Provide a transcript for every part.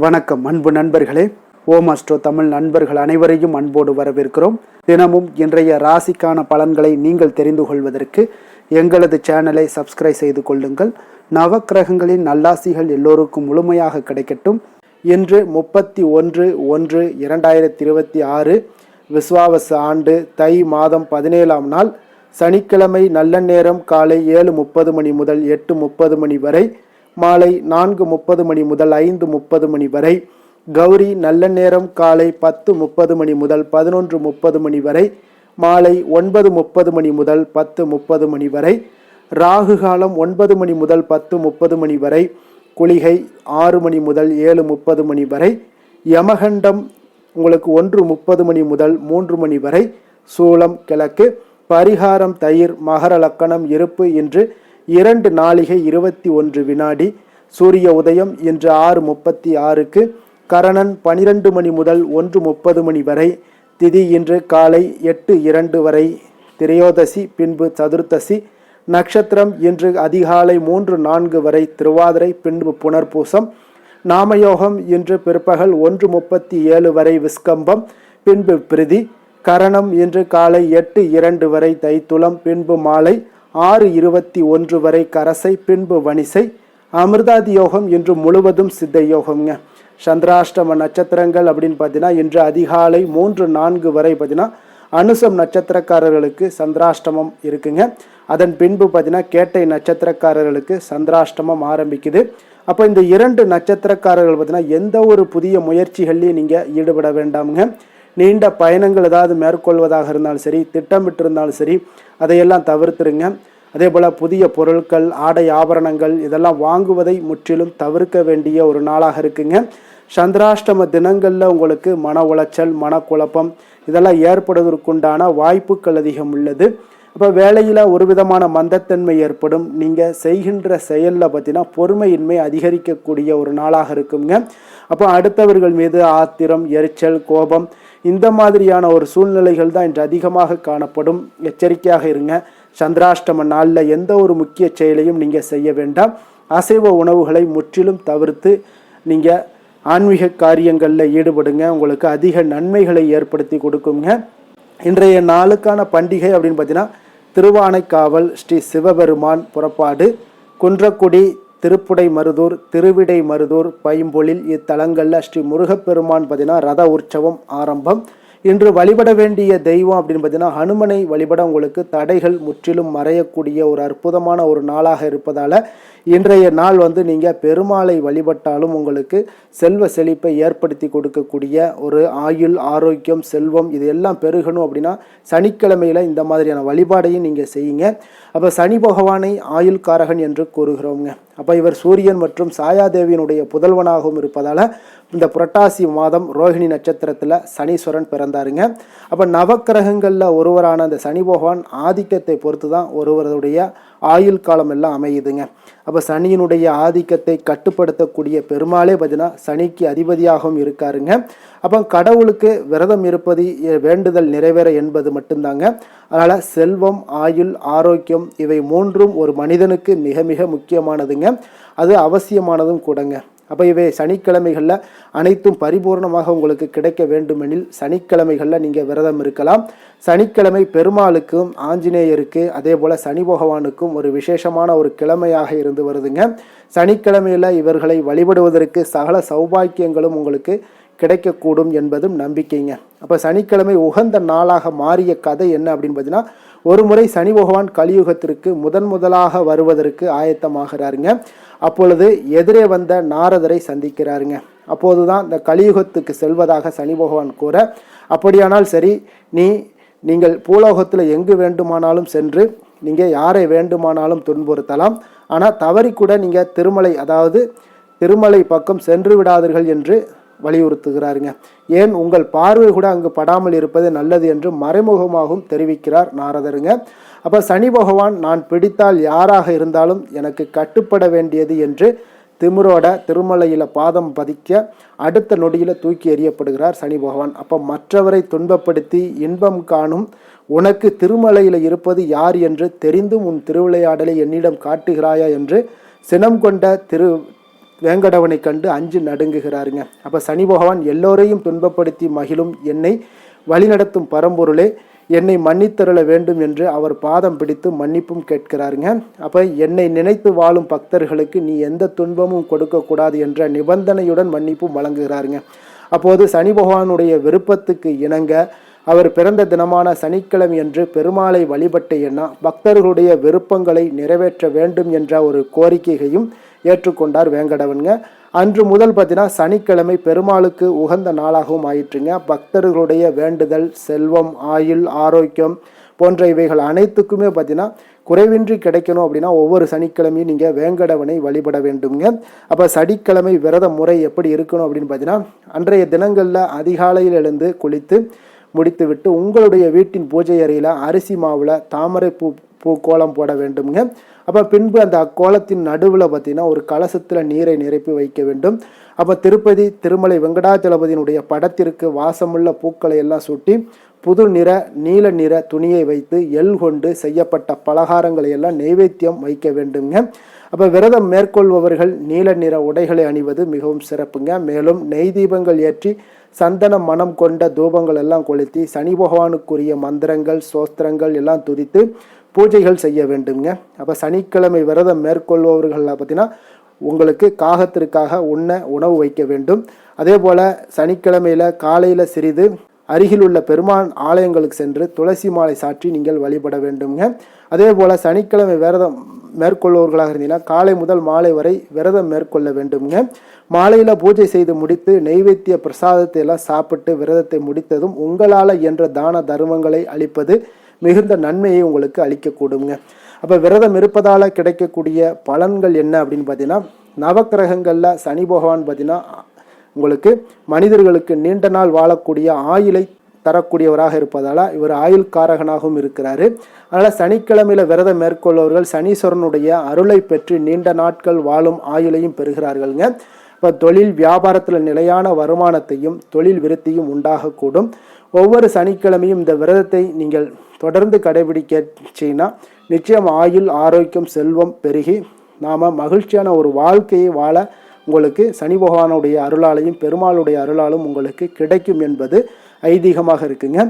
வணக்கம் அன்பு நண்பர்களே. ஓம் அஸ்ட்ரோ தமிழ் நண்பர்கள் அனைவரையும் அன்போடு வரவேற்கிறோம். தினமும் இன்றைய ராசிக்கான பலன்களை நீங்கள் தெரிந்து கொள்வதற்கு எங்களது சேனலை சப்ஸ்கிரைப் செய்து கொள்ளுங்கள். நவக்கிரகங்களின் நல்லாசிகள் எல்லோருக்கும் முழுமையாக கிடைக்கட்டும். இன்று 31/1/2026 விஸ்வாவச ஆண்டு தை மாதம் 17ஆம் நாள் சனிக்கிழமை. நல்ல நேரம் காலை 7:30 மணி முதல் 8:30 மணி வரை, மாலை 4:30 மணி முதல் 5:30 மணி வரை. கௌரி நல்ல நேரம் காலை 10:30 மணி முதல் 11:30 மணி வரை, மாலை 9:30 மணி முதல் 10:30 மணி வரை. ராகு காலம் 9 மணி முதல் 10:30 மணி வரை. குளிகை 6 மணி முதல் 7:30 மணி வரை. யமகண்டம் உங்களுக்கு 1:30 மணி முதல் 3 மணி வரை. சூலம் கிழக்கு. பரிகாரம் தயிர். மகர லக்கணம் இருப்பு. இன்று 2 நாழிகை 21 வினாடி. சூரிய உதயம் இன்று 6:36க்கு. கரணன் 12 மணி முதல் 1:30 மணி வரை. திதி இன்று காலை 8:02 வரை திரையோதசி, பின்பு சதுர்த்தசி. நட்சத்திரம் இன்று அதிகாலை 3:04 வரை திருவாதிரை, பின்பு புனர்பூசம். நாமயோகம் இன்று பிற்பகல் 1:37 வரை விஸ்கம்பம், பின்பு பிரிதி. கரணம் இன்று காலை 8:02 வரை தைத்துளம், பின்பு மாலை 6:21 வரை கரசை, பின்பு வணிசை. அமிர்தாதி யோகம் இன்று முழுவதும் சித்த யோகம்ங்க. சந்திராஷ்டம நட்சத்திரங்கள் அப்படின்னு பார்த்தீங்கன்னா இன்று அதிகாலை 3:04 வரை பார்த்தீங்கன்னா அனுசம் நட்சத்திரக்காரர்களுக்கு சந்திராஷ்டமம் இருக்குங்க. அதன் பின்பு பார்த்தீங்கன்னா கேட்டை நட்சத்திரக்காரர்களுக்கு சந்திராஷ்டமம் ஆரம்பிக்குது. அப்போ இந்த 2 நட்சத்திரக்காரர்கள் பார்த்தீங்கன்னா எந்த ஒரு புதிய முயற்சிகள்லையும் நீங்கள் ஈடுபட வேண்டாமுங்க. நீண்ட பயணங்கள் ஏதாவது மேற்கொள்வதாக இருந்தாலும் சரி, திட்டமிட்டு இருந்தாலும் சரி, அதையெல்லாம் தவிர்த்துருங்க. அதே போல் புதிய பொருட்கள், ஆடை ஆபரணங்கள் இதெல்லாம் வாங்குவதை முற்றிலும் தவிர்க்க வேண்டிய ஒரு நாளாக இருக்குங்க. சந்திராஷ்டம தினங்களில் உங்களுக்கு மன உளைச்சல், மனக்குழப்பம் இதெல்லாம் ஏற்படுவதற்குண்டான வாய்ப்புகள் அதிகம் உள்ளது. அப்போ வேலையில் ஒரு விதமான மந்தத்தன்மை ஏற்படும். நீங்கள் செய்கின்ற செயலில் பார்த்தீங்கன்னா பொறுமையின்மை அதிகரிக்கக்கூடிய ஒரு நாளாக இருக்குங்க. அப்போ அடுத்தவர்கள் மீது ஆத்திரம், எரிச்சல், கோபம் இந்த மாதிரியான ஒரு சூழ்நிலைகள் தான் இன்று அதிகமாக காணப்படும். எச்சரிக்கையாக இருங்க. சந்திராஷ்டம நாளில் எந்த ஒரு முக்கிய செயலையும் நீங்கள் செய்ய வேண்டாம். அசைவ உணவுகளை முற்றிலும் தவிர்த்து நீங்கள் ஆன்மீக காரியங்களில் ஈடுபடுங்க. உங்களுக்கு அதிக நன்மைகளை ஏற்படுத்தி கொடுக்குங்க. இன்றைய நாளுக்கான பண்டிகை அப்படின்னு பார்த்தீங்கன்னா திருவானைக்காவல், ஸ்ரீ சிவபெருமான் புறப்பாடு, குன்றக்குடி, திருப்புடை மருதூர், திருவிடை மருதூர், பைம்பொழில் இத்தலங்களில் ஸ்ரீ முருகப்பெருமான் பார்த்தீங்கன்னா ரத உற்சவம் ஆரம்பம். இன்று வழிபட வேண்டிய தெய்வம் அப்படின்னு பார்த்தீங்கன்னா ஹனுமனை வழிபட உங்களுக்கு தடைகள் முற்றிலும் மறையக்கூடிய ஒரு அற்புதமான ஒரு நாளாக இருப்பதால் இன்றைய நாள் நீங்கள் பெருமாளை வழிபட்டாலும் உங்களுக்கு செல்வ செழிப்பை ஏற்படுத்தி கொடுக்கக்கூடிய ஒரு ஆயுள், ஆரோக்கியம், செல்வம் இது எல்லாம் பெருகணும் அப்படின்னா சனிக்கிழமையில் இந்த மாதிரியான வழிபாடையும் நீங்கள் செய்யுங்க. அப்போ சனி பகவானை ஆயுள் காரகன் என்று கூறுகிறோங்க. அப்போ இவர் சூரியன் மற்றும் சாயாதேவியினுடைய புதல்வனாகவும் இருப்பதால் இந்த புரட்டாசி மாதம் ரோஹிணி நட்சத்திரத்தில் சனீஸ்வரன் பிறந்தாருங்க. அப்போ நவக்கிரகங்களில் ஒருவரான அந்த சனி பகவான் ஆதிக்கத்தை பொறுத்து தான் ஒருவருடைய ஆயுள் காலம் எல்லாம் அமையுதுங்க. அப்போ சனியினுடைய ஆதிக்கத்தை கட்டுப்படுத்தக்கூடிய பெருமாளே பார்த்தீங்கன்னா சனிக்கு அதிபதியாகவும் இருக்காருங்க. அப்போ கடவுளுக்கு விரதம் இருப்பது வேண்டுதல் நிறைவேற என்பது மட்டும்தாங்க. அதனால் செல்வம், ஆயுள், ஆரோக்கியம் இவை மூன்றும் ஒரு மனிதனுக்கு மிக மிக முக்கியமானதுங்க. அது அவசியமானதும் கூடங்க. அப்போ இவை சனிக்கிழமைகளில் அனைத்தும் பரிபூர்ணமாக உங்களுக்கு கிடைக்க வேண்டுமெனில் சனிக்கிழமைகளில் நீங்கள் விரதம் இருக்கலாம். சனிக்கிழமை பெருமாளுக்கும் ஆஞ்சநேயருக்கு அதே போல் சனி பகவானுக்கும் ஒரு விசேஷமான ஒரு கிழமையாக இருந்து வருதுங்க. சனிக்கிழமையில் இவர்களை வழிபடுவதற்கு சகல சௌபாக்கியங்களும் உங்களுக்கு கிடைக்கக்கூடும் என்பதும் நம்பிக்கைங்க. அப்போ சனிக்கிழமை உகந்த நாளாக மாறிய கதை என்ன அப்படின்னு பார்த்தீங்கன்னா, ஒரு முறை சனி பகவான் கலியுகத்திற்கு முதலாக வருவதற்கு ஆயத்தமாகிறாருங்க. அப்பொழுது எதிரே வந்த நாரதரை சந்திக்கிறாருங்க. அப்போது தான் இந்த கலியுகத்துக்கு செல்வதாக சனி பகவான் கூற, அப்படியானால் சரி, நீங்கள் பூலோகத்தில் எங்கு வேண்டுமானாலும் சென்று நீங்கள் யாரை வேண்டுமானாலும் துன்புறுத்தலாம், ஆனால் தவறி கூட நீங்கள் திருமலை பக்கம் சென்று விடாதீர்கள் என்று வலியுறுத்துகிறாருங்க. ஏன் உங்கள் பார்வை கூட அங்கு படாமல் இருப்பது நல்லது என்று மறைமுகமாகவும் தெரிவிக்கிறார் நாரதருங்க. அப்போ சனி பகவான் நான் பிடித்தால் யாராக இருந்தாலும் எனக்கு கட்டுப்பட வேண்டியது என்று திமிரோட திருமலையில் பாதம் பதிக்க அடுத்த நொடியில் தூக்கி எறியப்படுகிறார் சனி பகவான். அப்போ மற்றவரை துன்பப்படுத்தி இன்பம் காணும் உனக்கு திருமலையில் இருப்பது யார் என்று தெரிந்தும் உன் திருவிளையாடலை என்னிடம் காட்டுகிறாயா என்று சினம் கொண்ட வேங்கடவனை கண்டு அஞ்சு நடுங்குகிறாருங்க. அப்போ சனி பகவான் எல்லோரையும் துன்பப்படுத்தி மகிழும் என்னை வழிநடத்தும் பரம்பொருளே, என்னை மன்னித்தருள வேண்டும் என்று அவர் பாதம் பிடித்து மன்னிப்பும் கேட்கிறாருங்க. அப்போ என்னை நினைத்து வாழும் பக்தர்களுக்கு நீ எந்த துன்பமும் கொடுக்கக்கூடாது என்ற நிபந்தனையுடன் மன்னிப்பும் வழங்குகிறாருங்க. அப்போது சனி பகவானுடைய விருப்பத்துக்கு இணங்க அவர் பிறந்த தினமான சனிக்கிழமை என்று பெருமாளை வழிபட்ட எண்ணா பக்தர்களுடைய விருப்பங்களை நிறைவேற்ற வேண்டும் என்ற ஒரு கோரிக்கையையும் ஏற்றுக்கொண்டார் வேங்கடவன்க. அன்று முதல் பார்த்தீங்கன்னா சனிக்கிழமை பெருமாளுக்கு உகந்த நாளாகவும் ஆயிற்றுங்க. பக்தர்களுடைய வேண்டுதல், செல்வம், ஆயுள், ஆரோக்கியம் போன்ற இவைகள் அனைத்துக்குமே பார்த்தீங்கன்னா குறைவின்றி கிடைக்கணும் அப்படின்னா ஒவ்வொரு சனிக்கிழமையும் நீங்கள் வேங்கடவனை வழிபட வேண்டுங்க. அப்போ சனிக்கிழமை விரத முறை எப்படி இருக்கணும் அப்படின்னு பார்த்தீங்கன்னா அன்றைய தினங்களில் அதிகாலையில் எழுந்து குளித்து முடித்துவிட்டு உங்களுடைய வீட்டின் பூஜை அறையில் அரிசி மாவில் தாமரை பூ கோலம் போட வேண்டுங்க. அப்போ பின்பு அந்த கோலத்தின் நடுவில் பார்த்தீங்கன்னா ஒரு கலசத்தில் நீரை நிரப்பி வைக்க வேண்டும். அப்போ திருப்பதி திருமலை வெங்கடாச்சலபதியினுடைய படத்திற்கு வாசமுள்ள பூக்களை எல்லாம் சூட்டி புது நிற நீல நிற துணியை வைத்து எள் கொண்டு செய்யப்பட்ட பலகாரங்களை எல்லாம் நைவேத்தியம் வைக்க வேண்டுங்க. அப்போ விரதம் மேற்கொள்பவர்கள் நீல நிற உடைகளை அணிவது மிகவும் சிறப்புங்க. மேலும் நெய் தீபங்கள் ஏற்றி சந்தன மனம் கொண்ட தூபங்கள் எல்லாம் கொளுத்தி சனி பகவானுக்குரிய மந்திரங்கள் சோஸ்திரங்கள் எல்லாம் துதித்து பூஜைகள் செய்ய வேண்டுங்க. அப்போ சனிக்கிழமை விரதம் மேற்கொள்பவர்கள் பார்த்தீங்கன்னா உங்களுக்கு காகத்திற்காக உணவு வைக்க வேண்டும். அதே போல் சனிக்கிழமையில் காலையில் சிறிது அருகில் உள்ள பெருமான் ஆலயங்களுக்கு சென்று துளசி மாலை சாற்றி நீங்கள் வழிபட வேண்டுங்க. அதே போல் சனிக்கிழமை விரதம் மேற்கொள்பவர்களாக இருந்தீங்கன்னா காலை முதல் மாலை வரை விரதம் மேற்கொள்ள வேண்டுங்க. மாலையில் பூஜை செய்து முடித்து நெய்வேத்திய பிரசாதத்தை எல்லாம் சாப்பிட்டு விரதத்தை முடித்ததும் உங்களால் என்ற தான தர்மங்களை அளிப்பது மிகுந்த நன்மையை உங்களுக்கு அளிக்கக்கூடுங்க. அப்போ விரதம் இருப்பதால் கிடைக்கக்கூடிய பலன்கள் என்ன அப்படின்னு பார்த்தீங்கன்னா நவக்கிரகங்களில் சனி பகவான் பார்த்தீங்கன்னா உங்களுக்கு மனிதர்களுக்கு நீண்ட நாள் வாழக்கூடிய ஆயுளை தரக்கூடியவராக இருப்பதால் இவர் ஆயுள் காரகனாகவும் இருக்கிறாரு. அதனால் சனிக்கிழமையில் விரதம் மேற்கொள்பவர்கள் சனீஸ்வரனுடைய அருளை பெற்று நீண்ட நாட்கள் வாழும் ஆயுளையும் பெறுகிறார்கள்ங்க. இப்போ தொழில் வியாபாரத்தில் நிலையான வருமானத்தையும் தொழில் விருத்தியும் உண்டாகக்கூடும். ஒவ்வொரு சனிக்கிழமையும் இந்த விரதத்தை நீங்கள் தொடர்ந்து கடைபிடிக்கச்சின்னா நிச்சயம் ஆயுள், ஆரோக்கியம், செல்வம் பெருகி நாம் மகிழ்ச்சியான ஒரு வாழ்க்கையை வாழ உங்களுக்கு சனி பகவானுடைய அருளாலையும் பெருமாளுடைய அருளாலும் உங்களுக்கு கிடைக்கும் என்பது ஐதீகமாக இருக்குங்க.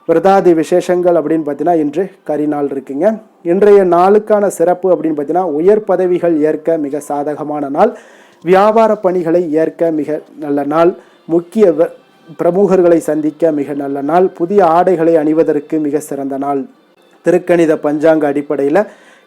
விரதாதி விசேஷங்கள் அப்படின்னு பார்த்தீங்கன்னா இன்று கரிநாள் இருக்குங்க. இன்றைய நாளுக்கான சிறப்பு அப்படின்னு பார்த்தீங்கன்னா உயர் பதவிகள் ஏற்க மிக சாதகமான நாள், வியாபார பணிகளை ஏற்க மிக நல்ல நாள், முக்கிய பிரமுகர்களை சந்திக்க மிக நல்ல நாள், புதிய ஆடைகளை அணிவதற்கு மிக சிறந்த நாள். திருக்கணித பஞ்சாங்க அடிப்படையில்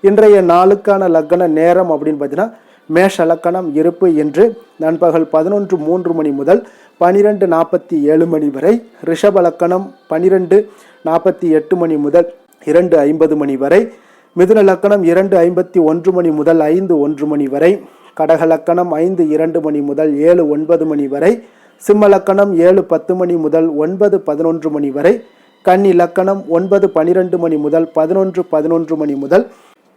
இன்றைய நாளுக்கான லக்ன நேரம் அப்படின்னு பார்த்தீங்கன்னா மேஷ லக்கணம் இருப்பு என்று நண்பகல் 11:03 மணி முதல் 12:47 மணி வரை, ரிஷப லக்கணம் 12:48 மணி முதல் 2:50 மணி வரை, மிதுன லக்கணம் 2:51 மணி முதல் 5:01 மணி வரை, கடக லக்கணம் 5:02 மணி முதல் 7:09 மணி வரை, சிம்ம லக்கணம் 7:10 மணி முதல் 9:11 மணி வரை, கன்னி லக்கணம் 9:12 மணி முதல் 11:11 மணி முதல்,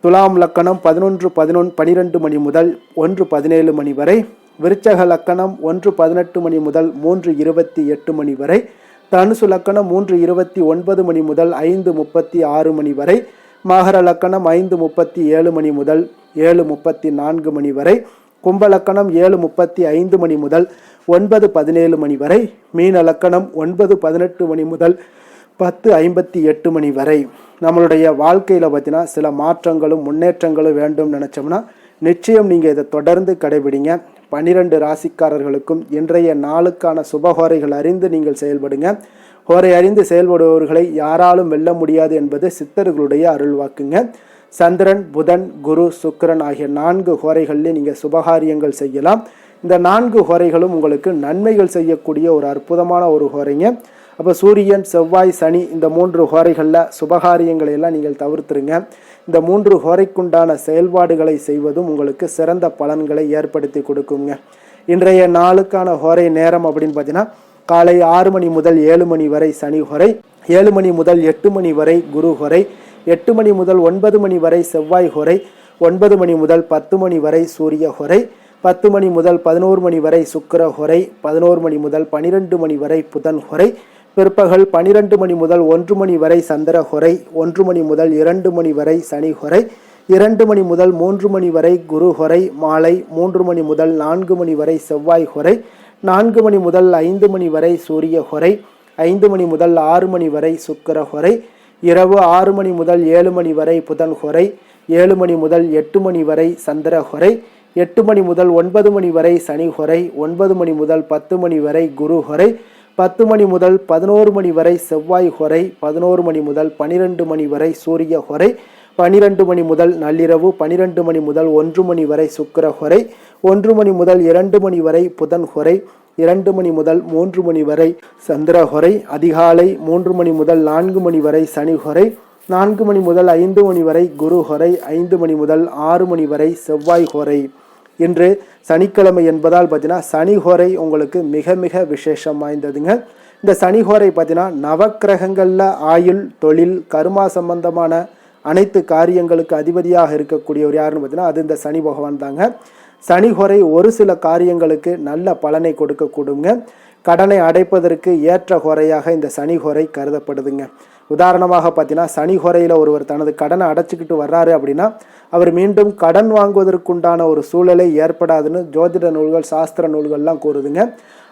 துலாம் லக்கணம் 11:12 மணி முதல் 1:17 மணி வரை, விருச்சக லக்கணம் 1:18 மணி முதல் 3:28 மணி வரை, தனுசு லக்கணம் 3:29 மணி முதல் 5:36 மணி வரை, மகர லக்கணம் 5:37 மணி முதல் 7:34 மணி வரை, கும்ப லக்கணம் 7:35 மணி முதல் 9:17 மணி வரை, மீன லக்கணம் 9:18 மணி முதல் 10:58 மணி வரை. நம்மளுடைய வாழ்க்கையில் பார்த்தீங்கன்னா சில மாற்றங்களும் முன்னேற்றங்களும் வேண்டும் நினச்சோம்னா நிச்சயம் நீங்கள் இதை தொடர்ந்து கடைபிடிங்க. 12 ராசிக்காரர்களுக்கும் இன்றைய நாளுக்கான சுபஹோரைகள் அறிந்து நீங்கள் செயல்படுங்க. ஹோரை அறிந்து செயல்படுபவர்களை யாராலும் வெல்ல முடியாது என்பது சித்தர்களுடைய அருள்வாக்குங்க. சந்திரன், புதன், குரு, சுக்கிரன் ஆகிய 4 ஹோரைகளில் நீங்கள் சுபகாரியங்கள் செய்யலாம். இந்த 4 ஹோரைகளும் உங்களுக்கு நன்மைகள் செய்யக்கூடிய ஒரு அற்புதமான ஒரு ஹோரைங்க. அப்போ சூரியன், செவ்வாய், சனி இந்த 3 ஹோரைகளில் சுபகாரியங்களை எல்லாம் நீங்கள் தவிர்த்துருங்க. இந்த 3 ஹோரைக்குண்டான செயல்பாடுகளை செய்வதும் உங்களுக்கு சிறந்த பலன்களை ஏற்படுத்தி கொடுக்குங்க. இன்றைய நாளுக்கான ஹோரை நேரம் அப்படின்னு பார்த்தீங்கன்னா காலை 6 மணி முதல் 7 மணி வரை சனி ஹோரை, 7 மணி முதல் 8 மணி வரை குரு ஹோரை, 8 மணி முதல் 9 மணி வரை செவ்வாய் ஹோரை, 9 மணி முதல் 10 மணி வரை சூரிய ஹோரை, 10 மணி முதல் 11 மணி வரை சுக்கிர ஹோரை, 11 மணி முதல் 12 மணி வரை புதன் ஹோரை, பிற்பகல் 12 மணி முதல் 1 மணி வரை சந்திரஹொரை, 1 மணி முதல் 2 மணி வரை சனிஹொரை, 2 மணி முதல் 3 மணி வரை குருஹொரை, மாலை 3 மணி முதல் 4 மணி வரை செவ்வாய் ஹொரை, 4 மணி முதல் 5 மணி வரை சூரிய ஹொரை, 5 மணி முதல் 6 மணி வரை சுக்கிர ஹொரை, இரவு 6 மணி முதல் 7 மணி வரை புதன் ஹொரை, 7 மணி முதல் 8 மணி வரை சந்திர ஹொரை, 8 மணி முதல் 9 மணி வரை சனி ஹொரை, 9 மணி முதல் 10 மணி வரை குரு ஹொரை, 10 மணி முதல் 11 மணி வரை செவ்வாய் ஹொரை, 11 மணி முதல் 12 மணி வரை சூரிய ஹொரை, 12 மணி முதல் நள்ளிரவு 12 மணி முதல் 1 மணி வரை சுக்கிர ஹொரை, 1 மணி முதல் 2 மணி வரை புதன் ஹொரை, 2 மணி முதல் 3 மணி வரை சந்திர ஹொரை, அதிகாலை 3 மணி முதல் 4 மணி வரை சனி ஹொரை, 4 மணி முதல் 5 மணி வரை குரு ஹொரை, 5 மணி முதல் 6 மணி வரை செவ்வாய் ஹொரை. இன்று சனிக்கிழமை என்பதால் பார்த்தீங்கன்னா சனி ஹோரை உங்களுக்கு மிக மிக விசேஷம் வாய்ந்ததுங்க. இந்த சனி ஹோரை பார்த்தீங்கன்னா நவக்கிரகங்களில் ஆயுள், தொழில், கர்மா சம்பந்தமான அனைத்து காரியங்களுக்கு அதிபதியாக இருக்கக்கூடியவர் யாருன்னு பார்த்தீங்கன்னா அது இந்த சனி பகவான் தாங்க. சனி ஹோரை ஒரு சில காரியங்களுக்கு நல்ல பலனை கொடுக்கக்கூடுங்க. கடனை அடைப்பதற்கு ஏற்ற ஹோரையாக இந்த சனி ஹோரை கருதப்படுதுங்க. உதாரணமாக பார்த்தீங்கன்னா சனி ஹோரையில் ஒருவர் தனது கடனை அடைச்சிக்கிட்டு வர்றாரு அப்படின்னா அவர் மீண்டும் கடன் வாங்குவதற்குண்டான ஒரு சூழலை ஏற்படாதுன்னு ஜோதிட நூல்கள், சாஸ்திர நூல்கள்லாம் கூறுதுங்க.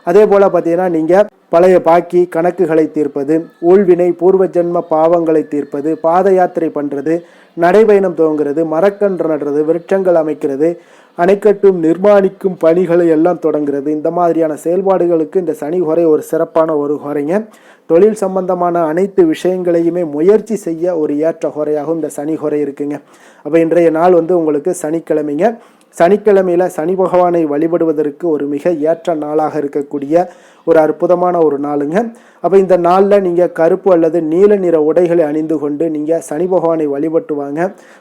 அதே போல் பார்த்தீங்கன்னா நீங்கள் பழைய பாக்கி கணக்குகளை தீர்ப்பது, ஊழ்வினை பூர்வ ஜென்ம பாவங்களை தீர்ப்பது, பாத யாத்திரை பண்ணுறது, நடைபயணம் துவங்குறது, மரக்கன்று நடுறது, விருட்சங்கள் அமைக்கிறது, அணைக்கட்டும் நிர்மாணிக்கும் பணிகளை எல்லாம் தொடங்குறது, இந்த மாதிரியான செயல்பாடுகளுக்கு இந்த சனி ஹோரை ஒரு சிறப்பான ஒரு ஹோரைங்க. தொழில் சம்பந்தமான அனைத்து விஷயங்களையுமே முயற்சி செய்ய ஒரு ஏற்ற ஹோரையாகவும் இந்த சனி ஹோரை இருக்குங்க. அப்போ இன்றைய நாள் உங்களுக்கு சனிக்கிழமைங்க. சனிக்கிழமையில சனி பகவானை வழிபடுவதற்கு ஒரு மிக ஏற்ற நாளாக இருக்கக்கூடிய ஒரு அற்புதமான ஒரு நாளுங்க. அப்போ இந்த நாளில் நீங்கள் கருப்பு அல்லது நீல நிற உடைகளை அணிந்து கொண்டு நீங்கள் சனி பகவானை வழிபட்டு வாங்க.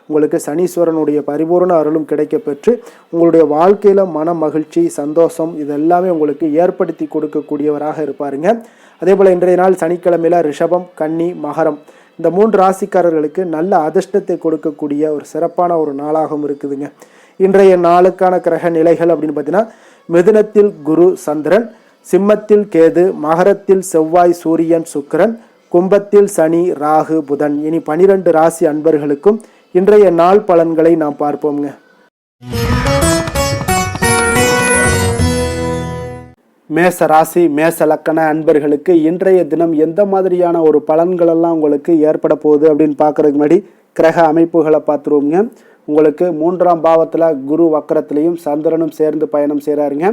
உங்களுக்கு சனீஸ்வரனுடைய பரிபூர்ண அருளும் கிடைக்க பெற்று உங்களுடைய வாழ்க்கையில் மன மகிழ்ச்சி, சந்தோஷம் இதெல்லாமே உங்களுக்கு ஏற்படுத்தி கொடுக்கக்கூடியவராக இருப்பாருங்க. அதே போல் இன்றைய நாள் சனிக்கிழமையில் ரிஷபம், கன்னி, மகரம் இந்த 3 ராசிக்காரர்களுக்கு நல்ல அதிர்ஷ்டத்தை கொடுக்கக்கூடிய ஒரு சிறப்பான ஒரு நாளாகவும் இருக்குதுங்க. இன்றைய நாளுக்கான கிரக நிலைகள் அப்படின்னு பார்த்தீங்கன்னா மிதுனத்தில் குரு சந்திரன், சிம்மத்தில் கேது, மகரத்தில் செவ்வாய் சூரியன் சுக்கிரன், கும்பத்தில் சனி ராகு புதன். இனி 12 ராசி அன்பர்களுக்கும் இன்றைய நாள் பலன்களை நாம் பார்ப்போம்ங்க. மேச ராசி, மேச லக்கண அன்பர்களுக்கு இன்றைய தினம் எந்த மாதிரியான ஒரு பலன்களெல்லாம் உங்களுக்கு ஏற்பட போகுது அப்படின்னு பார்க்கறதுக்கு முன்னாடி கிரக அமைப்புகளை பார்த்துருவோங்க. உங்களுக்கு 3ஆம் பாவத்தில் குரு வக்கரத்திலையும் சந்திரனும் சேர்ந்து பயணம் செய்கிறாருங்க.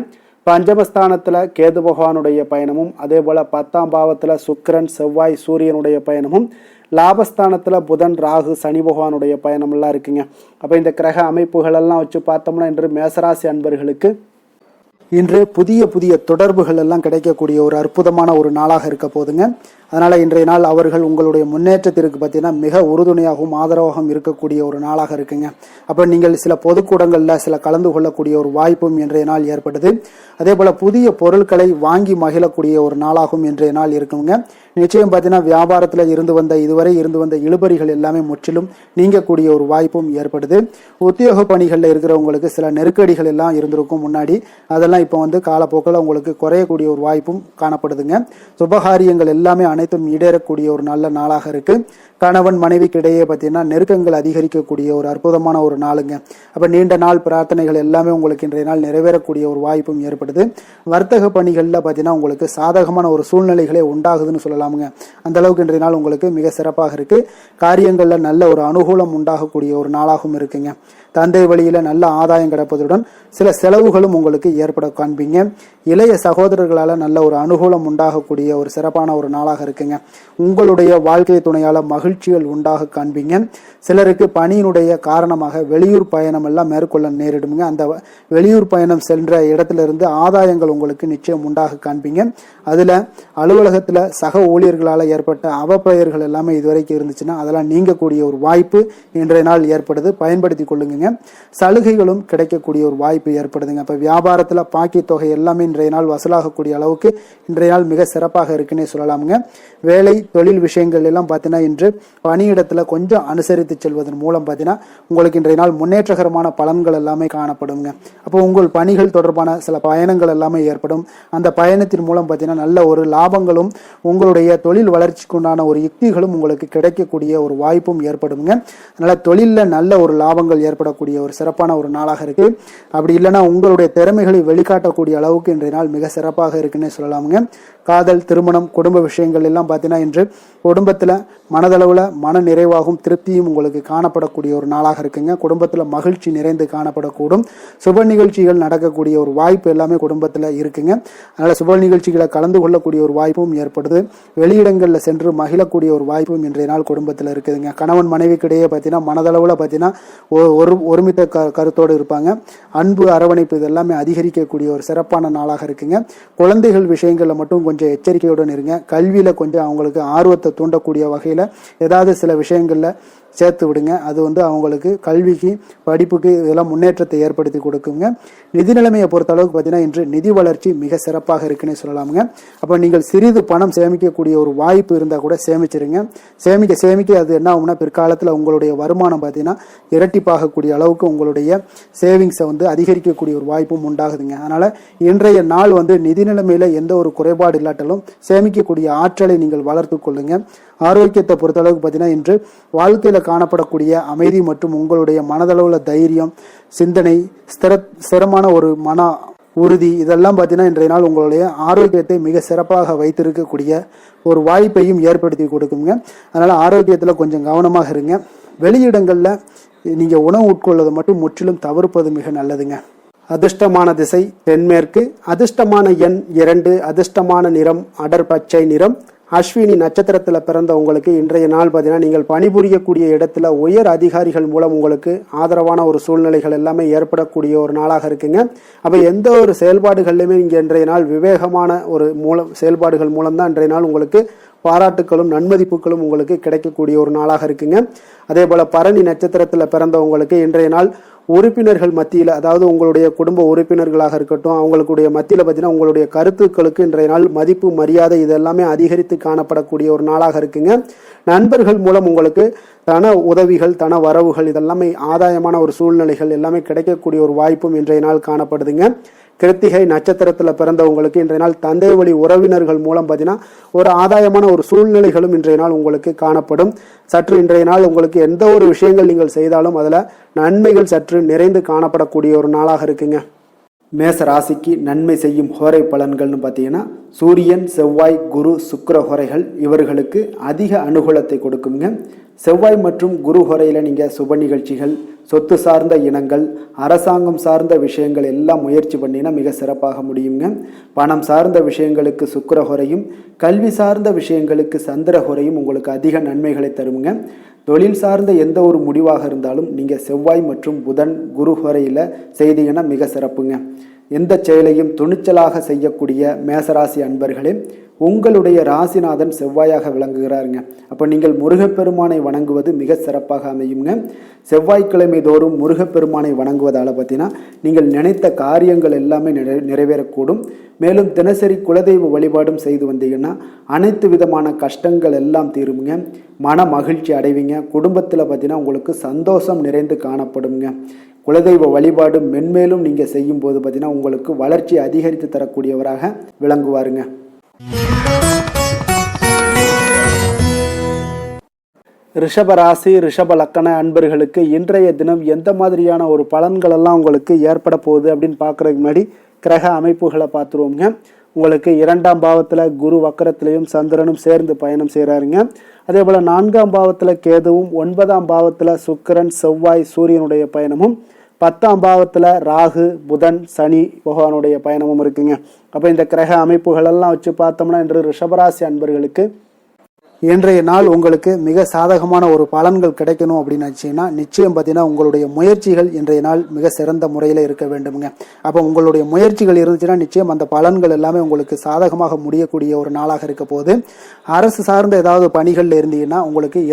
பஞ்சமஸ்தானத்தில் கேது பகவானுடைய பயணமும், அதே போல் 10ஆம் பாவத்தில் சுக்கிரன், செவ்வாய், சூரியனுடைய பயணமும், லாபஸ்தானத்தில் புதன், ராகு, சனி பகவானுடைய பயணமெல்லாம் இருக்குங்க. அப்போ இந்த கிரக அமைப்புகளெல்லாம் வச்சு பார்த்தோம்னா இன்று மேசராசி அன்பர்களுக்கு இன்று புதிய புதிய தொடர்புகள் எல்லாம் கிடைக்கக்கூடிய ஒரு அற்புதமான ஒரு நாளாக இருக்க போதுங்க. அதனால் இன்றைய நாள் அவர்கள் உங்களுடைய முன்னேற்றத்திற்கு பார்த்தீங்கன்னா மிக உறுதுணையாகவும் ஆதரவாகவும் இருக்கக்கூடிய ஒரு நாளாக இருக்குங்க. அப்போ நீங்கள் சில பொதுக்கூடங்களில் சில கலந்து கொள்ளக்கூடிய ஒரு வாய்ப்பும் இன்றைய நாள் ஏற்படுது. அதே போல் புதிய பொருட்களை வாங்கி மகிழக்கூடிய ஒரு நாளாகவும் இன்றைய நாள் இருக்குங்க. நிச்சயம் பார்த்தீங்கன்னா வியாபாரத்தில் இதுவரை இருந்து வந்த இழுபறிகள் எல்லாமே முற்றிலும் நீங்கக்கூடிய ஒரு வாய்ப்பும் ஏற்படுது. உத்தியோக பணிகளில் இருக்கிறவங்களுக்கு சில நெருக்கடிகள் எல்லாம் இருந்திருக்கும் முன்னாடி, அதெல்லாம் இப்போ காலப்போக்கில் உங்களுக்கு குறையக்கூடிய ஒரு வாய்ப்பும் காணப்படுதுங்க. சுபகாரியங்கள் எல்லாமே அனைத்தும் ஈடேறக்கூடிய ஒரு நல்ல நாளாக இருக்கு. கணவன் மனைவிக்கு இடையே பார்த்தீங்கன்னா நெருக்கங்கள் அதிகரிக்கக்கூடிய ஒரு அற்புதமான ஒரு நாளுங்க. அப்போ நீண்ட நாள் பிரார்த்தனைகள் எல்லாமே உங்களுக்கு இன்றைய நாள் நிறைவேறக்கூடிய ஒரு வாய்ப்பும் ஏற்படுது. வர்த்தக பணிகளில் பார்த்தீங்கன்னா உங்களுக்கு சாதகமான ஒரு சூழ்நிலைகளே உண்டாகுதுன்னு சொல்லலாமுங்க. அந்த அளவுக்கு இன்றைய நாள் உங்களுக்கு மிக சிறப்பாக இருக்கு. காரியங்களில் நல்ல ஒரு அனுகூலம் உண்டாகக்கூடிய ஒரு நாளாகவும் இருக்குங்க. தந்தை வழியில நல்ல ஆதாயம் கிடைப்பதுடன் சில செலவுகளும் உங்களுக்கு ஏற்பட காண்பீங்க. இளைய சகோதரர்களால் நல்ல ஒரு அனுகூலம் உண்டாகக்கூடிய ஒரு சிறப்பான ஒரு நாளாக இருக்குங்க. உங்களுடைய வாழ்க்கை துணையால் மகிழ்ச்சிகள் உண்டாக காண்பீங்க. சிலருக்கு பணியினுடைய காரணமாக வெளியூர் பயணம் எல்லாம் மேற்கொள்ள நேரிடுங்க. அந்த வெளியூர் பயணம் சென்ற இடத்துல இருந்து ஆதாயங்கள் உங்களுக்கு நிச்சயம் உண்டாக காண்பீங்க. அதுல அலுவலகத்துல சக ஊழியர்களால் ஏற்பட்ட அவப்பெயர்கள் எல்லாமே இதுவரைக்கும் இருந்துச்சுன்னா அதெல்லாம் நீங்கக்கூடிய ஒரு வாய்ப்பு இன்றைய நாள் ஏற்படுது. பயன்படுத்தி கொள்ளுங்க. சலுகைகளும் கிடைக்கக்கூடிய ஒரு வாய்ப்பு ஏற்படுதுங்க. இப்ப வியாபாரத்துல பாக்கி தொகை எல்லாமே இன்றைய நாள் வசூலாகக்கூடிய அளவுக்கு இன்றைய நாள் மிக சிறப்பாக இருக்குன்னே சொல்லலாமுங்க. வேலை தொழில் விஷயங்கள் எல்லாம் பார்த்தீங்கன்னா இன்று பணியிடத்துல கொஞ்சம் அனுசரித்து செல்வதன் மூலம் பார்த்தீங்கன்னா உங்களுக்கு இன்றைய நாள் முன்னேற்றகரமான பலன்கள் எல்லாமே காணப்படுங்க. அப்போ உங்கள் பணிகள் தொடர்பான சில பயணங்கள் எல்லாமே ஏற்படும். அந்த பயணத்தின் மூலம் பார்த்தீங்கன்னா நல்ல ஒரு லாபங்களும் உங்களுடைய தொழில் வளர்ச்சிக்கு உண்டான ஒரு யுக்திகளும் உங்களுக்கு கிடைக்கக்கூடிய ஒரு வாய்ப்பும் ஏற்படுங்க. அதனால தொழிலில் நல்ல ஒரு லாபங்கள் ஏற்படக்கூடிய ஒரு சிறப்பான ஒரு நாளாக இருக்கு. அப்படி இல்லைன்னா உங்களுடைய திறமைகளை வெளிக்காட்டக்கூடிய அளவுக்கு இன்றைய நாள் மிக சிறப்பாக இருக்குன்னு சொல்லலாமுங்க. காதல், திருமணம், குடும்ப விஷயங்கள் எல்லாம் பார்த்தீங்கன்னா இன்று குடும்பத்தில் மனதளவில் மன நிறைவாகவும் திருப்தியும் உங்களுக்கு காணப்படக்கூடிய ஒரு நாளாக இருக்குங்க. குடும்பத்தில் மகிழ்ச்சி நிறைந்து காணப்படக்கூடும். சுப நிகழ்ச்சிகள் நடக்கக்கூடிய ஒரு வாய்ப்பு எல்லாமே குடும்பத்தில் இருக்குங்க. அதனால் சுப நிகழ்ச்சிகளை கலந்து கொள்ளக்கூடிய ஒரு வாய்ப்பும் ஏற்படுது. வெளியிடங்களில் சென்று மகிழக்கூடிய ஒரு வாய்ப்பும் இன்றைய நாள் குடும்பத்தில் இருக்குதுங்க. கணவன் மனைவிக்கிடையே பார்த்தீங்கன்னா மனதளவில் பார்த்தீங்கன்னா ஒருமித்த கருத்தோடு இருப்பாங்க. அன்பு, அரவணைப்பு இதெல்லாமே அதிகரிக்கக்கூடிய ஒரு சிறப்பான நாளாக இருக்குங்க. குழந்தைகள் விஷயங்களில் மட்டும் கொஞ்சம் எச்சரிக்கையுடன் இருங்க. கல்வியில கொஞ்சம் அவங்களுக்கு ஆர்வத்தை தூண்டக்கூடிய வகையில் ஏதாவது சில விஷயங்கள்ல சேர்த்து விடுங்க. அது அவங்களுக்கு கல்விக்கு, படிப்புக்கு இதெல்லாம் முன்னேற்றத்தை ஏற்படுத்தி கொடுக்குங்க. நிதி நிலைமையை பொறுத்த அளவுக்கு பார்த்தீங்கன்னா இன்று நிதி வளர்ச்சி மிக சிறப்பாக இருக்குன்னு சொல்லலாமுங்க. அப்போ நீங்கள் சிறிது பணம் சேமிக்கக்கூடிய ஒரு வாய்ப்பு இருந்தால் கூட சேமிச்சிருங்க. சேமிக்க அது என்ன ஆகும்னா பிற்காலத்தில் உங்களுடைய வருமானம் பார்த்தீங்கன்னா இரட்டிப்பாகக்கூடிய அளவுக்கு உங்களுடைய சேவிங்ஸை அதிகரிக்கக்கூடிய ஒரு வாய்ப்பும் உண்டாகுதுங்க. அதனால இன்றைய நாள் நிதி நிலைமையில எந்த ஒரு குறைபாடு இல்லாட்டாலும் சேமிக்கக்கூடிய ஆற்றலை நீங்கள் வளர்த்து கொள்ளுங்க. ஆரோக்கியத்தை பொறுத்த அளவுக்கு பார்த்தீங்கன்னா இன்று வாழ்க்கையில காணப்படக்கூடிய அமைதி மற்றும் உங்களுடைய மனதளவுல தைரியம், சிந்தனை, ஸ்திரமான ஒரு மன உறுதி இதெல்லாம் பார்த்தீங்கன்னா இன்றைய நாள் உங்களுடைய ஆரோக்கியத்தை மிக சிறப்பாக வைத்திருக்கக்கூடிய ஒரு வாய்ப்பையும் ஏற்படுத்தி கொடுக்குங்க. அதனால ஆரோக்கியத்துல கொஞ்சம் கவனமாக இருங்க. வெளியிடங்கள்ல நீங்க உணவு உட்கொள்வதை மட்டும் முற்றிலும் தவிர்ப்பது மிக நல்லதுங்க. அதிர்ஷ்டமான திசை தென்மேற்கு. அதிர்ஷ்டமான எண் 2. அதிர்ஷ்டமான நிறம் அடர் பச்சை நிறம். அஸ்வினி நட்சத்திரத்தில் பிறந்த உங்களுக்கு இன்றைய நாள் பார்த்தீங்கன்னா நீங்கள் பணிபுரியக்கூடிய இடத்துல உயர் அதிகாரிகள் மூலம் உங்களுக்கு ஆதரவான ஒரு சூழ்நிலைகள் எல்லாமே ஏற்படக்கூடிய ஒரு நாளாக இருக்குங்க. அப்போ எந்த ஒரு செயல்பாடுகள்லையுமே நீங்கள் இன்றைய நாள் விவேகமான ஒரு செயல்பாடுகள் மூலம்தான் இன்றைய நாள் உங்களுக்கு பாராட்டுகளும் நன்மதிப்புகளும் உங்களுக்கு கிடைக்கக்கூடிய ஒரு நாளாக இருக்குங்க. அதே போல பரணி நட்சத்திரத்தில் பிறந்தவங்களுக்கு இன்றைய நாள் உறுப்பினர்கள் மத்தியில், அதாவது உங்களுடைய குடும்ப உறுப்பினர்களாக இருக்கட்டும், அவங்களுடைய மத்தியில் பார்த்தீங்கன்னா உங்களுடைய கருத்துக்களுக்கு இன்றைய நாள் மதிப்பு, மரியாதை இதெல்லாமே அதிகரித்து காணப்படக்கூடிய ஒரு நாளாக இருக்குங்க. நண்பர்கள் மூலம் உங்களுக்கு தன உதவிகள், தன வரவுகள் இதெல்லாமே ஆதாயமான ஒரு சூழ்நிலைகள் எல்லாமே கிடைக்கக்கூடிய ஒரு வாய்ப்பும் இன்றைய நாள் காணப்படுதுங்க. கிருத்திகை நட்சத்திரத்தில் பிறந்தவங்களுக்கு இன்றைய நாள் தந்தை வழி உறவினர்கள் மூலம் பார்த்தீங்கன்னா ஒரு ஆதாயமான ஒரு சூழ்நிலைகளும் இன்றைய நாள் உங்களுக்கு காணப்படும். சற்று இன்றைய நாள் உங்களுக்கு எந்த ஒரு விஷயங்கள் நீங்கள் செய்தாலும் அதில் நன்மைகள் சற்று நிறைந்து காணப்படக்கூடிய ஒரு நாளாக இருக்குங்க. மேச ராசிக்கு நன்மை செய்யும் ஹோரை பலன்கள்னு பார்த்தீங்கன்னா சூரியன், செவ்வாய், குரு, சுக்கிர ஹோரைகள் இவர்களுக்கு அதிக அனுகூலத்தை கொடுக்குங்க. செவ்வாய் மற்றும் குரு ஹோரையில் நீங்கள் சுப நிகழ்ச்சிகள், சொத்து சார்ந்த இனங்கள், அரசாங்கம் சார்ந்த விஷயங்கள் எல்லாம் முயற்சி பண்ணினா மிக சிறப்பாக முடியுங்க. பணம் சார்ந்த விஷயங்களுக்கு சுக்கிர ஹோரையும், கல்வி சார்ந்த விஷயங்களுக்கு சந்திர ஹோரையும் உங்களுக்கு அதிக நன்மைகளை தருங்க. தொழில் சார்ந்த எந்த ஒரு முடிவாக இருந்தாலும் நீங்கள் செவ்வாய் மற்றும் புதன், குரு ஹோரையில் செய்தீங்கன்னா மிக சிறப்புங்க. எந்த செயலையும் துணிச்சலாக செய்யக்கூடிய மேசராசி அன்பர்களே, உங்களுடைய ராசிநாதன் செவ்வாயாக விளங்குகிறாருங்க. அப்போ நீங்கள் முருகப்பெருமானை வணங்குவது மிக சிறப்பாக அமையுங்க. செவ்வாய்க்கிழமை தோறும் முருகப்பெருமானை வணங்குவதால் பார்த்தீங்கன்னா நீங்கள் நினைத்த காரியங்கள் எல்லாமே நிறைவேறக்கூடும். மேலும் தினசரி குலதெய்வ வழிபாடும் செய்து வந்தீங்கன்னா அனைத்து விதமான கஷ்டங்கள் எல்லாம் தீருங்க. மன மகிழ்ச்சி அடைவீங்க. குடும்பத்தில் பார்த்தீங்கன்னா உங்களுக்கு சந்தோஷம் நிறைந்து காணப்படுங்க. குலதெய்வ வழிபாடு மென்மேலும் நீங்கள் செய்யும் போது பார்த்தீங்கன்னா உங்களுக்கு வளர்ச்சி அதிகரித்து தரக்கூடியவராக விளங்குவாருங்க. ரிஷப ராசி, ரிஷப லக்கண அன்பர்களுக்கு இன்றைய தினம் எந்த மாதிரியான ஒரு பலன்கள் எல்லாம் உங்களுக்கு ஏற்பட போகுது அப்படின்னு பார்க்கறதுக்கு முன்னாடி கிரக அமைப்புகளை பார்த்துருவோங்க. உங்களுக்கு 2ஆம் பாவத்தில் குரு வக்கரத்திலையும் சந்திரனும் சேர்ந்து பயணம் செய்கிறாருங்க. அதே போல் 4ஆம் பாவத்தில் கேதுவும், 9ஆம் பாவத்தில் சுக்கிரன், செவ்வாய், சூரியனுடைய பயணமும், 10ஆம் பாவத்தில் ராகு, புதன், சனி பகவானுடைய பயணமும் இருக்குங்க. அப்போ இந்த கிரக அமைப்புகள் எல்லாம் வச்சு பார்த்தோம்னா இன்று ரிஷபராசி அன்பர்களுக்கு இன்றைய நாள் உங்களுக்கு மிக சாதகமான ஒரு பலன்கள் கிடைக்கணும் அப்படின்னு நினச்சிங்கன்னா நிச்சயம் பார்த்தீங்கன்னா உங்களுடைய முயற்சிகள் இன்றைய நாள் மிக சிறந்த முறையில் இருக்க வேண்டுமுங்க. அப்போ உங்களுடைய முயற்சிகள் இருந்துச்சுன்னா நிச்சயம் அந்த பலன்கள் எல்லாமே உங்களுக்கு சாதகமாக முடியக்கூடிய ஒரு நாளாக இருக்க போது. அரசு சார்ந்த ஏதாவது பணிகளில் இருந்தீங்கன்னா உங்களுக்கு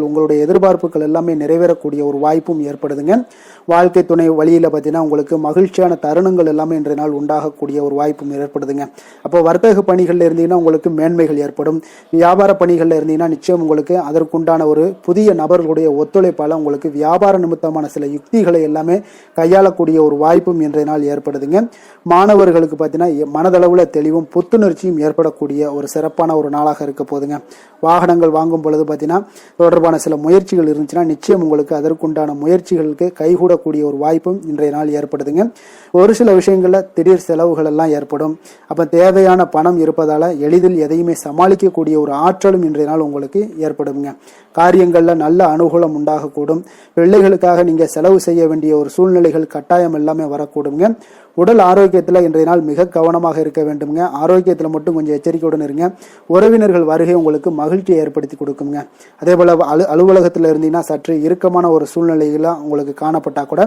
உங்களுடைய எதிர்பார்ப்புகள் எல்லாமே நிறைவேறக்கூடிய ஒரு வாய்ப்பும் ஏற்படுதுங்க. வாழ்க்கை துணை வழியில் பார்த்தீங்கன்னா உங்களுக்கு மகிழ்ச்சியான தருணங்கள் எல்லாமே இன்றைய நாள் உண்டாகக்கூடிய ஒரு வாய்ப்பும் ஏற்படுதுங்க. அப்போ வர்த்தக பணிகளில் இருந்தீங்கன்னா உங்களுக்கு மேன்மைகள் ஏற்படும். வியாபார பணிகளில் இருந்தீங்கன்னா நிச்சயம் உங்களுக்கு அதற்குண்டான ஒரு புதிய நபர்களுடைய ஒத்துழைப்பால் உங்களுக்கு வியாபார நிமித்தமான சில யுக்திகளை எல்லாமே கையாளக்கூடிய ஒரு வாய்ப்பும் இன்றைய நாள் ஏற்படுதுங்க. மாணவர்களுக்கு பார்த்தீங்கன்னா மனதளவில் தெளிவும் புத்துணர்ச்சியும் ஏற்படக்கூடிய ஒரு சிறப்பான ஒரு நாளாக இருக்க போதுங்க. வாகனங்கள் வாங்கும் பொழுது பார்த்தீங்கன்னா தொடர்பான சில முயற்சிகள் இருந்துச்சுன்னா நிச்சயம் உங்களுக்கு அதற்குண்டான முயற்சிகளுக்கு கைகூடக்கூடிய ஒரு வாய்ப்பும் இன்றைய நாள் ஏற்படுதுங்க. ஒரு சில விஷயங்களில் திடீர் செலவுகள் எல்லாம் ஏற்படும். அப்போ தேவையான பணம் இருப்பதால் எளிதில் எதையுமே சமாளிக்கக்கூடிய ஒரு ஆற்றலும் இன்றைய நாள் உங்களுக்கு ஏற்படுங்க. காரியங்களில் நல்ல அனுகூலம் உண்டாகக்கூடும். பிள்ளைகளுக்காக நீங்கள் செலவு செய்ய வேண்டிய ஒரு சூழ்நிலைகள் கட்டாயம் எல்லாமே வரக்கூடுங்க. உடல் ஆரோக்கியத்தில் இன்றைய நாள் மிக கவனமாக இருக்க வேண்டுங்க. ஆரோக்கியத்தில் மட்டும் கொஞ்சம் எச்சரிக்கையுடன் இருங்க. உறவினர்கள் வருகை உங்களுக்கு மகிழ்ச்சியை ஏற்படுத்தி கொடுக்குங்க. அதே போல் அலுவலகத்தில் இருந்தீங்கன்னா சற்று இறுக்கமான ஒரு சூழ்நிலைகளாக உங்களுக்கு காணப்பட்டால் கூட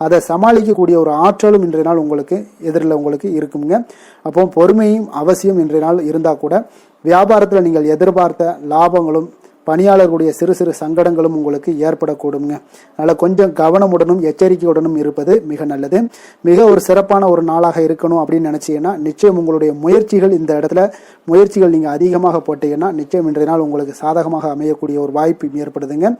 அதை சமாளிக்கக்கூடிய ஒரு ஆற்றலும் இன்றைய நாள் உங்களுக்கு எதிரில் உங்களுக்கு இருக்குங்க. அப்போ பொறுமையும் அவசியம் இன்றைய நாள் இருந்தால் கூட வியாபாரத்தில் நீங்கள் எதிர்பார்த்த லாபங்களும் பணியாளர்களுடைய சிறு சிறு சங்கடங்களும் உங்களுக்கு ஏற்படக்கூடுங்க. அதனால் கொஞ்சம் கவனமுடனும் எச்சரிக்கையுடனும் இருப்பது மிக நல்லது. மிக ஒரு சிறப்பான ஒரு நாளாக இருக்கணும் அப்படின்னு நினச்சிங்கன்னா நிச்சயம் உங்களுடைய முயற்சிகள் இந்த இடத்துல முயற்சிகள் நீங்கள் அதிகமாக போட்டீங்கன்னா நிச்சயம் இன்றைய நாள் உங்களுக்கு சாதகமாக அமையக்கூடிய ஒரு வாய்ப்பு ஏற்படுதுங்க.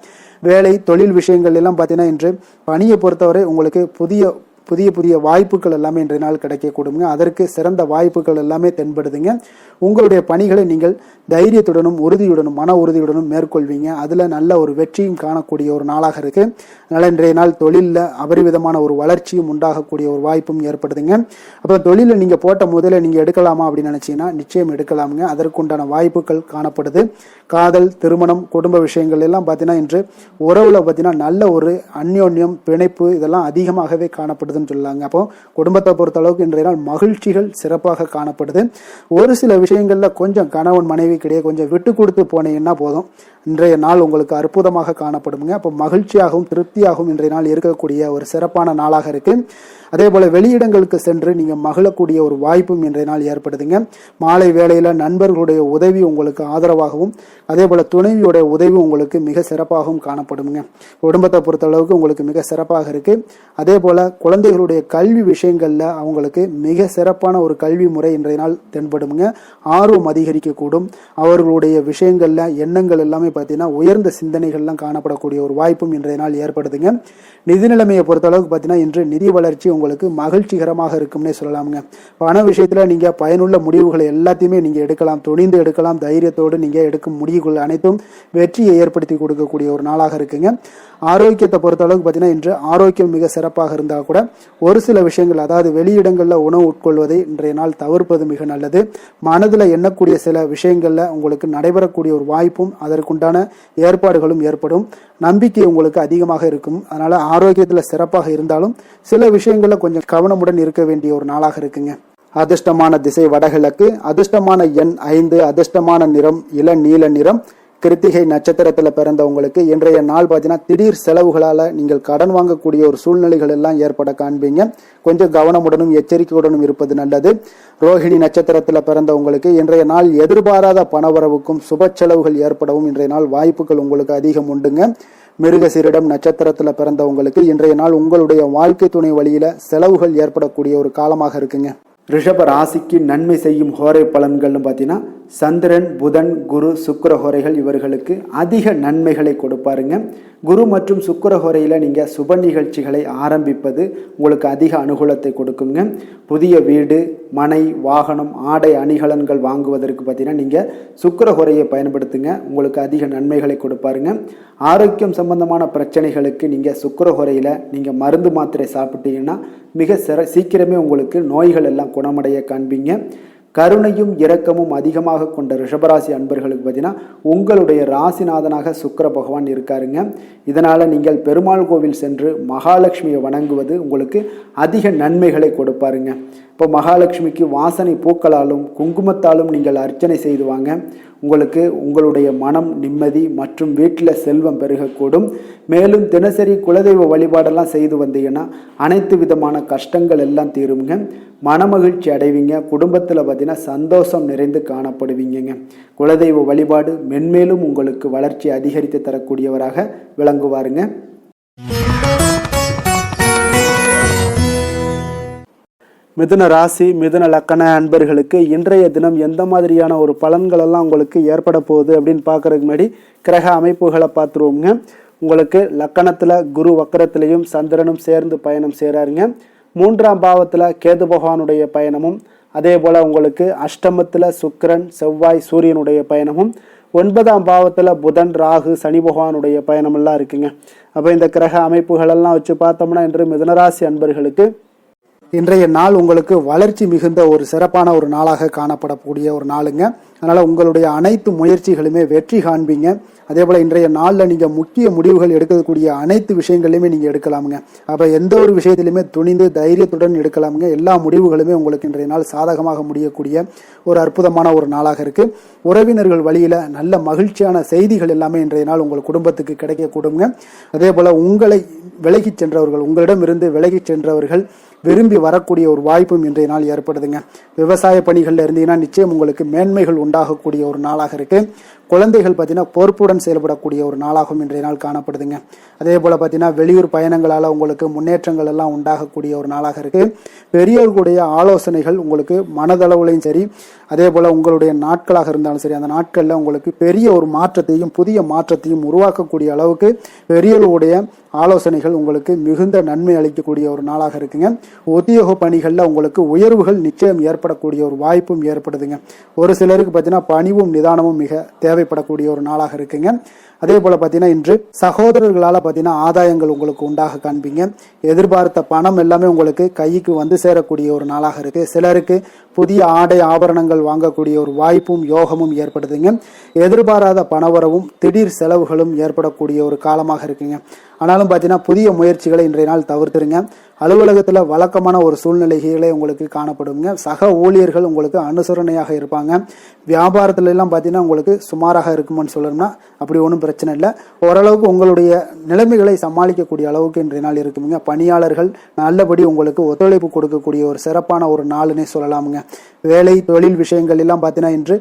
வேலை தொழில் விஷயங்கள் எல்லாம் பார்த்தீங்கன்னா இன்று பணியை பொறுத்தவரை உங்களுக்கு புதிய புதிய வாய்ப்புகள் எல்லாமே இன்றைய நாள் கிடைக்கக்கூடுங்க. அதற்கு சிறந்த வாய்ப்புகள் எல்லாமே தென்படுதுங்க. உங்களுடைய பணிகளை நீங்கள் தைரியத்துடனும் உறுதியுடனும் மன உறுதியுடனும் மேற்கொள்வீங்க. அதில் நல்ல ஒரு வெற்றியும் காணக்கூடிய ஒரு நாளாக இருக்கு. அதனால் இன்றைய நாள் தொழிலில் அபரிவிதமான ஒரு வளர்ச்சியும் உண்டாகக்கூடிய ஒரு வாய்ப்பும் ஏற்படுதுங்க. அப்போ தொழிலில் நீங்கள் போட்ட முதல்ல நீங்கள் எடுக்கலாமா அப்படின்னு நினச்சிங்கன்னா நிச்சயம் எடுக்கலாமுங்க. அதற்குண்டான வாய்ப்புகள் காணப்படுது. காதல், திருமணம், குடும்ப விஷயங்கள் எல்லாம் பார்த்தீங்கன்னா இன்று உறவுல பார்த்தீங்கன்னா நல்ல ஒரு அந்யோன்யம், பிணைப்பு இதெல்லாம் அதிகமாகவே காணப்படுதுன்னு சொல்லலாங்க. அப்போ குடும்பத்தை பொறுத்த அளவுக்கு இன்றைய நாள் மகிழ்ச்சிகள் சிறப்பாக காணப்படுது. ஒரு சில விஷயங்கள்ல கொஞ்சம் கணவன் மனைவி கிடையாது கொஞ்சம் விட்டு கொடுத்து போனீங்கன்னா போதும், இன்றைய நாள் உங்களுக்கு அற்புதமாக காணப்படுங்க. அப்போ மகிழ்ச்சியாகவும் திருப்தியாகவும் இன்றைய நாள் இருக்கக்கூடிய ஒரு சிறப்பான நாளாக இருக்கு. அதே போல வெளியிடங்களுக்கு சென்று நீங்க மகிழக்கூடிய ஒரு வாய்ப்பும் இன்றைய நாள் ஏற்படுதுங்க. மாலை வேளையில நண்பர்களுடைய உதவி உங்களுக்கு ஆதரவாகவும் அதே போல துணைவியுடைய உதவி உங்களுக்கு மிக சிறப்பாகவும் காணப்படுங்க. குடும்பத்தை பொறுத்த அளவுக்கு உங்களுக்கு மிக சிறப்பாக இருக்கு. அதே போல குழந்தைகளுடைய கல்வி விஷயங்கள்ல அவங்களுக்கு மிக சிறப்பான ஒரு கல்வி முறை இன்றைய நாள் தென்படுங்க. ஆர்வம் அதிகரிக்கக்கூடும். அவர்களுடைய விஷயங்கள்ல எண்ணங்கள் எல்லாமே பார்த்தீங்கன்னா உயர்ந்த சிந்தனைகள்லாம் காணப்படக்கூடிய ஒரு வாய்ப்பும் இன்றைய நாள் ஏற்படுதுங்க. நிதி நிலைமையை பொறுத்த அளவுக்கு பார்த்தீங்கன்னா இன்று நிதி வளர்ச்சி உங்களுக்கு மகிழ்ச்சிகரமாக இருக்கும்னே சொல்லலாமுங்க. பண விஷயத்துல நீங்க பயனுள்ள முடிவுகளை எல்லாத்தையுமே நீங்க எடுக்கலாம், துணிந்து எடுக்கலாம். தைரியத்தோடு நீங்க எடுக்கும் முடிவுகள் அனைத்தும் வெற்றியை ஏற்படுத்தி கொடுக்கக்கூடிய ஒரு நாளாக இருக்குங்க. ஆரோக்கியத்தை பொறுத்த அளவுக்கு பார்த்தீங்கன்னா இன்று ஆரோக்கியம் மிக சிறப்பாக இருந்தால் கூட ஒரு சில விஷயங்கள் அதாவது வெளியிடங்களில் உணவு உட்கொள்வதை இன்றைய நாள் தவிர்ப்பது மிக நல்லது. மனதில் எண்ணக்கூடிய சில விஷயங்கள்ல உங்களுக்கு நடைபெறக்கூடிய ஒரு வாய்ப்பும் அதற்குண்டான ஏற்பாடுகளும் ஏற்படும். நம்பிக்கை உங்களுக்கு அதிகமாக இருக்கும். அதனால ஆரோக்கியத்தில் சிறப்பாக இருந்தாலும் சில விஷயங்கள்ல கொஞ்சம் கவனமுடன் இருக்க வேண்டிய ஒரு நாளாக இருக்குங்க. அதிர்ஷ்டமான திசை வடகிழக்கு, அதிர்ஷ்டமான எண் 5, அதிர்ஷ்டமான நிறம் இளநீல நிறம். கிருத்திகை நட்சத்திரத்தில் பிறந்தவங்களுக்கு இன்றைய நாள் பார்த்தீங்கன்னா திடீர் செலவுகளால் நீங்கள் கடன் வாங்கக்கூடிய ஒரு சூழ்நிலைகள் எல்லாம் ஏற்பட காண்பீங்க. கொஞ்சம் கவனமுடனும் எச்சரிக்கையுடனும் இருப்பது நல்லது. ரோஹிணி நட்சத்திரத்தில் பிறந்தவங்களுக்கு இன்றைய நாள் எதிர்பாராத பணவரவுக்கும் சுப செலவுகள் ஏற்படவும் இன்றைய நாள் வாய்ப்புகள் உங்களுக்கு அதிகம் உண்டுங்க. மிருகசீரிடம் நட்சத்திரத்தில் பிறந்தவங்களுக்கு இன்றைய நாள் உங்களுடைய வாழ்க்கை துணை வழியில செலவுகள் ஏற்படக்கூடிய ஒரு காலமாக இருக்குங்க. ரிஷப ராசிக்கு நன்மை செய்யும் ஹோரை பலன்கள்னு பார்த்தீங்கன்னா சந்திரன், புதன், குரு, சுக்கிர ஹோரைகள் இவர்களுக்கு அதிக நன்மைகளை கொடுப்பாருங்க. குரு மற்றும் சுக்கிர ஹோரையில் நீங்கள் சுப நிகழ்ச்சிகளை ஆரம்பிப்பது உங்களுக்கு அதிக அனுகூலத்தை கொடுக்குங்க. புதிய வீடு, மனை, வாகனம், ஆடை அணிகலன்கள் வாங்குவதற்கு பார்த்தீங்கன்னா நீங்கள் சுக்கிர ஹோரையை பயன்படுத்துங்க. உங்களுக்கு அதிக நன்மைகளை கொடுப்பாருங்க. ஆரோக்கியம் சம்பந்தமான பிரச்சனைகளுக்கு நீங்கள் சுக்கிர ஹோரையில் நீங்கள் மருந்து மாத்திரை சாப்பிட்டீங்கன்னா மிக சீக்கிரமே உங்களுக்கு நோய்கள் எல்லாம் குணமடைய காண்பீங்க. கருணையும் இரக்கமும் அதிகமாக கொண்ட ரிஷபராசி அன்பர்களுக்கு பார்த்தீங்கன்னா உங்களுடைய ராசிநாதனாக சுக்கிர பகவான் இருக்காருங்க. இதனால் நீங்கள் பெருமாள் கோவில் சென்று மகாலட்சுமியை வணங்குவது உங்களுக்கு அதிக நன்மைகளை கொடுப்பாருங்க. இப்போ மகாலட்சுமிக்கு வாசனை பூக்களாலும் குங்குமத்தாலும் நீங்கள் அர்ச்சனை செய்துவாங்க. உங்களுக்கு உங்களுடைய மனம் நிம்மதி மற்றும் வீட்டில் செல்வம் பெருகக்கூடும். மேலும் தினசரி குலதெய்வ வழிபாடெல்லாம் செய்து வந்தீங்கன்னா அனைத்து விதமான கஷ்டங்கள் எல்லாம் தீருங்க. மனமகிழ்ச்சி அடைவீங்க. குடும்பத்தில் பார்த்தீங்கன்னா சந்தோஷம் நிறைந்து காணப்படுவீங்க. குலதெய்வ வழிபாடு மென்மேலும் உங்களுக்கு வளர்ச்சி அதிகரித்து தரக்கூடியவராக விளங்குவாருங்க. மிதுன ராசி மிதுன லக்கண அன்பர்களுக்கு இன்றைய தினம் எந்த மாதிரியான ஒரு பலன்கள் எல்லாம் உங்களுக்கு ஏற்பட போகுது அப்படின்னு பார்க்கறதுக்கு முன்னாடி கிரக அமைப்புகளை பார்த்துருவோங்க. உங்களுக்கு லக்கணத்தில் குரு வக்கரத்திலையும் சந்திரனும் சேர்ந்து பயணம் செய்கிறாருங்க. 3ஆம் பாவத்தில் கேது பகவானுடைய பயணமும், அதே போல் உங்களுக்கு அஷ்டமத்தில் சுக்கிரன் செவ்வாய் சூரியனுடைய பயணமும், 9ஆம் பாவத்தில் புதன் ராகு சனி பகவானுடைய பயணமெல்லாம் இருக்குங்க. அப்போ இந்த கிரக அமைப்புகளெல்லாம் வச்சு பார்த்தோம்னா இன்று மிதுனராசி அன்பர்களுக்கு இன்றைய நாள் உங்களுக்கு வளர்ச்சி மிகுந்த ஒரு சிறப்பான ஒரு நாளாக காணப்படக்கூடிய ஒரு நாளுங்க. அதனால் உங்களுடைய அனைத்து முயற்சிகளுமே வெற்றி காண்பீங்க. அதே போல் இன்றைய நாளில் நீங்கள் முக்கிய முடிவுகள் எடுக்கக்கூடிய அனைத்து விஷயங்களையுமே நீங்கள் எடுக்கலாமுங்க. அப்போ எந்த ஒரு விஷயத்திலுமே துணிந்து தைரியத்துடன் எடுக்கலாமுங்க. எல்லா முடிவுகளுமே உங்களுக்கு இன்றைய நாள் சாதகமாக முடியக்கூடிய ஒரு அற்புதமான ஒரு நாளாக இருக்குது. உறவினர்கள் வழியில் நல்ல மகிழ்ச்சியான செய்திகள் எல்லாமே இன்றைய நாள் உங்கள் குடும்பத்துக்கு கிடைக்கக்கூடுங்க. அதே போல் உங்களை விலகிச் சென்றவர்கள், உங்களிடமிருந்து விலகிச் சென்றவர்கள் விரும்பி வரக்கூடிய ஒரு வாய்ப்பும் இன்றைய நாள் ஏற்படுதுங்க. விவசாய பணிகளில் இருந்தீங்கன்னா நிச்சயம் உங்களுக்கு மேன்மைகள் உண்டாகக்கூடிய ஒரு நாளாக இருக்கு. குழந்தைகள் பார்த்தீங்கன்னா பொறுப்புடன் செயல்படக்கூடிய ஒரு நாளாகவும் இன்றைய நாள் காணப்படுதுங்க. அதே போல் பார்த்தீங்கன்னா வெளியூர் பயணங்களால் உங்களுக்கு முன்னேற்றங்கள் எல்லாம் உண்டாகக்கூடிய ஒரு நாளாக இருக்கு. பெரியவர்களுடைய ஆலோசனைகள் உங்களுக்கு மனதளவுலையும் சரி, அதே போல் உங்களுடைய நாட்களாக இருந்தாலும் சரி, அந்த நாட்களில் உங்களுக்கு பெரிய ஒரு மாற்றத்தையும் புதிய மாற்றத்தையும் உருவாக்கக்கூடிய அளவுக்கு பெரியவர்களுடைய ஆலோசனைகள் உங்களுக்கு மிகுந்த நன்மை அளிக்கக்கூடிய ஒரு நாளாக இருக்குங்க. உத்தியோக பணிகளில் உங்களுக்கு உயர்வுகள் நிச்சயம் ஏற்படக்கூடிய ஒரு வாய்ப்பும் ஏற்படுதுங்க. ஒரு சிலருக்கு பார்த்தீங்கன்னா பணிவும் நிதானமும் மிக தேவைப்படக்கூடிய ஒரு நாளாக இருக்குங்க. அதே போல் பார்த்தீங்கன்னா இன்று சகோதரர்களால் பார்த்தீங்கன்னா ஆதாயங்கள் உங்களுக்கு உண்டாக காண்பீங்க. எதிர்பார்த்த பணம் எல்லாமே உங்களுக்கு கைக்கு வந்து சேரக்கூடிய ஒரு நாளாக இருக்கு. சிலருக்கு புதிய ஆடை ஆபரணங்கள் வாங்கக்கூடிய ஒரு வாய்ப்பும் யோகமும் ஏற்படுதுங்க. எதிர்பாராத பணவரவும் திடீர் செலவுகளும் ஏற்படக்கூடிய ஒரு காலமாக இருக்குங்க. ஆனாலும் பார்த்தீங்கன்னா புதிய முயற்சிகளை இன்றைய நாள் தவிர்த்துருங்க. அலுவலகத்தில் வழக்கமான ஒரு சூழ்நிலைகளே உங்களுக்கு காணப்படுங்க. சக ஊழியர்கள் உங்களுக்கு அனுசரணையாக இருப்பாங்க. வியாபாரத்துல எல்லாம் பார்த்தீங்கன்னா உங்களுக்கு சுமாராக இருக்குமான்னு சொல்லணும்னா அப்படி ஒன்றும் பிரச்சனை இல்லை. ஓரளவுக்கு உங்களுடைய நிலைமைகளை சமாளிக்கக்கூடிய அளவுக்கு இன்றைய நாள் இருக்குங்க. பணியாளர்கள் நல்லபடி உங்களுக்கு ஒத்துழைப்பு கொடுக்கக்கூடிய ஒரு சிறப்பான ஒரு நாளுன்னே சொல்லலாமுங்க. வேலை தொழில் விஷயங்கள் எல்லாம் பார்த்தீங்கன்னா இன்று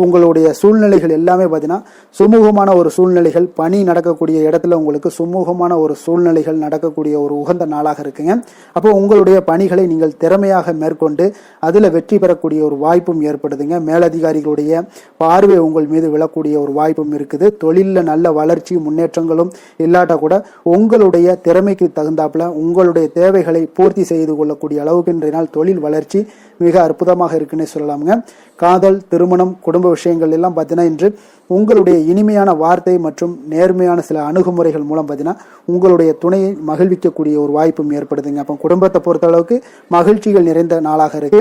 உங்களுடைய சூழ்நிலைகள் எல்லாமே பார்த்தீங்கன்னா சுமூகமான ஒரு சூழ்நிலைகள், பணி நடக்கக்கூடிய இடத்துல உங்களுக்கு சுமூகமான ஒரு சூழ்நிலைகள் நடக்கக்கூடிய ஒரு உகந்த நாளாக இருக்குங்க. அப்போ உங்களுடைய பணிகளை நீங்கள் திறமையாக மேற்கொண்டு அதில் வெற்றி பெறக்கூடிய ஒரு வாய்ப்பும் ஏற்படுதுங்க. மேலதிகாரிகளுடைய பார்வை உங்கள் மீது விழக்கூடிய ஒரு வாய்ப்பும் இருக்குது. தொழிலில் நல்ல வளர்ச்சி முன்னேற்றங்களும் இல்லாட்டா கூட உங்களுடைய திறமைக்கு தகுந்தாப்புல உங்களுடைய தேவைகளை பூர்த்தி செய்து கொள்ளக்கூடிய அளவுக்கு இன்றைய நாள் தொழில் வளர்ச்சி மிக அற்புதமாக இருக்குன்னே சொல்லலாமுங்க. காதல், திருமணம், குடும்ப விஷயங்கள் எல்லாம் பார்த்தீங்கன்னா இன்று உங்களுடைய இனிமையான வார்த்தை மற்றும் நேர்மையான சில அணுகுமுறைகள் மூலம் பார்த்தீங்கன்னா உங்களுடைய துணையை மகிழ்விக்கக்கூடிய ஒரு வாய்ப்பும் ஏற்படுதுங்க. அப்போ குடும்பத்தை பொறுத்த அளவுக்கு மகிழ்ச்சிகள் நிறைந்த நாளாக இருக்கு.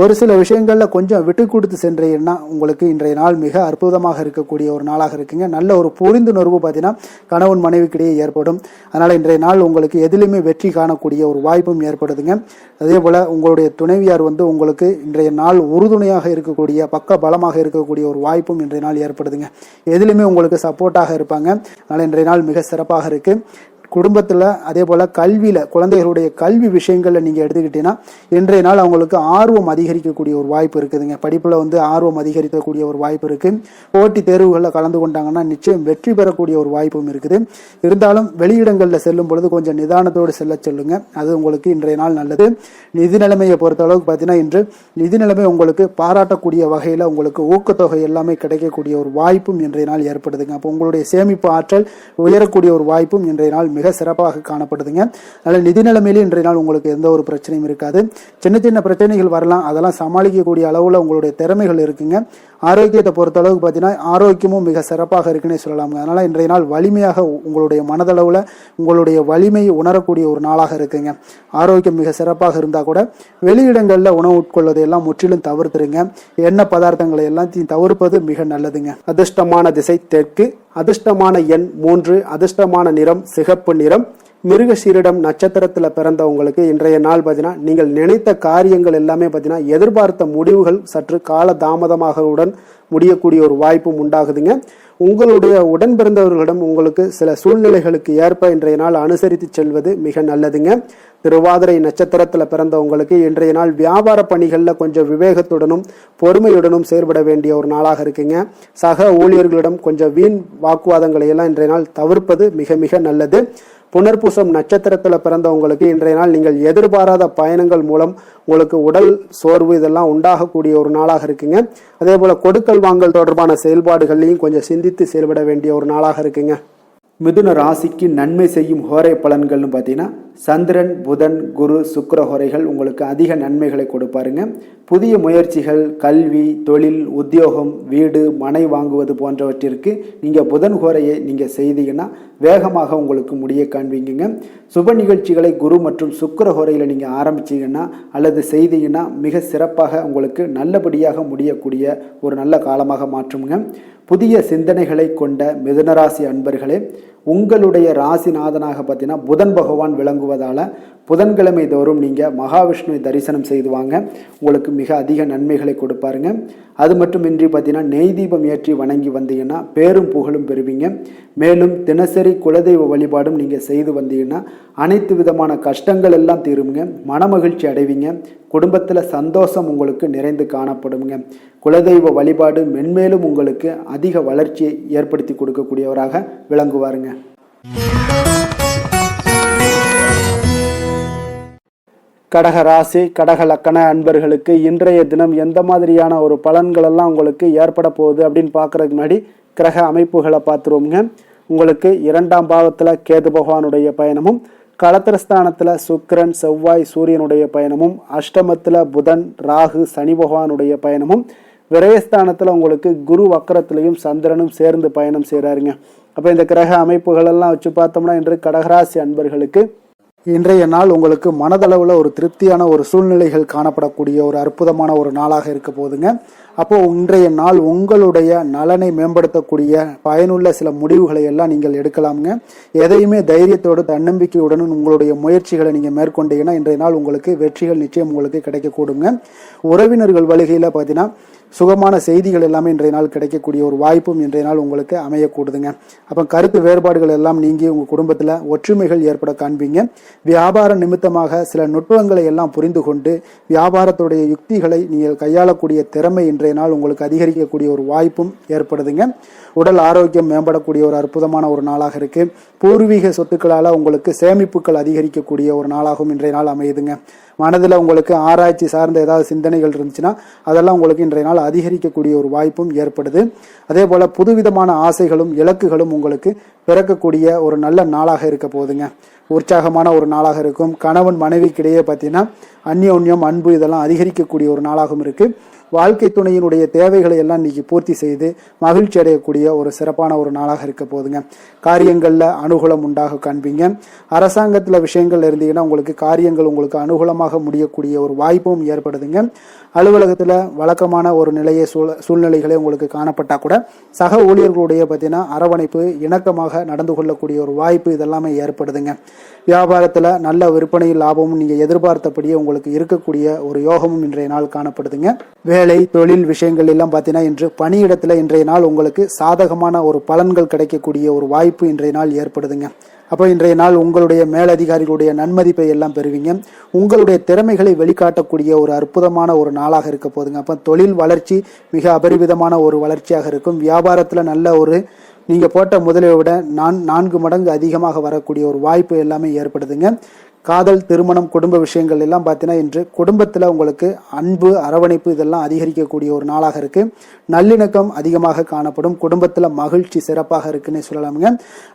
ஒரு சில விஷயங்கள்ல கொஞ்சம் விட்டு கொடுத்து சென்றீங்கன்னா உங்களுக்கு இன்றைய நாள் மிக அற்புதமாக இருக்கக்கூடிய ஒரு நாளாக இருக்குங்க. நல்ல ஒரு புரிந்துணர்வு பார்த்தீங்கன்னா கணவன் மனைவிக்கிடையே ஏற்படும். அதனால இன்றைய நாள் உங்களுக்கு எதிலுமே வெற்றி காணக்கூடிய ஒரு வாய்ப்பும் ஏற்படுதுங்க. அதே போல உங்களுடைய துணைவியார் உங்களுக்கு இன்றைய நாள் உறுதுணையாக இருக்கக்கூடிய பக்க பலமாக இருக்கக்கூடிய ஒரு வாய்ப்பும் இன்றைய நாள் ஏற்படுதுங்க. எதிலுமே உங்களுக்கு சப்போர்ட்டாக இருப்பாங்க. அதனால இன்றைய நாள் மிக சிறப்பாக இருக்கு. குடும்பத்தில் அதே போல் கல்வியில் குழந்தைகளுடைய கல்வி விஷயங்களில் நீங்கள் எடுத்துக்கிட்டீங்கன்னா இன்றைய நாள் அவங்களுக்கு ஆர்வம் அதிகரிக்கக்கூடிய ஒரு வாய்ப்பு இருக்குதுங்க. படிப்பில் ஆர்வம் அதிகரிக்கக்கூடிய ஒரு வாய்ப்பு இருக்குது. போட்டி தேர்வுகளில் கலந்து கொண்டாங்கன்னா நிச்சயம் வெற்றி பெறக்கூடிய ஒரு வாய்ப்பும் இருக்குது. இருந்தாலும் வெளியிடங்களில் செல்லும் பொழுது கொஞ்சம் நிதானத்தோடு செல்ல சொல்லுங்க. அது உங்களுக்கு இன்றைய நாள் நல்லது. நிதி நிலைமையை பொறுத்த அளவுக்கு பார்த்தீங்கன்னா இன்று நிதி நிலைமை உங்களுக்கு பாராட்டக்கூடிய வகையில் உங்களுக்கு ஊக்கத்தொகை எல்லாமே கிடைக்கக்கூடிய ஒரு வாய்ப்பும் இன்றைய நாள் ஏற்படுதுங்க. அப்போ உங்களுடைய சேமிப்பு ஆற்றல் உயரக்கூடிய ஒரு வாய்ப்பும் இன்றைய நாள் மிக சிறப்பாக காணப்படுதுங்க. அதனால நிதி நிலைமையிலே இன்றைய நாள் உங்களுக்கு எந்த ஒரு பிரச்சனையும் இருக்காது. சின்ன சின்ன பிரச்சனைகள் வரலாம், அதெல்லாம் சமாளிக்கக்கூடிய அளவில் உங்களுடைய திறமைகள் இருக்குங்க. ஆரோக்கியத்தை பொறுத்த அளவுக்கு பார்த்தீங்கன்னா ஆரோக்கியமும் மிக சிறப்பாக இருக்குன்னே சொல்லலாமுங்க. அதனால இன்றைய நாள் வலிமையாக உங்களுடைய மனதளவில் உங்களுடைய வலிமையை உணரக்கூடிய ஒரு நாளாக இருக்குங்க. ஆரோக்கியம் மிக சிறப்பாக இருந்தால் கூட வெளியிடங்களில் உணவு உட்கொள்வதை எல்லாம் முற்றிலும் தவிர்த்துருங்க. எண்ணெய் பதார்த்தங்களை எல்லாத்தையும் தவிர்ப்பது மிக நல்லதுங்க. அதிர்ஷ்டமான திசை தெற்கு, அதிர்ஷ்டமான எண் 3, அதிர்ஷ்டமான நிறம் சிகப்பு நிறம். மிருகசீரிடம் நட்சத்திரத்தில் பிறந்தவங்களுக்கு இன்றைய நாள் பார்த்தீங்கன்னா நீங்கள் நினைத்த காரியங்கள் எல்லாமே பார்த்தீங்கன்னா எதிர்பார்த்த முடிவுகள் சற்று கால தாமதமாகவுடன் முடியக்கூடிய ஒரு வாய்ப்பும் உண்டாகுதுங்க. உங்களுடைய உடன் பிறந்தவர்களிடம் உங்களுக்கு சில சூழ்நிலைகளுக்கு ஏற்ப இன்றைய நாள் அனுசரித்து செல்வது மிக நல்லதுங்க. திருவாதிரை நட்சத்திரத்தில் பிறந்தவங்களுக்கு இன்றைய நாள் வியாபார பணிகளில் கொஞ்சம் விவேகத்துடனும் பொறுமையுடனும் செயல்பட வேண்டிய ஒரு நாளாக இருக்குங்க. சக ஊழியர்களிடம் கொஞ்சம் வீண் வாக்குவாதங்களை எல்லாம் இன்றைய நாள் தவிர்ப்பது மிக மிக நல்லது. புனர்பூசம் நட்சத்திரத்தில் பிறந்தவங்களுக்கு இன்றைய நாள் நீங்கள் எதிர்பாராத பயணங்கள் மூலம் உங்களுக்கு உடல் சோர்வு இதெல்லாம் உண்டாகக்கூடிய ஒரு நாளாக இருக்குங்க. அதே போல கொடுக்கல் வாங்கல் தொடர்பான செயல்பாடுகள்லையும் கொஞ்சம் சிந்தித்து செயல்பட வேண்டிய ஒரு நாளாக இருக்குங்க. மிதுன ராசிக்கு நன்மை செய்யும் ஹோரை பலன்கள்னு பார்த்தீங்கன்னா சந்திரன், புதன், குரு, சுக்கிர ஹோரைகள் உங்களுக்கு அதிக நன்மைகளை கொடுப்பாருங்க. புதிய முயற்சிகள், கல்வி, தொழில், உத்தியோகம், வீடு, மனை வாங்குவது போன்றவற்றிற்கு நீங்கள் புதன் ஹோரையை நீங்கள் செய்தீங்கன்னா வேகமாக உங்களுக்கு முடிய காண்பீங்க. சுப நிகழ்ச்சிகளை குரு மற்றும் சுக்கிர ஹோரையில் நீங்கள் ஆரம்பிச்சிங்கன்னா அல்லது செய்தீங்கன்னா மிக சிறப்பாக உங்களுக்கு நல்லபடியாக முடியக்கூடிய ஒரு நல்ல காலமாக மாற்றுங்க. புதிய சிந்தனைகளை கொண்ட மிதுனராசி அன்பர்களே, உங்களுடைய ராசிநாதனாக பார்த்தீங்கன்னா புதன் பகவான் விளங்குவதால் புதன்கிழமை தோறும் நீங்கள் மகாவிஷ்ணுவை தரிசனம் செய்து வாங்க, உங்களுக்கு மிக அதிக நன்மைகளை கொடுப்பாருங்க. அது மட்டுமின்றி பார்த்தீங்கன்னா நெய் தீபம் ஏற்றி வணங்கி வந்தீங்கன்னா பேரும் புகழும் பெறுவீங்க. மேலும் தினசரி குலதெய்வ வழிபாடும் நீங்கள் செய்து வந்தீங்கன்னா அனைத்து விதமான கஷ்டங்கள் எல்லாம் தீருங்க, மனமகிழ்ச்சி அடைவீங்க, குடும்பத்தில் சந்தோஷம் உங்களுக்கு நிறைந்து காணப்படுங்க. குலதெய்வ வழிபாடு மென்மேலும் உங்களுக்கு அதிக வளர்ச்சியை ஏற்படுத்தி கொடுக்கக்கூடியவராக விளங்குவாருங்க. கடக ராசி, கடக லக்கண அன்பர்களுக்கு இன்றைய தினம் எந்த மாதிரியான ஒரு பலன்கள் எல்லாம் உங்களுக்கு ஏற்பட போகுது அப்படின்னு பார்க்கறதுக்கு முன்னாடி கிரக அமைப்புகளை பார்த்துருவோங்க. உங்களுக்கு 2ஆம் பாவத்தில் கேது பகவானுடைய பயணமும், களத்திரஸ்தானத்தில் சுக்கிரன், செவ்வாய், சூரியனுடைய பயணமும், அஷ்டமத்தில் புதன், ராகு, சனி பகவானுடைய பயணமும், விரயஸ்தானத்தில் உங்களுக்கு குரு வக்கரத்திலையும் சந்திரனும் சேர்ந்து பயணம் செய்கிறாருங்க. அப்போ இந்த கிரக அமைப்புகள் எல்லாம் வச்சு பார்த்தோம்னா இன்று கடகராசி அன்பர்களுக்கு இன்றைய நாள் உங்களுக்கு மனதளவில் ஒரு திருப்தியான ஒரு சூழ்நிலைகள் காணப்படக்கூடிய ஒரு அற்புதமான ஒரு நாளாக இருக்க போகுதுங்க. அப்போ இன்றைய நாள் உங்களுடைய நலனை மேம்படுத்தக்கூடிய பயனுள்ள சில முடிவுகளை எல்லாம் நீங்கள் எடுக்கலாமுங்க. எதையுமே தைரியத்தோடு தன்னம்பிக்கையுடன் உங்களுடைய முயற்சிகளை நீங்கள் மேற்கொண்டீங்கன்னா இன்றைய நாள் உங்களுக்கு வெற்றிகள் நிச்சயம் உங்களுக்கு கிடைக்கக்கூடுங்க. உறவினர்கள் வழிகையில் பார்த்தீங்கன்னா சுகமான செய்திகள் எல்லாமே இன்றைய நாள் கிடைக்கக்கூடிய ஒரு வாய்ப்பும் இன்றைய நாள் உங்களுக்கு அமையக்கூடுதுங்க. அப்போ கருத்து வேறுபாடுகள் எல்லாம் நீங்கி உங்கள் குடும்பத்தில் ஒற்றுமைகள் ஏற்பட காண்பீங்க. வியாபார நிமித்தமாக சில நுட்பங்களை எல்லாம் புரிந்து கொண்டு வியாபாரத்துடைய யுக்திகளை நீங்கள் கையாளக்கூடிய திறமை இன்றைய நாள் உங்களுக்கு அதிகரிக்கக்கூடிய ஒரு வாய்ப்பும் ஏற்படுதுங்க. உடல் ஆரோக்கியம் மேம்படக்கூடிய ஒரு அற்புதமான ஒரு நாளாக இருக்கு. பூர்வீக சொத்துக்களால் உங்களுக்கு சேமிப்புகள் அதிகரிக்கக்கூடிய ஒரு நாளாகவும் இன்றைய நாள் அமையுதுங்க. மனதில் உங்களுக்கு ஆராய்ச்சி சார்ந்த ஏதாவது சிந்தனைகள் இருந்துச்சுன்னா அதெல்லாம் உங்களுக்கு இன்றைய நாள் அதிகரிக்கக்கூடிய ஒரு வாய்ப்பும் ஏற்படுது. அதே போல் புதுவிதமான ஆசைகளும் இலக்குகளும் உங்களுக்கு பிறக்கக்கூடிய ஒரு நல்ல நாளாக இருக்க போகுதுங்க. உற்சாகமான ஒரு நாளாக இருக்கும். கணவன் மனைவிக்கிடையே பார்த்தீங்கன்னா அந்யோன்யம், அன்பு இதெல்லாம் அதிகரிக்கக்கூடிய ஒரு நாளாகவும் இருக்கு. வாழ்க்கை துணையினுடைய தேவைகளை எல்லாம் இன்னைக்கு பூர்த்தி செய்து மகிழ்ச்சி அடையக்கூடிய ஒரு சிறப்பான ஒரு நாளாக இருக்க போகுதுங்க. காரியங்களில் அனுகூலம் உண்டாக காண்பீங்க. அரசாங்கத்தில் விஷயங்கள் இருந்தீங்கன்னா உங்களுக்கு காரியங்கள் உங்களுக்கு அனுகூலமாக முடியக்கூடிய ஒரு வாய்ப்பும் ஏற்படுதுங்க. அலுவலகத்தில் வழக்கமான ஒரு சூழ்நிலைகளே உங்களுக்கு காணப்பட்டால் கூட சக ஊழியர்களுடைய பார்த்தீங்கன்னா அரவணைப்பு, இணக்கமாக நடந்து கொள்ளக்கூடிய ஒரு வாய்ப்பு இதெல்லாமே ஏற்படுதுங்க. வியாபாரத்தில் நல்ல விற்பனை லாபமும் நீங்கள் எதிர்பார்த்தபடியே உங்களுக்கு இருக்கக்கூடிய ஒரு யோகமும் இன்றைய நாள் காணப்படுதுங்க. வேலை, தொழில் விஷயங்கள் எல்லாம் பார்த்தீங்கன்னா இன்று பணியிடத்தில் இன்றைய நாள் உங்களுக்கு சாதகமான ஒரு பலன்கள் கிடைக்கக்கூடிய ஒரு வாய்ப்பு இன்றைய நாள் ஏற்படுதுங்க. அப்போ இன்றைய நாள் உங்களுடைய மேலதிகாரிகளுடைய நன்மதிப்பை எல்லாம் பெறுவீங்க. உங்களுடைய திறமைகளை வெளிக்காட்டக்கூடிய ஒரு அற்புதமான ஒரு நாளாக இருக்க போதுங்க. அப்போ தொழில் வளர்ச்சி மிக அபரிவிதமான ஒரு வளர்ச்சியாக இருக்கும். வியாபாரத்தில் நல்ல ஒரு நீங்கள் போட்ட முதலை விட 4 மடங்கு அதிகமாக வரக்கூடிய ஒரு வாய்ப்பு எல்லாமே ஏற்படுதுங்க. காதல், திருமணம், குடும்ப விஷயங்கள் எல்லாம் பார்த்தீங்கன்னா இன்று குடும்பத்தில் உங்களுக்கு அன்பு, அரவணைப்பு இதெல்லாம் அதிகரிக்கக்கூடிய ஒரு நாளாக இருக்கு. நல்லிணக்கம் அதிகமாக காணப்படும். குடும்பத்தில் மகிழ்ச்சி சிறப்பாக இருக்குன்னு சொல்லலாமுங்க.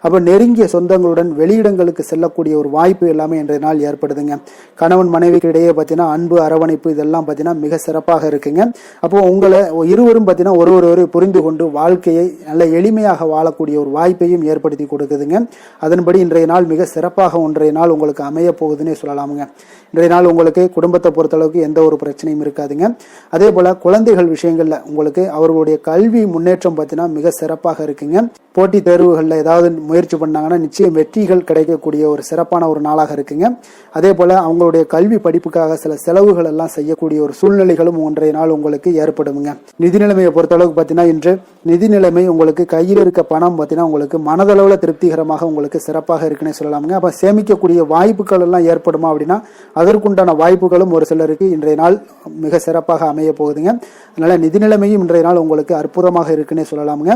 அப்போ நெருங்கிய சொந்தங்களுடன் வெளியிடங்களுக்கு செல்லக்கூடிய ஒரு வாய்ப்பு எல்லாமே இன்றைய நாள் ஏற்படுதுங்க. கணவன் மனைவிக்கு இடையே பார்த்தீங்கன்னா அன்பு, அரவணைப்பு இதெல்லாம் பார்த்தீங்கன்னா மிக சிறப்பாக இருக்குங்க. அப்போ உங்களை இருவரும் பார்த்தீங்கன்னா ஒருவரை புரிந்து கொண்டு வாழ்க்கையை நல்ல எளிமையாக வாழக்கூடிய ஒரு வாய்ப்பையும் ஏற்படுத்தி கொடுக்குதுங்க. அதன்படி இன்றைய நாள் மிக சிறப்பாக ஒன்றைய நாள் உங்களுக்கு அமைய போகுதுன்னே சொல்லலாமுங்க. இன்றைய நாள் உங்களுக்கு குடும்பத்தை பொறுத்தளவுக்கு எந்த ஒரு பிரச்சனையும் இருக்காதுங்க. அதே போல குழந்தைகள் விஷயங்கள்ல உங்களுக்கு அவர்களுடைய கல்வி முன்னேற்றம் பார்த்தீங்கன்னா மிக சிறப்பாக இருக்குங்க. போட்டித் தேர்வுகளில் ஏதாவது முயற்சி பண்ணாங்கன்னா நிச்சயம் வெற்றிகள் கிடைக்கக்கூடிய ஒரு சிறப்பான ஒரு நாளாக இருக்குங்க. அதே போல அவங்களுடைய கல்வி படிப்புக்காக சில செலவுகள் எல்லாம் செய்யக்கூடிய ஒரு சூழ்நிலைகளும் ஒன்றைய நாள் உங்களுக்கு ஏற்படுங்க. நிதி நிலைமையை பொறுத்தளவுக்கு பார்த்தீங்கன்னா இன்று நிதி நிலைமை உங்களுக்கு கையில் இருக்க பணம் பார்த்தீங்கன்னா உங்களுக்கு மனதளவில் திருப்திகரமாக உங்களுக்கு சிறப்பாக இருக்குன்னு சொல்லலாமுங்க. அப்போ சேமிக்கக்கூடிய வாய்ப்புகள் எல்லாம் ஏற்படுமா அப்படின்னா அதற்குண்டான வாய்ப்புகளும் ஒரு சிலருக்கு இன்றைய நாள் மிக சிறப்பாக அமைய போகுதுங்க. அதனால நிதி நிலைமையும் இன்றைய நாள் உங்களுக்கு அற்புதமாக இருக்குன்னே சொல்லலாமுங்க.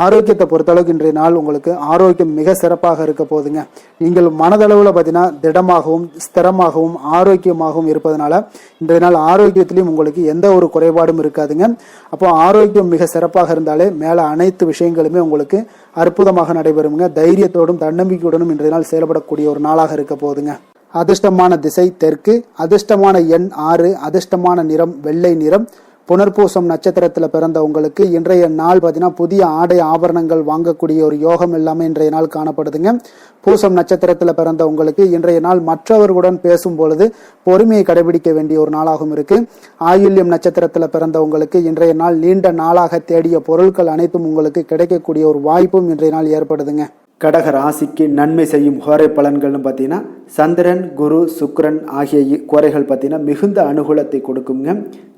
ஆரோக்கியத்தை பொறுத்தளவுக்கு இன்றைய நாள் உங்களுக்கு ஆரோக்கியம் மிக சிறப்பாக இருக்க போகுதுங்க. நீங்கள் மனதளவில் பார்த்தீங்கன்னா திடமாகவும் ஸ்திரமாகவும் ஆரோக்கியமாகவும் இருப்பதனால இன்றைய நாள் ஆரோக்கியத்திலையும் உங்களுக்கு எந்த ஒரு குறைபாடும் இருக்காதுங்க. அப்போ ஆரோக்கியம் மிக சிறப்பாக இருந்தாலே மேலே அனைத்து விஷயங்களுமே உங்களுக்கு அற்புதமாக நடைபெறுங்க. தைரியத்தோடும் தன்னம்பிக்கையுடனும் இன்றைய நாள் செயல்படக்கூடிய ஒரு நாளாக இருக்க போகுதுங்க. அதிர்ஷ்டமான திசை தெற்கு, அதிர்ஷ்டமான எண் 6, அதிர்ஷ்டமான நிறம் வெள்ளை நிறம். புனர்பூசம் நட்சத்திரத்தில் பிறந்த உங்களுக்கு இன்றைய நாள் பார்த்தீங்கன்னா புதிய ஆடை ஆபரணங்கள் வாங்கக்கூடிய ஒரு யோகம் எல்லாமே இன்றைய நாள் காணப்படுதுங்க. பூசம் நட்சத்திரத்தில் பிறந்த உங்களுக்கு இன்றைய நாள் மற்றவர்களுடன் பேசும் பொழுது பொறுமையை கடைபிடிக்க வேண்டிய ஒரு நாளாகவும் இருக்கு. ஆயுள்யம் நட்சத்திரத்தில் பிறந்த உங்களுக்கு இன்றைய நாள் நீண்ட நாளாக தேடிய பொருட்கள் அனைத்தும் உங்களுக்கு கிடைக்கக்கூடிய ஒரு வாய்ப்பும் இன்றைய நாள் ஏற்படுதுங்க. கடக ராசிக்கு நன்மை செய்யும் கோரை பலன்கள்னு பார்த்தீங்கன்னா சந்திரன், குரு, சுக்கிரன் ஆகிய கோரைகள் பார்த்தீங்கன்னா மிகுந்த அனுகூலத்தை கொடுக்குங்க.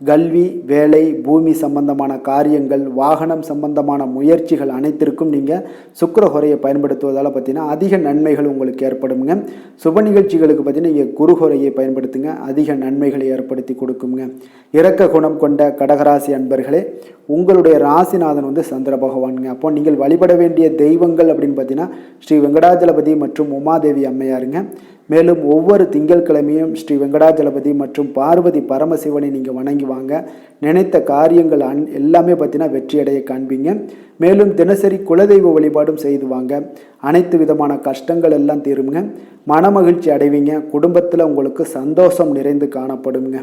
கல்வி, வேலை, பூமி சம்பந்தமான காரியங்கள், வாகனம் சம்பந்தமான முயற்சிகள் அனைத்திற்கும் நீங்கள் சுக்கிர கோரையை பயன்படுத்துவதால் பார்த்தீங்கன்னா அதிக நன்மைகள் உங்களுக்கு ஏற்படுங்க. சுப நிகழ்ச்சிகளுக்கு பார்த்தீங்கன்னா நீங்கள் குரு கோரையை பயன்படுத்துங்க, அதிக நன்மைகளை ஏற்படுத்தி கொடுக்குங்க. இரக்க குணம் கொண்ட கடகராசி அன்பர்களே, உங்களுடைய ராசிநாதன் சந்திர பகவானுங்க. அப்போ நீங்கள் வழிபட வேண்டிய தெய்வங்கள் அப்படின்னு பார்த்தீங்கன்னா ஸ்ரீ வெங்கடாஜலபதி மற்றும் உமாதேவி அம்மையாருங்க. மேலும் ஒவ்வொரு திங்கட்கிழமையும் ஸ்ரீ வெங்கடாஜலபதி மற்றும் பார்வதி பரமசிவனை நீங்கள் வணங்கி வாங்க. நினைத்த காரியங்கள் எல்லாமே பார்த்தீங்கன்னா வெற்றியடைய காண்பீங்க. மேலும் தினசரி குலதெய்வ வழிபாடும் செய்து வாங்க. அனைத்து விதமான கஷ்டங்கள் எல்லாம் தீருங்க. மனமகிழ்ச்சி அடைவீங்க. குடும்பத்தில் உங்களுக்கு சந்தோஷம் நிறைந்து காணப்படுங்க.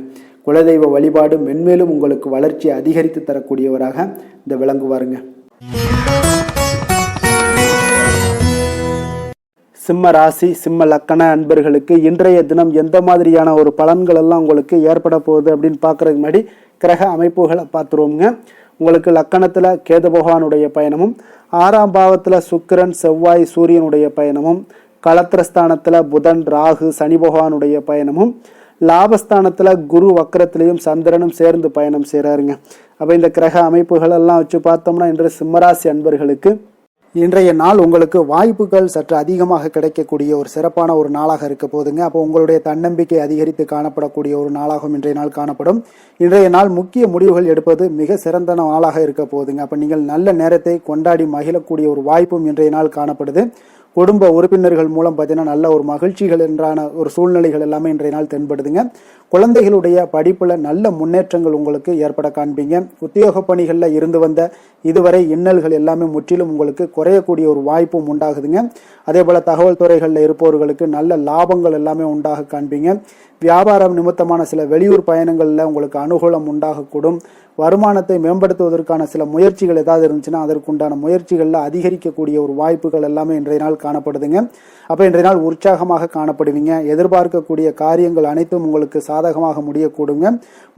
குலதெய்வ வழிபாடு மென்மேலும் உங்களுக்கு வளர்ச்சி அதிகரித்து தரக்கூடியவராக இந்த விளங்குவாருங்க. சிம்ம ராசி சிம்ம லக்கண அன்பர்களுக்கு இன்றைய தினம் எந்த மாதிரியான ஒரு பலன்கள் எல்லாம் உங்களுக்கு ஏற்பட போகுது அப்படின்னு பார்க்கறதுக்கு முன்னாடி கிரக அமைப்புகளை பார்த்துருவோங்க. உங்களுக்கு லக்கணத்தில் கேது பகவானுடைய பயணமும், 6ஆம் பாவத்தில் சுக்கிரன், செவ்வாய், சூரியனுடைய பயணமும், களத்திரஸ்தானத்தில் புதன், ராகு, சனி பகவானுடைய பயணமும், லாபஸ்தானத்தில் குரு வக்கரத்திலையும் சந்திரனும் சேர்ந்து பயணம் செய்கிறாருங்க. அப்போ இந்த கிரக அமைப்புகள் எல்லாம் வச்சு பார்த்தோம்னா இன்று சிம்மராசி அன்பர்களுக்கு இன்றைய நாள் உங்களுக்கு வாய்ப்புகள் சற்று அதிகமாக கிடைக்கக்கூடிய ஒரு சிறப்பான ஒரு நாளாக இருக்க போதுங்க. அப்போ உங்களுடைய தன்னம்பிக்கை அதிகரித்து காணப்படக்கூடிய ஒரு நாளாகவும் இன்றைய நாள் காணப்படும். இன்றைய நாள் முக்கிய முடிவுகள் எடுப்பது மிக சிறந்த நாளாக இருக்க போதுங்க. அப்போ நீங்கள் நல்ல நேரத்தை கொண்டாடி மகிழக்கூடிய ஒரு வாய்ப்பும் இன்றைய நாள் காணப்படுது. குடும்ப உறுப்பினர்கள் மூலம் பார்த்தீங்கன்னா நல்ல ஒரு மகிழ்ச்சிகள் என்றான ஒரு சூழ்நிலைகள் எல்லாமே இன்றைய நாள் தென்படுதுங்க. குழந்தைகளுடைய படிப்புல நல்ல முன்னேற்றங்கள் உங்களுக்கு ஏற்பட காண்பீங்க. உத்தியோக பணிகளில் இருந்து வந்த இதுவரை இன்னல்கள் எல்லாமே முற்றிலும் உங்களுக்கு குறையக்கூடிய ஒரு வாய்ப்பும் உண்டாகுதுங்க. அதே போல தகவல் துறைகளில் இருப்பவர்களுக்கு நல்ல லாபங்கள் எல்லாமே உண்டாக காண்பீங்க. வியாபாரம் நிமித்தமான சில வெளியூர் பயணங்களில் உங்களுக்கு அனுகூலம் உண்டாகக்கூடும். வருமானத்தை மேம்படுத்துவதற்கான சில முயற்சிகள் ஏதாவது இருந்துச்சுன்னா அதற்குண்டான முயற்சிகளில் அதிகரிக்கக்கூடிய ஒரு வாய்ப்புகள் எல்லாமே இன்றைய நாள் காணப்படுதுங்க. அப்போ இன்றைய நாள் உற்சாகமாக காணப்படுவீங்க. எதிர்பார்க்கக்கூடிய காரியங்கள் அனைத்தும் உங்களுக்கு சாதகமாக முடியக்கூடுங்க.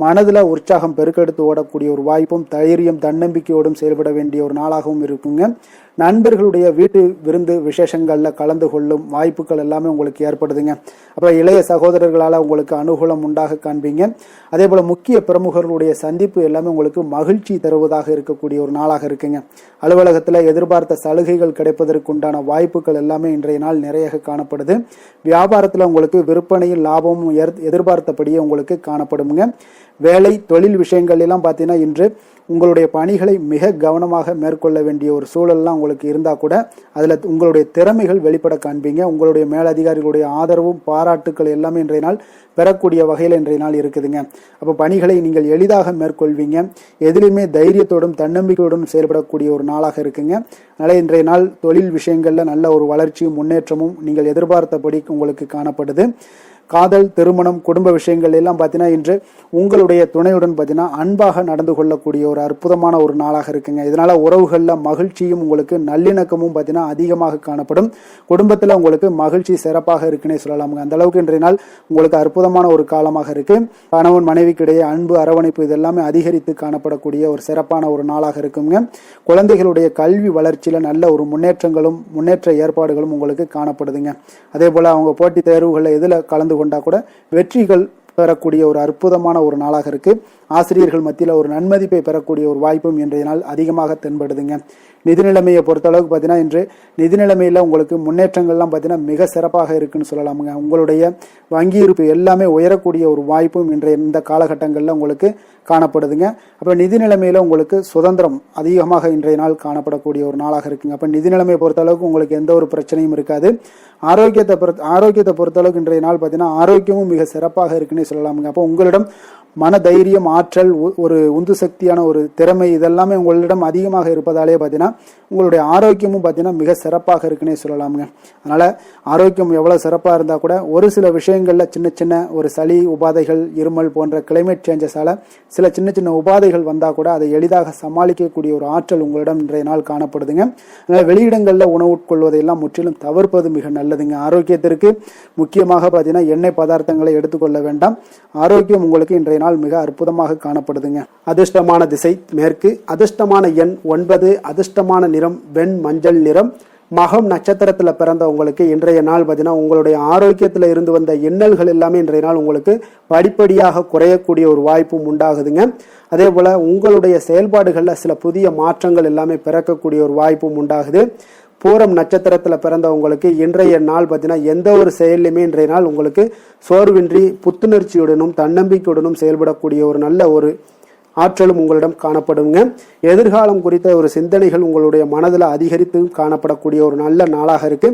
மனதில் உற்சாகம் பெருக்கெடுத்து ஓடக்கூடிய ஒரு வாய்ப்பும் தைரியம் தன்னம்பிக்கையோடும் செயல்பட வேண்டிய ஒரு நாளாகவும் இருக்குங்க. நண்பர்களுடைய வீட்டு விருந்து விசேஷங்களில் கலந்து கொள்ளும் வாய்ப்புகள் எல்லாமே உங்களுக்கு ஏற்படுதுங்க. அப்புறம் இளைய சகோதரர்களால் உங்களுக்கு அனுகூலம் உண்டாக காண்பீங்க. அதே போல் முக்கிய பிரமுகர்களுடைய சந்திப்பு எல்லாமே உங்களுக்கு மகிழ்ச்சி தருவதாக இருக்கக்கூடிய ஒரு நாளாக இருக்குங்க. அலுவலகத்தில் எதிர்பார்த்த சலுகைகள் கிடைப்பதற்குண்டான வாய்ப்புகள் எல்லாமே இன்றைய நாள் நிறைய காணப்படுது. வியாபாரத்தில் உங்களுக்கு விற்பனையில் லாபமும் எதிர்பார்த்தபடியே உங்களுக்கு காணப்படுங்க. வேலை தொழில் விஷயங்கள் எல்லாம் பார்த்தீங்கன்னா இன்று உங்களுடைய பணிகளை மிக கவனமாக மேற்கொள்ள வேண்டிய ஒரு சூழல்லாம் உங்களுக்கு இருந்தால் கூட அதில் உங்களுடைய திறமைகள் வெளிப்பட காண்பீங்க. உங்களுடைய மேலதிகாரிகளுடைய ஆதரவும் பாராட்டுக்கள் எல்லாமே இன்றைய நாள் பெறக்கூடிய வகையில் இன்றைய நாள் இருக்குதுங்க. அப்போ பணிகளை நீங்கள் எளிதாக மேற்கொள்வீங்க. எதிலுமே தைரியத்தோடும் தன்னம்பிக்கையோடும் செயல்படக்கூடிய ஒரு நாளாக இருக்குங்க. அதனால் இன்றைய நாள் தொழில் விஷயங்களில் நல்ல ஒரு வளர்ச்சியும் முன்னேற்றமும் நீங்கள் எதிர்பார்த்தபடி உங்களுக்கு காணப்படுது. காதல், திருமணம், குடும்ப விஷயங்கள் எல்லாம் பார்த்தீங்கன்னா இன்று உங்களுடைய துணையுடன் பார்த்தீங்கன்னா அன்பாக நடந்து கொள்ளக்கூடிய ஒரு அற்புதமான ஒரு நாளாக இருக்குங்க. இதனால உறவுகளில் மகிழ்ச்சியும் உங்களுக்கு நல்லிணக்கமும் பார்த்தீங்கன்னா அதிகமாக காணப்படும். குடும்பத்தில் உங்களுக்கு மகிழ்ச்சி சிறப்பாக இருக்குன்னே சொல்லலாமுங்க. அந்த அளவுக்கு இன்றைய நாள் உங்களுக்கு அற்புதமான ஒரு காலமாக இருக்கு. கணவன் மனைவிக்கிடையே அன்பு, அரவணைப்பு இதெல்லாமே அதிகரித்து காணப்படக்கூடிய ஒரு சிறப்பான ஒரு நாளாக இருக்குங்க. குழந்தைகளுடைய கல்வி வளர்ச்சியில் நல்ல ஒரு முன்னேற்ற ஏற்பாடுகளும் உங்களுக்கு காணப்படுதுங்க. அதே போல அவங்க போட்டித் தேர்வுகளில் எதில் கலந்து கொண்டா கூட வெற்றிகள் பெறக்கூடிய ஒரு அற்புதமான ஒரு நாளாக இருக்கு. ஆசிரியர்கள் மத்தியில் ஒரு நன்மதிப்பை பெறக்கூடிய ஒரு வாய்ப்பும் இன்றைய நாள் அதிகமாக தென்படுதுங்க. நிதி நிலைமையை பொறுத்தளவுக்கு பார்த்தீங்கன்னா இன்று நிதி நிலைமையில் உங்களுக்கு முன்னேற்றங்கள்லாம் பார்த்தீங்கன்னா மிக சிறப்பாக இருக்குன்னு சொல்லலாமுங்க. உங்களுடைய வங்கி இருப்பு எல்லாமே உயரக்கூடிய ஒரு வாய்ப்பும் இன்றைய இந்த காலகட்டங்களில் உங்களுக்கு காணப்படுதுங்க. அப்போ நிதி நிலைமையில் உங்களுக்கு சுதந்திரம் அதிகமாக இன்றைய நாள் காணப்படக்கூடிய ஒரு நாளாக இருக்குங்க. அப்போ நிதி நிலைமையை பொறுத்தளவுக்கு உங்களுக்கு எந்த ஒரு பிரச்சனையும் இருக்காது. ஆரோக்கியத்தை பொறுத்தளவுக்கு இன்றைய நாள் பார்த்தீங்கன்னா ஆரோக்கியமும் மிக சிறப்பாக இருக்குன்னே சொல்லலாமுங்க. அப்போ உங்களிடம் மன தைரியம், ஆற்றல், ஒரு உந்து சக்தியான ஒரு திறமை இதெல்லாமே உங்களிடம் அதிகமாக இருப்பதாலே பார்த்தீங்கன்னா உங்களுடைய ஆரோக்கியமும் பார்த்தீங்கன்னா மிக சிறப்பாக இருக்குன்னே சொல்லலாமுங்க. அதனால் ஆரோக்கியம் எவ்வளோ சிறப்பாக இருந்தால் கூட ஒரு சில விஷயங்களில் சின்ன சின்ன ஒரு சளி உபாதைகள், இருமல் போன்ற கிளைமேட் சேஞ்சஸால் சில சின்ன சின்ன உபாதைகள் வந்தால் கூட அதை எளிதாக சமாளிக்கக்கூடிய ஒரு ஆற்றல் உங்களிடம் இன்றைய நாள் காணப்படுதுங்க. அதனால் வெளியிடங்களில் உணவு உட்கொள்வதையெல்லாம் முற்றிலும் தவிர்ப்பது மிக நல்லதுங்க. ஆரோக்கியத்திற்கு முக்கியமாக பார்த்தீங்கன்னா எண்ணெய் பதார்த்தங்களை எடுத்துக்கொள்ள வேண்டாம். ஆரோக்கியம் உங்களுக்கு இன்றைய நாள் மிக அற்புதமாக காணப்படுதுங்க. அதிர்ஷ்டமான திசை மேற்கு, அதிர்ஷ்டமான எண் 9, அதிர்ஷ்டமான நிறம் வெண் மஞ்சள் நிறம். மகம் நட்சத்திரத்தில் பிறந்தவங்களுக்கு இன்றைய நாள் பார்த்தீங்கன்னா உங்களுடைய ஆரோக்கியத்தில் இருந்து வந்த இன்னல்கள் எல்லாமே இன்றைய நாள் உங்களுக்கு படிப்படியாக குறையக்கூடிய ஒரு வாய்ப்பும் உண்டாகுதுங்க. அதே போல் உங்களுடைய செயல்பாடுகளில் சில புதிய மாற்றங்கள் எல்லாமே பிறக்கக்கூடிய ஒரு வாய்ப்பும் உண்டாகுது. பூரம் நட்சத்திரத்தில் பிறந்தவங்களுக்கு இன்றைய நாள் பார்த்தீங்கன்னா எந்த ஒரு செயலையுமே இன்றைய நாள் உங்களுக்கு சோர்வின்றி புத்துணர்ச்சியுடனும் தன்னம்பிக்கையுடனும் செயல்படக்கூடிய ஒரு நல்ல ஒரு ஆற்றலும் உங்களிடம் காணப்படுங்க. எதிர்காலம் குறித்த ஒரு சிந்தனைகள் உங்களுடைய மனதில் அதிகரித்து காணப்படக்கூடிய ஒரு நல்ல நாளாக இருக்கு.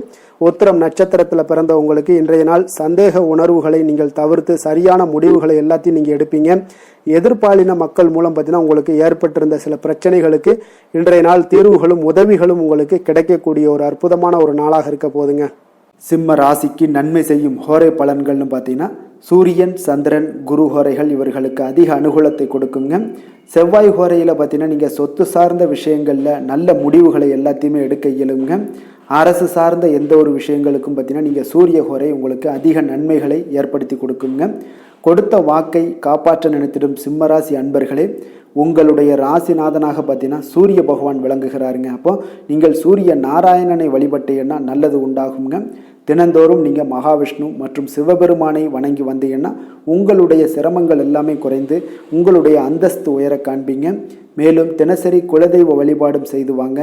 உத்திரம் நட்சத்திரத்தில் பிறந்த உங்களுக்கு இன்றைய நாள் சந்தேக உணர்வுகளை நீங்கள் தவிர்த்து சரியான முடிவுகளை எல்லாத்தையும் நீங்கள் எடுப்பீங்க. எதிர்பாலின மக்கள் மூலம் பார்த்தீங்கன்னா உங்களுக்கு ஏற்பட்டிருந்த சில பிரச்சனைகளுக்கு இன்றைய நாள் தீர்வுகளும் உதவிகளும் உங்களுக்கு கிடைக்கக்கூடிய ஒரு அற்புதமான ஒரு நாளாக இருக்க போதுங்க. சிம்ம ராசிக்கு நன்மை செய்யும் ஹோரை பலன்கள்னு பார்த்தீங்கன்னா சூரியன், சந்திரன், குரு ஹோரைகள் இவர்களுக்கு அதிக அனுகூலத்தை கொடுக்குங்க. செவ்வாய் ஹோரையில் பார்த்தீங்கன்னா நீங்கள் சொத்து சார்ந்த விஷயங்களில் நல்ல முடிவுகளை எல்லாத்தையுமே எடுக்க இயலுங்க. அரசு சார்ந்த எந்த ஒரு விஷயங்களுக்கும் பார்த்தீங்கன்னா நீங்கள் சூரிய ஹோரை உங்களுக்கு அதிக நன்மைகளை ஏற்படுத்தி கொடுக்குங்க. கொடுத்த வாக்கை காப்பாற்ற நினைத்திடும் சிம்மராசி அன்பர்களே, உங்களுடைய ராசிநாதனாக பார்த்தீங்கன்னா சூரிய பகவான் விளங்குகிறாருங்க. அப்போ நீங்கள் சூரிய நாராயணனை வழிபட்டீங்கன்னா நல்லது உண்டாகுங்க. தினந்தோறும் நீங்கள் மகாவிஷ்ணு மற்றும் சிவபெருமானை வணங்கி வந்தீங்கன்னா உங்களுடைய சிரமங்கள் எல்லாமே குறைந்து உங்களுடைய அந்தஸ்து உயர காண்பீங்க. மேலும் தினசரி குலதெய்வ வழிபாடும் செய்து வாங்க.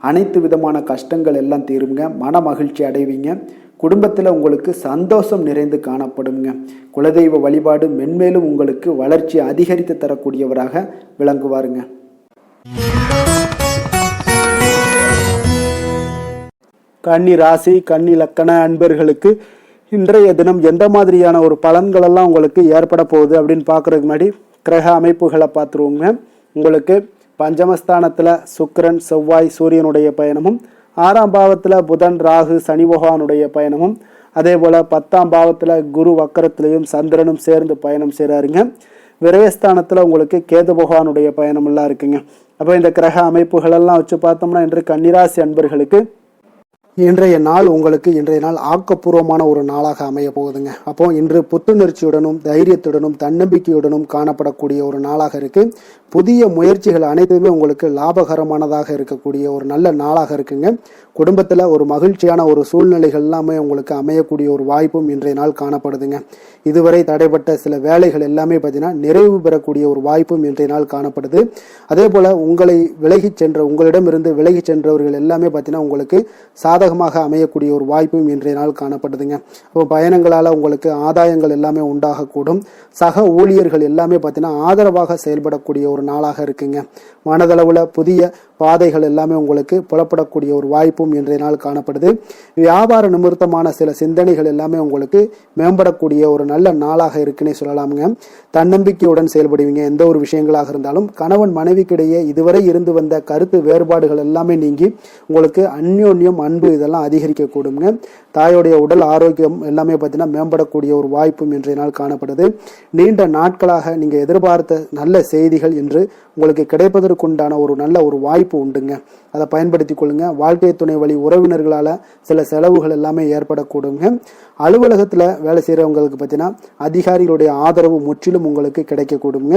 அனைத்து விதமான கஷ்டங்கள் எல்லாம் தீருங்க. மன மகிழ்ச்சி அடைவீங்க. குடும்பத்தில் உங்களுக்கு சந்தோஷம் நிறைந்து காணப்படுங்க. குலதெய்வ வழிபாடு மென்மேலும் உங்களுக்கு வளர்ச்சி அதிகரித்து தரக்கூடியவராக விளங்குவாருங்க. கன்னி ராசி, கன்னி லக்கண அன்பர்களுக்கு இன்றைய தினம் எந்த மாதிரியான ஒரு பலன்களெல்லாம் உங்களுக்கு ஏற்பட போகுது அப்படின்னு பார்க்குறதுக்கு முன்னாடி கிரக அமைப்புகளை பார்த்துருவோங்க. உங்களுக்கு பஞ்சமஸ்தானத்தில் சுக்கிரன், செவ்வாய், சூரியனுடைய பயணமும், 6ஆம் பாவத்தில் புதன், ராகு, சனி பகவானுடைய பயணமும், அதே போல் 10ஆம் பாவத்தில் குரு வக்கரத்திலையும் சந்திரனும் சேர்ந்து பயணம் செய்கிறாருங்க. விரயஸ்தானத்தில் உங்களுக்கு கேது பகவானுடைய பயணமெல்லாம் இருக்குங்க. அப்போ இந்த கிரக அமைப்புகளெல்லாம் வச்சு பார்த்தோம்னா இன்று கன்னிராசி அன்பர்களுக்கு இன்றைய நாள் உங்களுக்கு இன்றைய நாள் ஆக்கப்பூர்வமான ஒரு நாளாக அமைய போகுதுங்க. அப்போ இன்று புத்துணர்ச்சியுடனும் தைரியத்துடனும் தன்னம்பிக்கையுடனும் காணப்படக்கூடிய ஒரு நாளாக இருக்கு. புதிய முயற்சிகள் அனைத்துமே உங்களுக்கு லாபகரமானதாக இருக்கக்கூடிய ஒரு நல்ல நாளாக இருக்குங்க. குடும்பத்தில் ஒரு மகிழ்ச்சியான ஒரு சூழ்நிலைகள் எல்லாமே உங்களுக்கு அமையக்கூடிய ஒரு வாய்ப்பும் இன்றைய நாள் காணப்படுதுங்க. இதுவரை தடைப்பட்ட சில வேலைகள் எல்லாமே பார்த்தீங்கன்னா நிறைவு பெறக்கூடிய ஒரு வாய்ப்பும் இன்றைய நாள் காணப்படுது. அதே போல் உங்களிடமிருந்து விலகி சென்றவர்கள் எல்லாமே பார்த்தீங்கன்னா உங்களுக்கு சாதகமாக அமையக்கூடிய ஒரு வாய்ப்பும் இன்றைய நாள் காணப்படுதுங்க. அப்போ பயணங்களால் உங்களுக்கு ஆதாயங்கள் எல்லாமே உண்டாகக்கூடும். சக ஊழியர்கள் எல்லாமே பார்த்தீங்கன்னா ஆதரவாக செயல்படக்கூடிய ஒரு நாளாக இருக்குங்க. மனதளவில் புதிய பாதைகள் எல்லாமே உங்களுக்கு புலப்படக்கூடிய ஒரு வாய்ப்பும் இன்றைய நாள் காணப்படுது. வியாபார நிமித்தமான சில சிந்தனைகள் எல்லாமே உங்களுக்கு மேம்படக்கூடிய ஒரு நல்ல நாளாக இருக்குன்னே சொல்லலாமுங்க. தன்னம்பிக்கையுடன் செயல்படுவீங்க. எந்த ஒரு விஷயங்களாக இருந்தாலும் கணவன் மனைவிக்கிடையே இதுவரை இருந்து வந்த கருத்து வேறுபாடுகள் எல்லாமே நீங்கி உங்களுக்கு அந்யோன்யம், அன்பு இதெல்லாம் அதிகரிக்க கூடுங்க. தாயோடைய உடல் ஆரோக்கியம் எல்லாமே பார்த்தீங்கன்னா மேம்படக்கூடிய ஒரு வாய்ப்பும் இன்றைய நாள் காணப்படுது. நீண்ட நாட்களாக நீங்கள் எதிர்பார்த்த நல்ல செய்திகள் இன்று உங்களுக்கு கிடைப்பதற்குண்டான ஒரு நல்ல ஒரு வாய்ப்பு உண்டுங்க. அதை பயன்படுத்தி கொள்ளுங்க. வாழ்க்கை துணை வழி உறவினர்களால் சில செலவுகள் எல்லாமே ஏற்படக்கூடுங்க. அலுவலகத்தில் வேலை செய்கிறவங்களுக்கு பார்த்தீங்கன்னா அதிகாரிகளுடைய ஆதரவு முற்றிலும் உங்களுக்கு கிடைக்கக்கூடுங்க.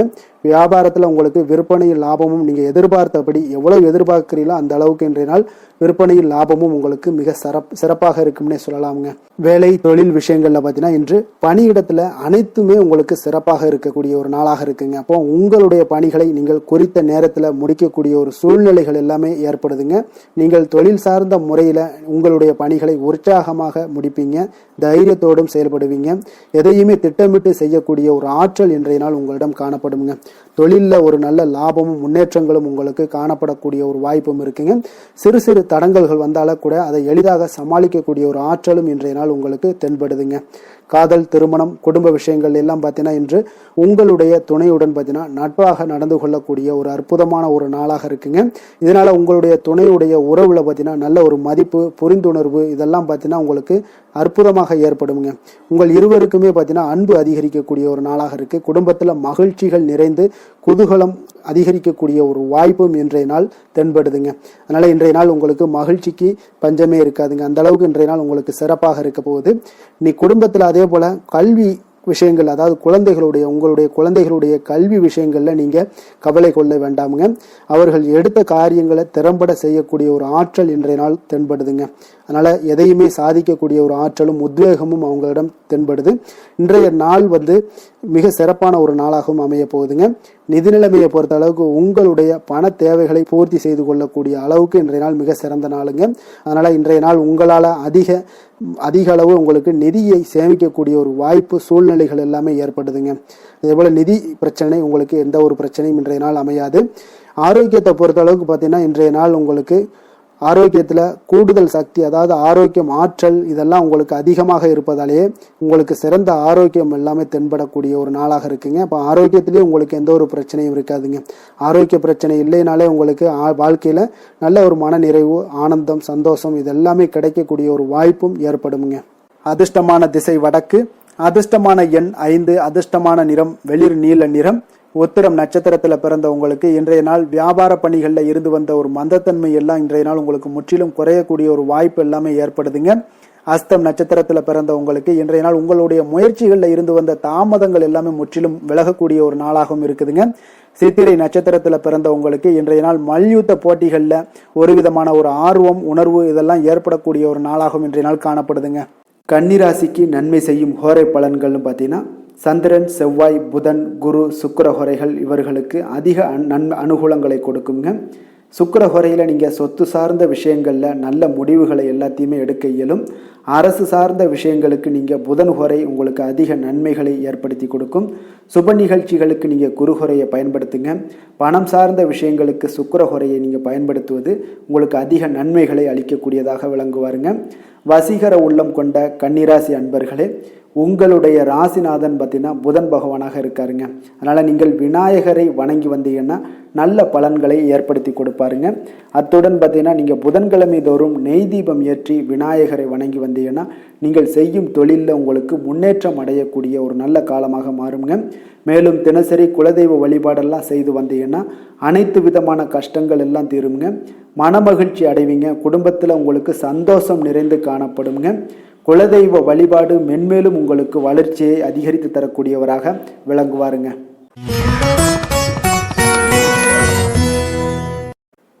வியாபாரத்தில் உங்களுக்கு விற்பனையில் லாபமும் நீங்கள் எதிர்பார்த்தபடி எவ்வளவு எதிர்பார்க்கிறீங்களோ அந்த அளவுக்கு இன்றைய நாள் விற்பனையில் லாபமும் உங்களுக்கு உங்களுக்கு மிக சிறப்பாக இருக்கும்னே சொல்லலாமுங்க. வேலை தொழில் விஷயங்கள்ல பார்த்தீங்கன்னா இன்று பணியிடத்துல அனைத்துமே உங்களுக்கு சிறப்பாக இருக்கக்கூடிய ஒரு நாளாக இருக்குங்க. அப்போ உங்களுடைய பணிகளை நீங்கள் குறித்த நேரத்தில் முடிக்கக்கூடிய ஒரு சூழ்நிலைகள் எல்லாமே ஏற்படுதுங்க. நீங்கள் தொழில் சார்ந்த முறையில் உங்களுடைய பணிகளை உற்சாகமாக முடிப்பீங்க, தைரியத்தோடும் செயல்படுவீங்க, எதையுமே திட்டமிட்டு செய்யக்கூடிய ஒரு ஆற்றல் இன்றைய நாள் உங்களிடம் காணப்படுங்க. தொழிலில் ஒரு நல்ல லாபமும் முன்னேற்றங்களும் உங்களுக்கு காணப்படக்கூடிய ஒரு வாய்ப்பும் இருக்குங்க. சிறு சிறு தடங்கல்கள் வந்தாலும் கூட அதை எளிதாக சமாளிக்கக்கூடிய ஒரு ஆற்றலும் இன்றைய நாள் உங்களுக்கு தென்படுதுங்க. காதல், திருமணம், குடும்ப விஷயங்கள் எல்லாம் பார்த்தீங்கன்னா இன்று உங்களுடைய துணையுடன் பார்த்தீங்கன்னா நட்பாக நடந்து கொள்ளக்கூடிய ஒரு அற்புதமான ஒரு நாளாக இருக்குங்க. இதனால உங்களுடைய துணையுடைய உறவுல பார்த்தீங்கன்னா நல்ல ஒரு மதிப்பு, புரிந்துணர்வு இதெல்லாம் பார்த்தீங்கன்னா உங்களுக்கு அற்புதமாக ஏற்படுங்க. உங்கள் இருவருக்குமே பார்த்தீங்கன்னா அன்பு அதிகரிக்கக்கூடிய ஒரு நாளாக இருக்கு. குடும்பத்தில் மகிழ்ச்சிகள் நிறைந்து குதூகலம் அதிகரிக்கக்கூடிய ஒரு வாய்ப்பும் இன்றைய நாள் தென்படுதுங்க. அதனால இன்றைய நாள் உங்களுக்கு மகிழ்ச்சிக்கு பஞ்சமே இருக்காதுங்க. அந்த அளவுக்கு இன்றைய நாள் உங்களுக்கு சிறப்பாக இருக்க போகுது. நீ குடும்பத்தில் அதே போல கல்வி விஷயங்கள், அதாவது உங்களுடைய குழந்தைகளுடைய கல்வி விஷயங்கள்ல நீங்க கவலை கொள்ள வேண்டாமுங்க. அவர்கள் எடுத்த காரியங்களை திறம்பட செய்யக்கூடிய ஒரு ஆற்றல் இன்றைய நாள் தென்படுதுங்க. அதனால எதையுமே சாதிக்கக்கூடிய ஒரு ஆற்றலும் உத்வேகமும் அவங்களிடம் தென்படுது. இன்றைய நாள் மிக சிறப்பான ஒரு நாளாகவும் அமைய போகுதுங்க. நிதி நிலைமையை பொறுத்த அளவுக்கு உங்களுடைய பண தேவைகளை பூர்த்தி செய்து கொள்ளக்கூடிய அளவுக்கு இன்றைய நாள் மிக சிறந்த நாளுங்க. அதனால இன்றைய நாள் உங்களால் அதிக அளவு உங்களுக்கு நிதியை சேமிக்கக்கூடிய ஒரு வாய்ப்பு, சூழ்நிலைகள் எல்லாமே ஏற்படுதுங்க. அதே போல நிதி பிரச்சனை உங்களுக்கு எந்த ஒரு பிரச்சனையும் இன்றைய நாள் அமையாது. ஆரோக்கியத்தை பொறுத்த அளவுக்கு பார்த்தீங்கன்னா இன்றைய நாள் உங்களுக்கு ஆரோக்கியத்தில் கூடுதல் சக்தி, அதாவது ஆரோக்கியம், ஆற்றல் இதெல்லாம் உங்களுக்கு அதிகமாக இருப்பதாலேயே உங்களுக்கு சிறந்த ஆரோக்கியம் எல்லாமே தென்படக்கூடிய ஒரு நாளாக இருக்குங்க. அப்போ ஆரோக்கியத்திலேயே உங்களுக்கு எந்த ஒரு பிரச்சனையும் இருக்காதுங்க. ஆரோக்கிய பிரச்சனை இல்லைனாலே உங்களுக்கு வாழ்க்கையில் நல்ல ஒரு மன நிறைவு, ஆனந்தம், சந்தோஷம் இதெல்லாமே கிடைக்கக்கூடிய ஒரு வாய்ப்பும் ஏற்படுங்க. அதிர்ஷ்டமான திசை வடக்கு, அதிர்ஷ்டமான எண் 5, அதிர்ஷ்டமான நிறம் வெளிர் நீல நிறம். உத்திரம் நட்சத்திரத்துல பிறந்த உங்களுக்கு இன்றைய நாள் வியாபார பணிகள்ல இருந்து வந்த ஒரு மந்தத்தன்மை எல்லாம் இன்றைய நாள் உங்களுக்கு முற்றிலும் குறையக்கூடிய ஒரு வாய்ப்பு எல்லாமே ஏற்படுதுங்க. அஸ்தம் நட்சத்திரத்துல பிறந்த உங்களுக்கு இன்றைய நாள் உங்களுடைய முயற்சிகள்ல இருந்து வந்த தாமதங்கள் எல்லாமே முற்றிலும் விலகக்கூடிய ஒரு நாளாகவும் இருக்குதுங்க. சித்திரை நட்சத்திரத்துல பிறந்த உங்களுக்கு இன்றைய நாள் மல்யுத்த போட்டிகள்ல ஒரு விதமான ஒரு ஆர்வம், உணர்வு இதெல்லாம் ஏற்படக்கூடிய ஒரு நாளாகவும் இன்றைய நாள் காணப்படுதுங்க. கன்னிராசிக்கு நன்மை செய்யும் ஹோரை பலன்கள்னு பார்த்தீங்கன்னா சந்திரன், செவ்வாய், புதன், குரு, சுக்கிர ஹோரைகள் இவர்களுக்கு அதிக அனுகூலங்களை கொடுக்குங்க. சுக்கிர ஹோரையில் நீங்கள் சொத்து சார்ந்த விஷயங்களில் நல்ல முடிவுகளை எல்லாத்தையுமே எடுக்க இயலும். அரசு சார்ந்த விஷயங்களுக்கு நீங்கள் புதன் ஹோரை உங்களுக்கு அதிக நன்மைகளை ஏற்படுத்தி கொடுக்கும். சுப நிகழ்ச்சிகளுக்கு நீங்கள் குரு ஹோரையை பயன்படுத்துங்க. பணம் சார்ந்த விஷயங்களுக்கு சுக்கிர ஹோரையை நீங்கள் பயன்படுத்துவது உங்களுக்கு அதிக நன்மைகளை அளிக்கக்கூடியதாக விளங்குவாருங்க. வசீகர உள்ளம் கொண்ட கன்னிராசி அன்பர்களே, உங்களுடைய ராசிநாதன் பார்த்தீங்கன்னா புதன் பகவானாக இருக்காருங்க. அதனால் நீங்கள் விநாயகரை வணங்கி வந்தீங்கன்னா நல்ல பலன்களை ஏற்படுத்தி கொடுப்பாருங்க. அத்துடன் பார்த்தீங்கன்னா நீங்கள் புதன்கிழமை தோறும் நெய் தீபம் ஏற்றி விநாயகரை வணங்கி வந்தீங்கன்னா நீங்கள் செய்யும் தொழிலில் உங்களுக்கு முன்னேற்றம் அடையக்கூடிய ஒரு நல்ல காலமாக மாறுங்க. மேலும் தினசரி குலதெய்வ வழிபாடெல்லாம் செய்து வந்தீங்கன்னா அனைத்து விதமான கஷ்டங்கள் எல்லாம் தீருங்க. மனமகிழ்ச்சி அடைவீங்க. குடும்பத்தில் உங்களுக்கு சந்தோஷம் நிறைந்து காணப்படுங்க. குலதெய்வ வழிபாடு மென்மேலும் உங்களுக்கு வளர்ச்சியை அதிகரித்து தரக்கூடியவராக விளங்குவாருங்க.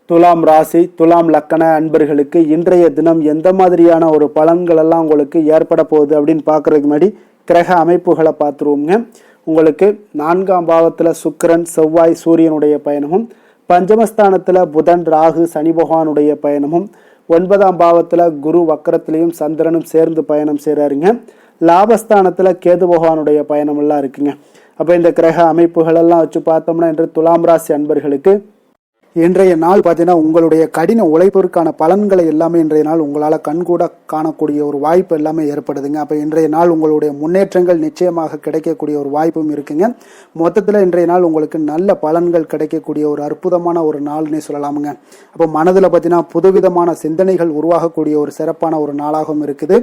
துலாம் ராசி, துலாம் லக்கண அன்பர்களுக்கு இன்றைய தினம் எந்த மாதிரியான ஒரு பலன்கள் எல்லாம் உங்களுக்கு ஏற்பட போகுது அப்படின்னு பார்க்கறதுக்கு முன்னாடி கிரக அமைப்புகளை பார்த்துருவோங்க. உங்களுக்கு 4ஆம் பாவத்தில் சுக்கிரன், செவ்வாய், சூரியனுடைய பயணமும், பஞ்சமஸ்தானத்தில் புதன், ராகு, சனி பகவானுடைய பயணமும், 9ஆம் பாவத்தில் குரு வக்கரத்திலையும் சந்திரனும் சேர்ந்து பயணம் செய்கிறாருங்க. லாபஸ்தானத்தில் கேது பகவானுடைய பயணம் எல்லாம் இருக்குங்க. அப்போ இந்த கிரக அமைப்புகள் எல்லாம் வச்சு பார்த்தோம்னா இன்று துலாம் ராசி அன்பர்களுக்கு இன்றைய நாள் பார்த்தீங்கன்னா உங்களுடைய கடின உழைப்பிற்கான பலன்களை எல்லாமே இன்றைய நாள் உங்களால் கண்கூட காணக்கூடிய ஒரு வாய்ப்பு எல்லாமே ஏற்படுதுங்க. அப்போ இன்றைய நாள் உங்களுடைய முன்னேற்றங்கள் நிச்சயமாக கிடைக்கக்கூடிய ஒரு வாய்ப்பும் இருக்குங்க. மொத்தத்தில் இன்றைய நாள் உங்களுக்கு நல்ல பலன்கள் கிடைக்கக்கூடிய ஒரு அற்புதமான ஒரு நாள்னே சொல்லலாமுங்க. அப்போ மனதில் பார்த்தீங்கன்னா புதுவிதமான சிந்தனைகள் உருவாகக்கூடிய ஒரு சிறப்பான ஒரு நாளாகவும் இருக்குது.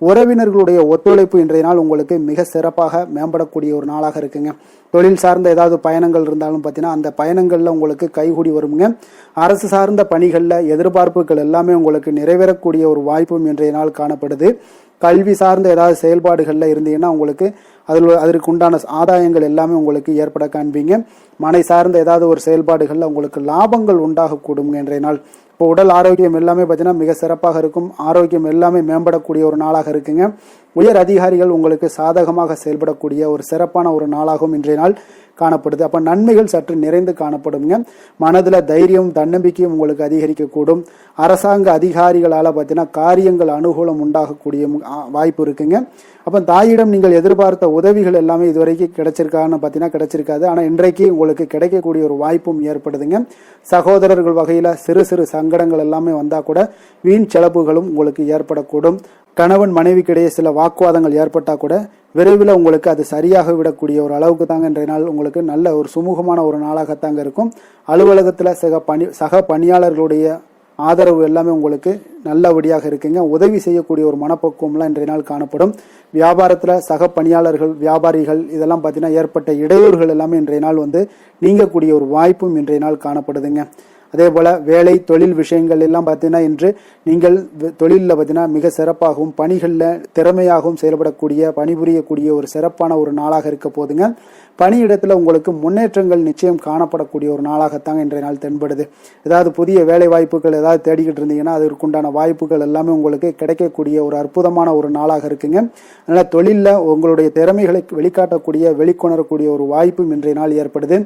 உறவினர்களுடைய ஒத்துழைப்பு இன்றைய நாள் உங்களுக்கு மிக சிறப்பாக மேம்படக்கூடிய ஒரு நாளாக இருக்குங்க. தொழில் சார்ந்த ஏதாவது பயணங்கள் இருந்தாலும் பார்த்தீங்கன்னா அந்த பயணங்களில் உங்களுக்கு கைகூடி வருங்க. அரசு சார்ந்த பணிகளில் எதிர்பார்ப்புகள் எல்லாமே உங்களுக்கு நிறைவேறக்கூடிய ஒரு வாய்ப்பும் இன்றைய நாள் காணப்படுது. கல்வி சார்ந்த ஏதாவது செயல்பாடுகளில் இருந்தீங்கன்னா உங்களுக்கு அதற்கு உண்டான ஆதாயங்கள் எல்லாமே உங்களுக்கு ஏற்பட காண்பீங்க. மனை சார்ந்த ஏதாவது ஒரு செயல்பாடுகளில் உங்களுக்கு லாபங்கள் உண்டாகக்கூடுங்க இன்றைய நாள். இப்போ உடல் ஆரோக்கியம் எல்லாமே பார்த்தீங்கன்னா மிக சிறப்பாக இருக்கும். ஆரோக்கியம் எல்லாமே மேம்படக்கூடிய ஒரு நாளாக இருக்குங்க. உயர் அதிகாரிகள் உங்களுக்கு சாதகமாக செயல்படக்கூடிய ஒரு சிறப்பான ஒரு நாளாகவும் இன்றைய நாள் காணப்படுது. அப்போ நன்மைகள் சற்று நிறைந்து காணப்படுங்க. மனதில் தைரியம் தன்னம்பிக்கையும் உங்களுக்கு அதிகரிக்கக்கூடும். அரசாங்க அதிகாரிகளால் பார்த்தீங்கன்னா காரியங்கள் அனுகூலம் உண்டாகக்கூடிய வாய்ப்பு இருக்குங்க. அப்போ தாயிடம் நீங்கள் எதிர்பார்த்த உதவிகள் எல்லாமே இதுவரைக்கும் கிடைச்சிருக்கான்னு பார்த்தீங்கன்னா கிடைச்சிருக்காது. ஆனால் இன்றைக்கு உங்களுக்கு கிடைக்கக்கூடிய ஒரு வாய்ப்பும் ஏற்படுதுங்க. சகோதரர்கள் வகையில் சிறு சிறு சங்கடங்கள் எல்லாமே வந்தால் கூட வீண் செலவுகளும் உங்களுக்கு ஏற்படக்கூடும். கணவன் மனைவிக்கிடையே சில வாக்குவாதங்கள் ஏற்பட்டால் கூட விரைவில் உங்களுக்கு அது சரியாக விடக்கூடிய ஒரு அளவுக்கு தாங்க இன்றைய நாள் உங்களுக்கு நல்ல ஒரு சுமூகமான ஒரு நாளாகத்தாங்க இருக்கும். அலுவலகத்தில் சக பணியாளர்களுடைய ஆதரவு எல்லாமே உங்களுக்கு நல்லபடியாக இருக்குங்க. உதவி செய்யக்கூடிய ஒரு மனப்பக்குவம்லாம் இன்றைய நாள் காணப்படும். வியாபாரத்தில் சக பணியாளர்கள் வியாபாரிகள் இதெல்லாம் பார்த்தீங்கன்னா ஏற்பட்ட இடையூறுகள் எல்லாமே இன்றைய நாள் நீங்கக்கூடிய ஒரு வாய்ப்பும் இன்றைய நாள் காணப்படுதுங்க. அதே போல் வேலை தொழில் விஷயங்கள் எல்லாம் பார்த்தீங்கன்னா இன்று நீங்கள் தொழிலில் பார்த்தீங்கன்னா மிக சிறப்பாகவும் பணிகளில் திறமையாகவும் செயல்படக்கூடிய பணிபுரியக்கூடிய ஒரு சிறப்பான ஒரு நாளாக இருக்க போதுங்க. பணியிடத்தில் உங்களுக்கு முன்னேற்றங்கள் நிச்சயம் காணப்படக்கூடிய ஒரு நாளாகத்தாங்க இன்றைய நாள் தென்படுது. ஏதாவது புதிய வேலை வாய்ப்புகள் ஏதாவது தேடிக்கிட்டு இருந்தீங்கன்னா அதற்குண்டான வாய்ப்புகள் எல்லாமே உங்களுக்கு கிடைக்கக்கூடிய ஒரு அற்புதமான ஒரு நாளாக இருக்குங்க. அதனால் தொழிலில் உங்களுடைய திறமைகளை வெளிக்காட்டக்கூடிய வெளிக்கொணரக்கூடிய ஒரு வாய்ப்பும் இன்றைய நாள் ஏற்படுது.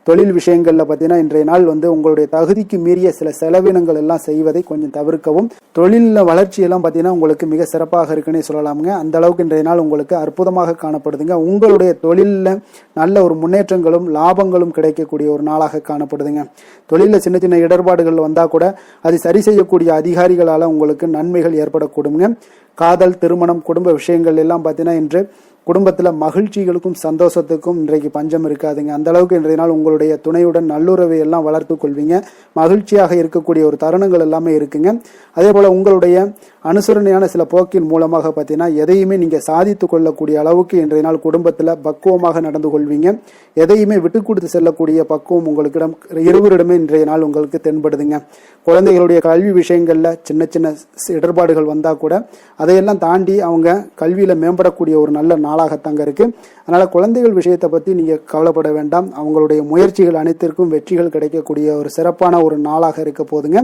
தொழில் விஷயங்களில் பார்த்தீங்கன்னா இன்றைய நாள் உங்களுடைய தகுதிக்கு மீறிய சில செலவினங்கள் எல்லாம் செய்வதை கொஞ்சம் தவிர்க்கவும். தொழிலில் வளர்ச்சியெல்லாம் பார்த்தீங்கன்னா உங்களுக்கு மிக சிறப்பாக இருக்குன்னே சொல்லலாமுங்க. அந்த அளவுக்கு இன்றைய நாள் உங்களுக்கு அற்புதமாக காணப்படுதுங்க. உங்களுடைய தொழிலில் நல்ல ஒரு முன்னேற்றங்களும் லாபங்களும் கிடைக்கக்கூடிய ஒரு நாளாக காணப்படுதுங்க. தொழிலில் சின்ன சின்ன இடர்பாடுகள் வந்தால் கூட அது சரி செய்யக்கூடிய அதிகாரிகளால் உங்களுக்கு நன்மைகள் ஏற்படக்கூடுங்க. காதல் திருமணம் குடும்ப விஷயங்கள் எல்லாம் பார்த்தீங்கன்னா இன்று குடும்பத்தில் மகிழ்ச்சிகளுக்கும் சந்தோஷத்துக்கும் இன்றைக்கு பஞ்சம் இருக்காதுங்க. அந்த அளவுக்கு இன்றைய நாள் உங்களுடைய துணையுடன் நல்லுறவை எல்லாம் வளர்த்து கொள்வீங்க. மகிழ்ச்சியாக இருக்கக்கூடிய ஒரு தருணங்கள் எல்லாமே இருக்குங்க. அதே போல் உங்களுடைய அனுசரணையான சில போக்கின் மூலமாக பார்த்தீங்கன்னா எதையுமே நீங்கள் சாதித்து கொள்ளக்கூடிய அளவுக்கு இன்றைய நாள் குடும்பத்தில் பக்குவமாக நடந்து கொள்வீங்க. எதையுமே விட்டு கொடுத்து செல்லக்கூடிய பக்குவம் உங்களுக்கிடம் இருவரிடமே இன்றைய நாள் உங்களுக்கு தென்படுதுங்க. குழந்தைகளுடைய கல்வி விஷயங்களில் சின்ன சின்ன இடர்பாடுகள் வந்தால் கூட அதையெல்லாம் தாண்டி அவங்க கல்வியில் மேம்படக்கூடிய ஒரு நல்ல நாளாகத்தாங்க இருக்குது. அதனால் குழந்தைகள் விஷயத்தை பற்றி நீங்கள் கவலைப்பட வேண்டாம். அவங்களுடைய முயற்சிகள் அனைத்திற்கும் வெற்றிகள் கிடைக்கக்கூடிய ஒரு சிறப்பான ஒரு நாளாக இருக்க போதுங்க.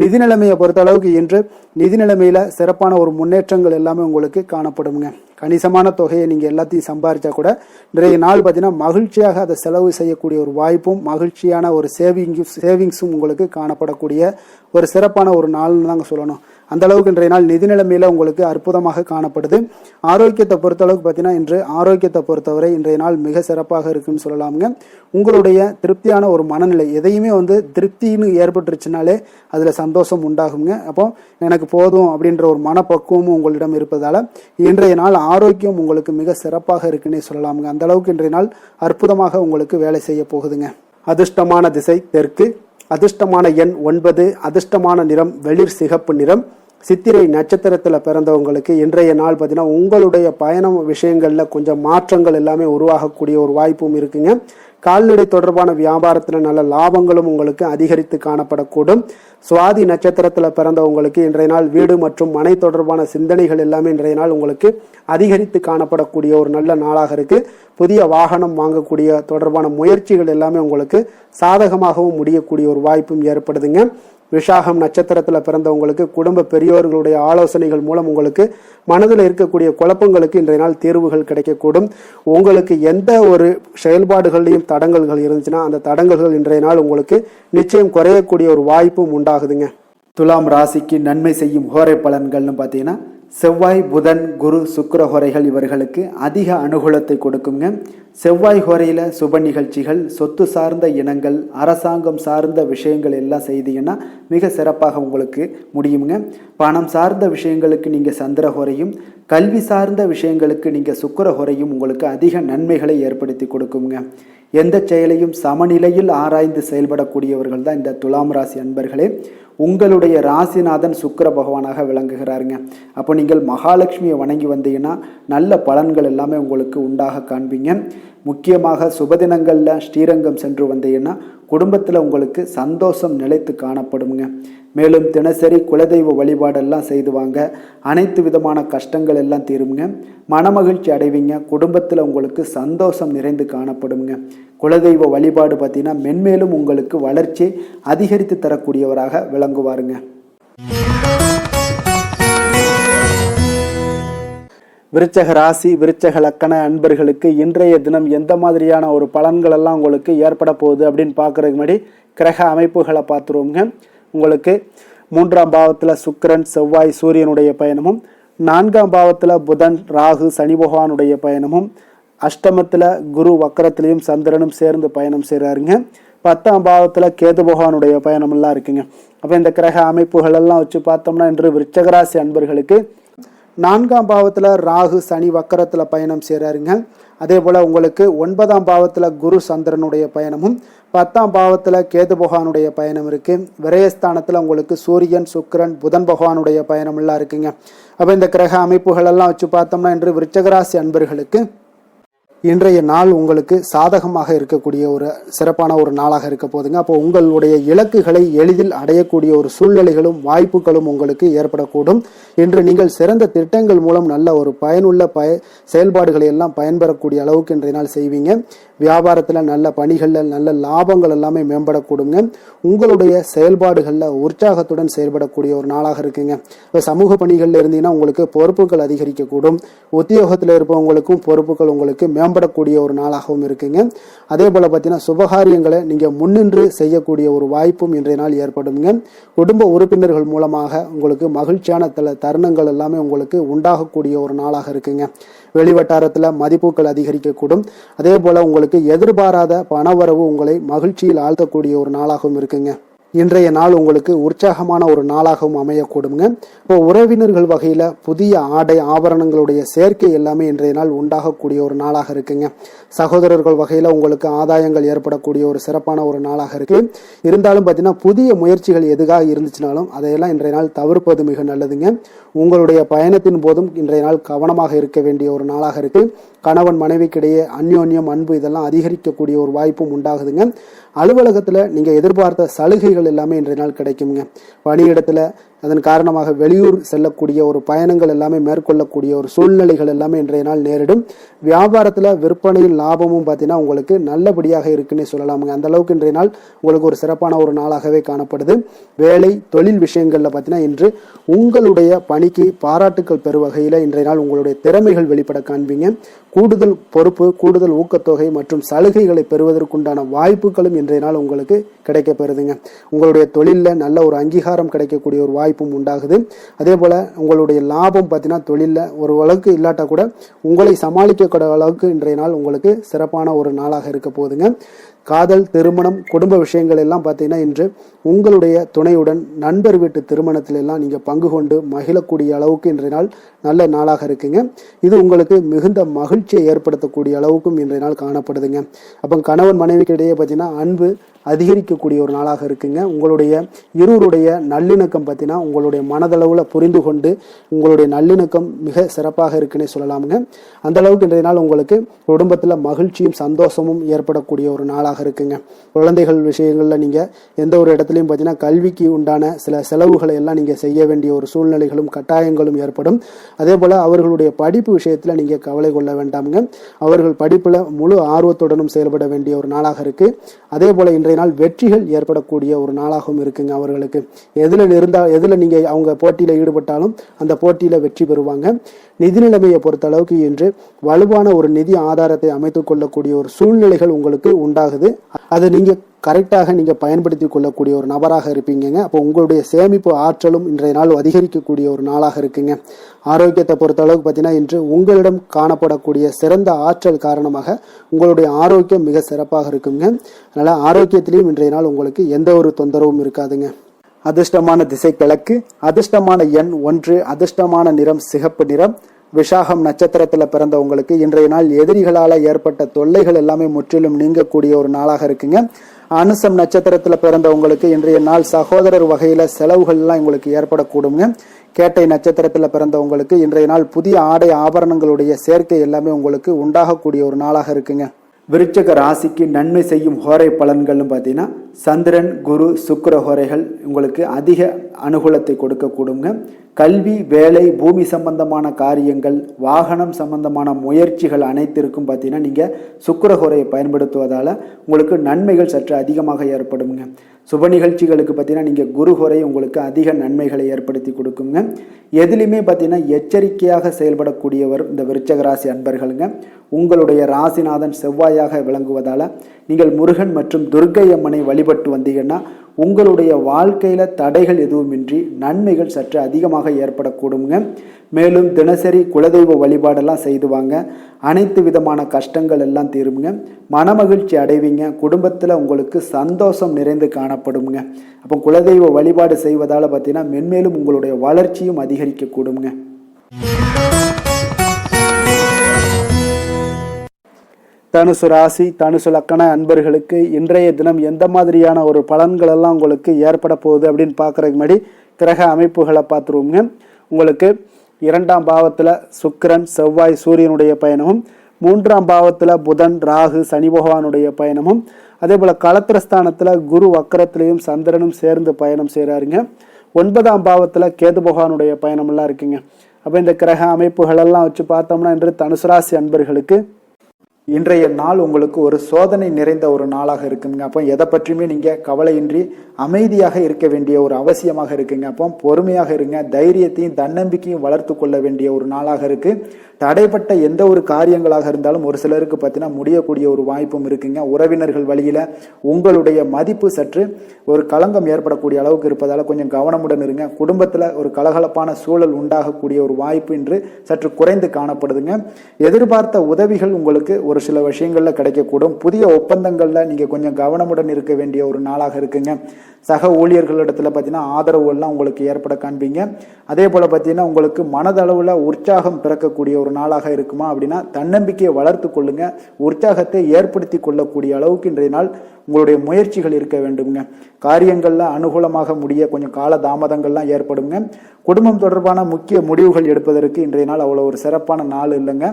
நிதி நிலைமையை பொறுத்த அளவுக்கு இன்று நிதி நிலைமையில சிறப்பான ஒரு முன்னேற்றங்கள் எல்லாமே உங்களுக்கு காணப்படுங்க. கணிசமான தொகையை நீங்கள் எல்லாத்தையும் சம்பாதிச்சா கூட இன்றைய நாள் பார்த்தீங்கன்னா மகிழ்ச்சியாக அதை செலவு செய்யக்கூடிய ஒரு வாய்ப்பும் மகிழ்ச்சியான ஒரு சேவிங்ஸும் உங்களுக்கு காணப்படக்கூடிய ஒரு சிறப்பான ஒரு நாள்னு தாங்க சொல்லணும். அந்த அளவுக்கு இன்றைய நாள் நிதி நிலைமையில உங்களுக்கு அற்புதமாக காணப்படுது. ஆரோக்கியத்தை பொறுத்தளவுக்கு பார்த்தீங்கன்னா இன்று ஆரோக்கியத்தை பொறுத்தவரை இன்றைய நாள் மிக சிறப்பாக இருக்குன்னு சொல்லலாமுங்க. உங்களுடைய திருப்தியான ஒரு மனநிலை எதையுமே திருப்தின்னு ஏற்பட்டுருச்சுனாலே அதில் சந்தோஷம் உண்டாகுங்க. அப்போ எனக்கு போதும் அப்படின்ற ஒரு மனப்பக்குவமும் உங்களிடம் இருப்பதால இன்றைய நாள் ஆரோக்கியம் உங்களுக்கு மிக சிறப்பாக இருக்குன்னே சொல்லலாமுங்க. அந்த அளவுக்கு இன்றைய நாள் அற்புதமாக உங்களுக்கு வேலை செய்ய போகுதுங்க. அதிர்ஷ்டமான திசை தெற்கு, அதிர்ஷ்டமான எண் 9, அதிர்ஷ்டமான நிறம் வெளிர் சிகப்பு நிறம். சித்திரை நட்சத்திரத்தில் பிறந்தவங்களுக்கு இன்றைய நாள் பார்த்தீங்கன்னா உங்களுடைய பயணம் விஷயங்களில் கொஞ்சம் மாற்றங்கள் எல்லாமே உருவாகக்கூடிய ஒரு வாய்ப்பும் இருக்குங்க. கால்நடை தொடர்பான வியாபாரத்தில் நல்ல லாபங்களும் உங்களுக்கு அதிகரித்து காணப்படக்கூடும். சுவாதி நட்சத்திரத்தில் பிறந்தவங்களுக்கு இன்றைய நாள் வீடு மற்றும் மனை தொடர்பான சிந்தனைகள் எல்லாமே இன்றைய நாள் உங்களுக்கு அதிகரித்து காணப்படக்கூடிய ஒரு நல்ல நாளாக இருக்கு. புதிய வாகனம் வாங்கக்கூடிய தொடர்பான முயற்சிகள் எல்லாமே உங்களுக்கு சாதகமாகவும் முடியக்கூடிய ஒரு வாய்ப்பும் ஏற்படுதுங்க. விஷாகம் நட்சத்திரத்தில் பிறந்தவங்களுக்கு குடும்ப பெரியோர்களுடைய ஆலோசனைகள் மூலம் உங்களுக்கு மனதில் இருக்கக்கூடிய குழப்பங்களுக்கு இன்றைய நாள் தீர்வுகள் கிடைக்கக்கூடும். உங்களுக்கு எந்த ஒரு செயல்பாடுகள்லையும் தடங்கல்கள் இருந்துச்சுன்னா அந்த தடங்கல்கள் இன்றைய நாள் உங்களுக்கு நிச்சயம் குறையக்கூடிய ஒரு வாய்ப்பும் உண்டாகுதுங்க. துலாம் ராசிக்கு நன்மை செய்யும் ஹோரை பலன்கள்னு பார்த்தீங்கன்னா செவ்வாய் புதன் குரு சுக்கிர ஹோரைகள் இவர்களுக்கு அதிக அனுகூலத்தை கொடுக்குங்க. செவ்வாய் ஹோரையில் சுப நிகழ்ச்சிகள், சொத்து சார்ந்த இனங்கள், அரசாங்கம் சார்ந்த விஷயங்கள் எல்லாம் செய்தீங்கன்னா மிக சிறப்பாக உங்களுக்கு முடியுங்க. பணம் சார்ந்த விஷயங்களுக்கு நீங்கள் சந்திர ஹோரையும், கல்வி சார்ந்த விஷயங்களுக்கு நீங்கள் சுக்கிர ஹோரையும் உங்களுக்கு அதிக நன்மைகளை ஏற்படுத்தி கொடுக்குங்க. எந்த செயலையும் சமநிலையில் ஆராய்ந்து செயல்படக்கூடியவர்கள் தான் இந்த துலாம் ராசி அன்பர்களே. உங்களுடைய ராசிநாதன் சுக்கிர பகவானாக விளங்குகிறாருங்க. அப்போ நீங்கள் மகாலட்சுமியை வணங்கி வந்தீங்கன்னா நல்ல பலன்கள் எல்லாமே உங்களுக்கு உண்டாக காண்பீங்க. முக்கியமாக சுபதினங்களில் ஸ்ரீரங்கம் சென்று வந்தீங்கன்னா குடும்பத்தில் உங்களுக்கு சந்தோஷம் நிலைத்து காணப்படுங்க. மேலும் தினசரி குலதெய்வ வழிபாடெல்லாம் செய்து வாங்க. அனைத்து விதமான கஷ்டங்கள் எல்லாம் தீருங்க. மனமகிழ்ச்சி அடைவீங்க. குடும்பத்தில் உங்களுக்கு சந்தோஷம் நிறைந்து காணப்படுங்க. குலதெய்வ வழிபாடு பார்த்தீங்கன்னா மென்மேலும் உங்களுக்கு வளர்ச்சி அதிகரித்து தரக்கூடியவராக விளங்குவாருங்க. விருச்சக ராசி விருச்சக லக்கண அன்பர்களுக்கு இன்றைய தினம் எந்த மாதிரியான ஒரு பலன்கள் எல்லாம் உங்களுக்கு ஏற்பட போகுது அப்படின்னு பார்க்கறதுக்கு முன்னாடி கிரக அமைப்புகளை பார்த்துருவோங்க. உங்களுக்கு 3ஆம் பாவத்தில் சுக்கிரன் செவ்வாய் சூரியனுடைய பயணமும், 4ஆம் பாவத்தில் புதன் ராகு சனி பகவானுடைய பயணமும், அஷ்டமத்தில் குரு வக்கரத்திலையும் சந்திரனும் சேர்ந்து பயணம் செய்கிறாருங்க. 10ஆம் பாவத்தில் கேது பகவானுடைய பயணமெல்லாம் இருக்குங்க. அப்போ இந்த கிரக அமைப்புகள் எல்லாம் வச்சு பார்த்தோம்னா இன்று விருச்சகராசி அன்பர்களுக்கு 4ஆம் பாவத்தில் ராகு சனி வக்கரத்தில் பயணம் செய்கிறாருங்க. அதே போல் உங்களுக்கு 9ஆம் பாவத்தில் குரு சந்திரனுடைய பயணமும், 10ஆம் பாவத்தில் கேது பகவானுடைய பயணம் இருக்குது. விரயஸ்தானத்தில் உங்களுக்கு சூரியன் சுக்கிரன் புதன் பகவானுடைய பயணமெல்லாம் இருக்குங்க. அப்போ இந்த கிரக அமைப்புகள் எல்லாம் வச்சு பார்த்தோம்னா இன்று விருச்சகராசி அன்பர்களுக்கு இன்றைய நாள் உங்களுக்கு சாதகமாக இருக்கக்கூடிய ஒரு சிறப்பான ஒரு நாளாக இருக்க போதுங்க. அப்போ உங்களுடைய இலக்குகளை எளிதில் அடையக்கூடிய ஒரு சூழ்நிலைகளும் வாய்ப்புகளும் உங்களுக்கு ஏற்படக்கூடும். இன்று நீங்கள் சிறந்த திட்டங்கள் மூலம் நல்ல ஒரு பயனுள்ள செயல்பாடுகளை எல்லாம் பயன்பெறக்கூடிய அளவுக்கு இன்றைய நாள் செய்வீங்க. வியாபாரத்தில் நல்ல பணிகளில் நல்ல லாபங்கள் எல்லாமே மேம்படக்கூடுங்க. உங்களுடைய செயல்பாடுகளில் உற்சாகத்துடன் செயல்படக்கூடிய ஒரு நாளாக இருக்குங்க. இப்போ சமூக பணிகளில் இருந்தீங்கன்னா உங்களுக்கு பொறுப்புகள் அதிகரிக்கக்கூடும். உத்தியோகத்தில் இருப்பவங்களுக்கும் பொறுப்புகள் உங்களுக்கு மேம்படக்கூடிய ஒரு நாளாகவும் இருக்குங்க. அதே போல் பார்த்தீங்கன்னா சுபகாரியங்களை நீங்கள் முன்னின்று செய்யக்கூடிய ஒரு வாய்ப்பும் இன்றைய நாள் ஏற்படுங்க. குடும்ப உறுப்பினர்கள் மூலமாக உங்களுக்கு மகிழ்ச்சியான தருணங்கள் எல்லாமே உங்களுக்கு உண்டாகக்கூடிய ஒரு நாளாக இருக்குங்க. வெளிவட்டாரத்தில் மதிப்புகள் அதிகரிக்கக்கூடும். அதே போல் உங்களுக்கு எதிர்பாராத பணவரவு உங்களை மகிழ்ச்சியில் ஆழ்த்தக்கூடிய ஒரு நாளாகவும் இருக்குங்க. இன்றைய நாள் உங்களுக்கு உற்சாகமான ஒரு நாளாகவும் அமையக்கூடுங்க. இப்போ உறவினர்கள் வகையில் புதிய ஆடை ஆபரணங்களுடைய சேர்க்கை எல்லாமே இன்றைய நாள் உண்டாகக்கூடிய ஒரு நாளாக இருக்குங்க. சகோதரர்கள் வகையில் உங்களுக்கு ஆதாயங்கள் ஏற்படக்கூடிய ஒரு சிறப்பான ஒரு நாளாக இருக்கு. இருந்தாலும் பார்த்தீங்கன்னா புதிய முயற்சிகள் எதுக்காக இருந்துச்சுனாலும் அதையெல்லாம் இன்றைய நாள் தவிர்ப்பது மிக நல்லதுங்க. உங்களுடைய பயணத்தின் போதும் இன்றைய நாள் கவனமாக இருக்க வேண்டிய ஒரு நாளாக இருக்கு. கணவன் மனைவிக்கிடையே அந்யோன்யம் அன்பு இதெல்லாம் அதிகரிக்கக்கூடிய ஒரு வாய்ப்பும் உண்டாகுதுங்க. அலுவலகத்தில் நீங்கள் எதிர்பார்த்த சலுகைகள் எல்லாமே இன்றைய நாள் கிடைக்குங்க. பணியிடத்தில் அதன் காரணமாக வெளியூர் செல்லக்கூடிய ஒரு பயணங்கள் எல்லாமே மேற்கொள்ளக்கூடிய ஒரு சூழ்நிலைகள் எல்லாமே இன்றைய நாள் நேரிடும். வியாபாரத்தில் விற்பனையில் லாபமும் பார்த்தீங்கன்னா உங்களுக்கு நல்லபடியாக இருக்குன்னே சொல்லலாமுங்க. அந்த அளவுக்கு இன்றைய நாள் உங்களுக்கு ஒரு சிறப்பான ஒரு நாளாகவே காணப்படுது. வேலை தொழில் விஷயங்களில் பார்த்தீங்கன்னா இன்று உங்களுடைய பணிக்கு பாராட்டுக்கள் பெறும் வகையில் இன்றைய நாள் உங்களுடைய திறமைகள் வெளிப்பட காண்பீங்க. கூடுதல் பொறுப்பு கூடுதல் ஊக்கத்தொகை மற்றும் சலுகைகளை பெறுவதற்குண்டான வாய்ப்புகளும் இன்றைய நாள் உங்களுக்கு கிடைக்க பெறுதுங்க. உங்களுடைய தொழிலில் நல்ல ஒரு அங்கீகாரம் கிடைக்கக்கூடிய ஒரு வாய்ப்பும் உண்டாகுது. அதே போல் உங்களுடைய லாபம் பார்த்தீங்கன்னா தொழிலில் ஒரு அளவுக்கு இல்லாட்டா கூட உங்களை சமாளிக்கக்கூடிய அளவுக்கு இன்றைய நாள் உங்களுக்கு சிறப்பான ஒரு நாளாக இருக்க போகுதுங்க. காதல் திருமணம் குடும்ப விஷயங்கள் எல்லாம் பார்த்தீங்கன்னா இன்று உங்களுடைய துணையுடன் நண்பர் வீட்டு திருமணத்தில எல்லாம் நீங்கள் பங்கு கொண்டு மகிழக்கூடிய அளவுக்கு இன்றைய நாள் நல்ல நாளாக இருக்குங்க. இது உங்களுக்கு மிகுந்த மகிழ்ச்சியை ஏற்படுத்தக்கூடிய அளவுக்கும் இன்றைய நாள் காணப்படுதுங்க. அப்போ கணவன் மனைவிக்கு இடையே பார்த்தீங்கன்னா அன்பு அதிகரிக்கக்கூடிய ஒரு நாளாக இருக்குங்க. உங்களுடைய இருவருடைய நல்லிணக்கம் பார்த்தீங்கன்னா உங்களுடைய மனதளவில் புரிந்து கொண்டு உங்களுடைய நல்லிணக்கம் மிக சிறப்பாக இருக்குன்னே சொல்லலாமுங்க. அந்த அளவுக்கு இன்றைய நாள் உங்களுக்கு குடும்பத்தில் மகிழ்ச்சியும் சந்தோஷமும் ஏற்படக்கூடிய ஒரு நாளாக இருக்குங்க. குழந்தைகள் விஷயங்களில் நீங்கள் எந்த ஒரு இடத்துலையும் பார்த்தீங்கன்னா கல்விக்கு உண்டான சில செலவுகளை எல்லாம் நீங்கள் செய்ய வேண்டிய ஒரு சூழ்நிலைகளும் கட்டாயங்களும் ஏற்படும். அதே போல் அவர்களுடைய படிப்பு விஷயத்தில் நீங்கள் கவலை கொள்ள வேண்டாமுங்க. அவர்கள் படிப்பில் முழு ஆர்வத்துடனும் செயல்பட வேண்டிய ஒரு நாளாக இருக்கு. அதே போல் இன்றைய நாள் வெற்றிகள் ஏற்படக்கூடிய ஒரு நாளாகவும் இருக்குங்க. அவர்களுக்கு எதில் நீங்கள் அவங்க போட்டியில் ஈடுபட்டாலும் அந்த போட்டியில் வெற்றி பெறுவாங்க. நிதி நிலைமையை பொறுத்த அளவுக்கு இன்று வலுவான ஒரு நிதி ஆதாரத்தை அமைத்துக் கொள்ளக்கூடிய ஒரு சூழ்நிலைகள் உங்களுக்கு உண்டாகுது. அதை நீங்கள் கரெக்டாக நீங்கள் பயன்படுத்தி கொள்ளக்கூடிய ஒரு நபராக இருப்பீங்க. அப்போ உங்களுடைய சேமிப்பு ஆற்றலும் இன்றைய நாள் அதிகரிக்கக்கூடிய ஒரு நாளாக இருக்குங்க. ஆரோக்கியத்தை பொறுத்த அளவுக்கு பார்த்தீங்கன்னா இன்று உங்களிடம் காணப்படக்கூடிய சிறந்த ஆற்றல் காரணமாக உங்களுடைய ஆரோக்கியம் மிக சிறப்பாக இருக்குங்க. அதனால் ஆரோக்கியத்திலையும் இன்றைய நாள் உங்களுக்கு எந்த ஒரு தொந்தரவும் இருக்காதுங்க. அதிர்ஷ்டமான திசை கிழக்கு, அதிர்ஷ்டமான எண் 1, அதிர்ஷ்டமான நிறம் சிகப்பு நிறம். விஷாகம் நட்சத்திரத்தில் பிறந்தவங்களுக்கு இன்றைய நாள் எதிரிகளால் ஏற்பட்ட தொல்லைகள் எல்லாமே முற்றிலும் நீங்கக்கூடிய ஒரு நாளாக இருக்குங்க. அனுசம் நட்சத்திரத்தில் பிறந்தவங்களுக்கு இன்றைய நாள் சகோதரர் வகையில் செலவுகள் எல்லாம் உங்களுக்கு ஏற்படக்கூடுங்க. கேட்டை நட்சத்திரத்தில் பிறந்தவங்களுக்கு இன்றைய நாள் புதிய ஆடை ஆபரணங்களுடைய சேர்க்கை எல்லாமே உங்களுக்கு உண்டாகக்கூடிய ஒரு நாளாக இருக்குங்க. விருச்சிக ராசிக்கு நன்மை செய்யும் ஹோரை பலன்கள்னு பார்த்தீங்கன்னா சந்திரன் குரு சுக்கிர ஹோரைகள் உங்களுக்கு அதிக அனுகூலத்தை கொடுக்கக்கூடுங்க. கல்வி, வேலை, பூமி சம்பந்தமான காரியங்கள், வாகனம் சம்பந்தமான முயற்சிகள் அனைத்திற்கும் பார்த்தீங்கன்னா நீங்கள் சுக்கிர ஹோரையை பயன்படுத்துவதால் உங்களுக்கு நன்மைகள் சற்று அதிகமாக ஏற்படுங்க. சுப நிகழ்ச்சிகளுக்கு பார்த்தீங்கன்னா நீங்கள் குரு ஹோரை உங்களுக்கு அதிக நன்மைகளை ஏற்படுத்தி கொடுக்குங்க. எதுலையுமே பார்த்தீங்கன்னா எச்சரிக்கையாக செயல்படக்கூடியவர் இந்த விருச்சக ராசி அன்பர்களுங்க. உங்களுடைய ராசிநாதன் செவ்வாயாக விளங்குவதால் நீங்கள் முருகன் மற்றும் துர்க்கை அம்மனை வழிபட்டு வந்தீங்கன்னா உங்களுடைய வாழ்க்கையில் தடைகள் எதுவுமின்றி நன்மைகள் சற்று அதிகமாக ஏற்படக்கூடுங்க. மேலும் தினசரி குலதெய்வ வழிபாடெல்லாம் செய்து வாங்க. அனைத்து விதமான கஷ்டங்கள் எல்லாம் தீருங்க. மனமகிழ்ச்சி அடைவீங்க. குடும்பத்தில் உங்களுக்கு சந்தோஷம் நிறைந்து காணப்படுங்க. அப்போ குலதெய்வ வழிபாடு செய்வதால் பார்த்தீங்கன்னா மென்மேலும் உங்களுடைய வளர்ச்சியும் அதிகரிக்க கூடுங்க. தனுசு ராசி தனுசு லக்கண அன்பர்களுக்கு இன்றைய தினம் எந்த மாதிரியான ஒரு பலன்கள் எல்லாம் உங்களுக்கு ஏற்பட போகுது அப்படின்னு பார்க்குறதுக்கு முன்னாடி கிரக அமைப்புகளை பார்த்துருவோங்க. உங்களுக்கு 2ஆம் பாவத்தில் சுக்கிரன் செவ்வாய் சூரியனுடைய பயணமும், 3ஆம் பாவத்தில் புதன் ராகு சனி பகவானுடைய பயணமும், அதே போல் களத்திரஸ்தானத்தில் குரு வக்கரத்திலையும் சந்திரனும் சேர்ந்து பயணம் செய்கிறாருங்க. 9ஆம் பாவத்தில் கேது பகவானுடைய பயணமெல்லாம் இருக்குங்க. அப்போ இந்த கிரக அமைப்புகளெல்லாம் வச்சு பார்த்தோம்னா இன்று தனுசு ராசி அன்பர்களுக்கு இன்றைய நாள் உங்களுக்கு ஒரு சோதனை நிறைந்த ஒரு நாளாக இருக்குங்க. அப்போ எதை பற்றியுமே நீங்கள் கவலையின்றி அமைதியாக இருக்க வேண்டிய ஒரு அவசியமாக இருக்குங்க. அப்போ பொறுமையாக இருங்க. தைரியத்தையும் தன்னம்பிக்கையும் வளர்த்து கொள்ள வேண்டிய ஒரு நாளாக இருக்கு. தடைப்பட்ட எந்த ஒரு காரியங்களாக இருந்தாலும் ஒரு சிலருக்கு பார்த்தீங்கன்னா முடியக்கூடிய ஒரு வாய்ப்பும் இருக்குங்க. உறவினர்கள் வழியில உங்களுடைய மதிப்பு சற்று ஒரு களங்கம் ஏற்படக்கூடிய அளவுக்கு இருப்பதால் கொஞ்சம் கவனமுடன் இருங்க. குடும்பத்தில் ஒரு கலகலப்பான சூழல் உண்டாகக்கூடிய ஒரு வாய்ப்பு இன்று சற்று குறைந்து காணப்படுதுங்க. எதிர்பார்த்த உதவிகள் உங்களுக்கு ஒரு சில விஷயங்கள்ல கிடைக்கக்கூடும். புதிய ஒப்பந்தங்கள்ல நீங்க கொஞ்சம் கவனமுடன் இருக்க வேண்டிய ஒரு நாளாக இருக்குங்க. சக ஊழியர்களிடத்துல பார்த்தீங்கன்னா ஆதரவு எல்லாம் உங்களுக்கு ஏற்பட காண்பீங்க. அதே போல பார்த்தீங்கன்னா உங்களுக்கு மனதளவுல உற்சாகம் பிறக்கக்கூடிய ஒரு நாளாக இருக்குமா அப்படின்னா தன்னம்பிக்கையை வளர்த்து கொள்ளுங்க. உற்சாகத்தை ஏற்படுத்தி கொள்ளக்கூடிய அளவுக்கு இன்றைய நாள் உங்களுடைய முயற்சிகள் இருக்க வேண்டுங்க. காரியங்கள்ல அனுகூலமாக முடிய கொஞ்சம் கால தாமதங்கள்லாம் ஏற்படுங்க. குடும்பம் தொடர்பான முக்கிய முடிவுகள் எடுப்பதற்கு இன்றைய நாள் அவ்வளோ ஒரு சிறப்பான நாள் இல்லைங்க.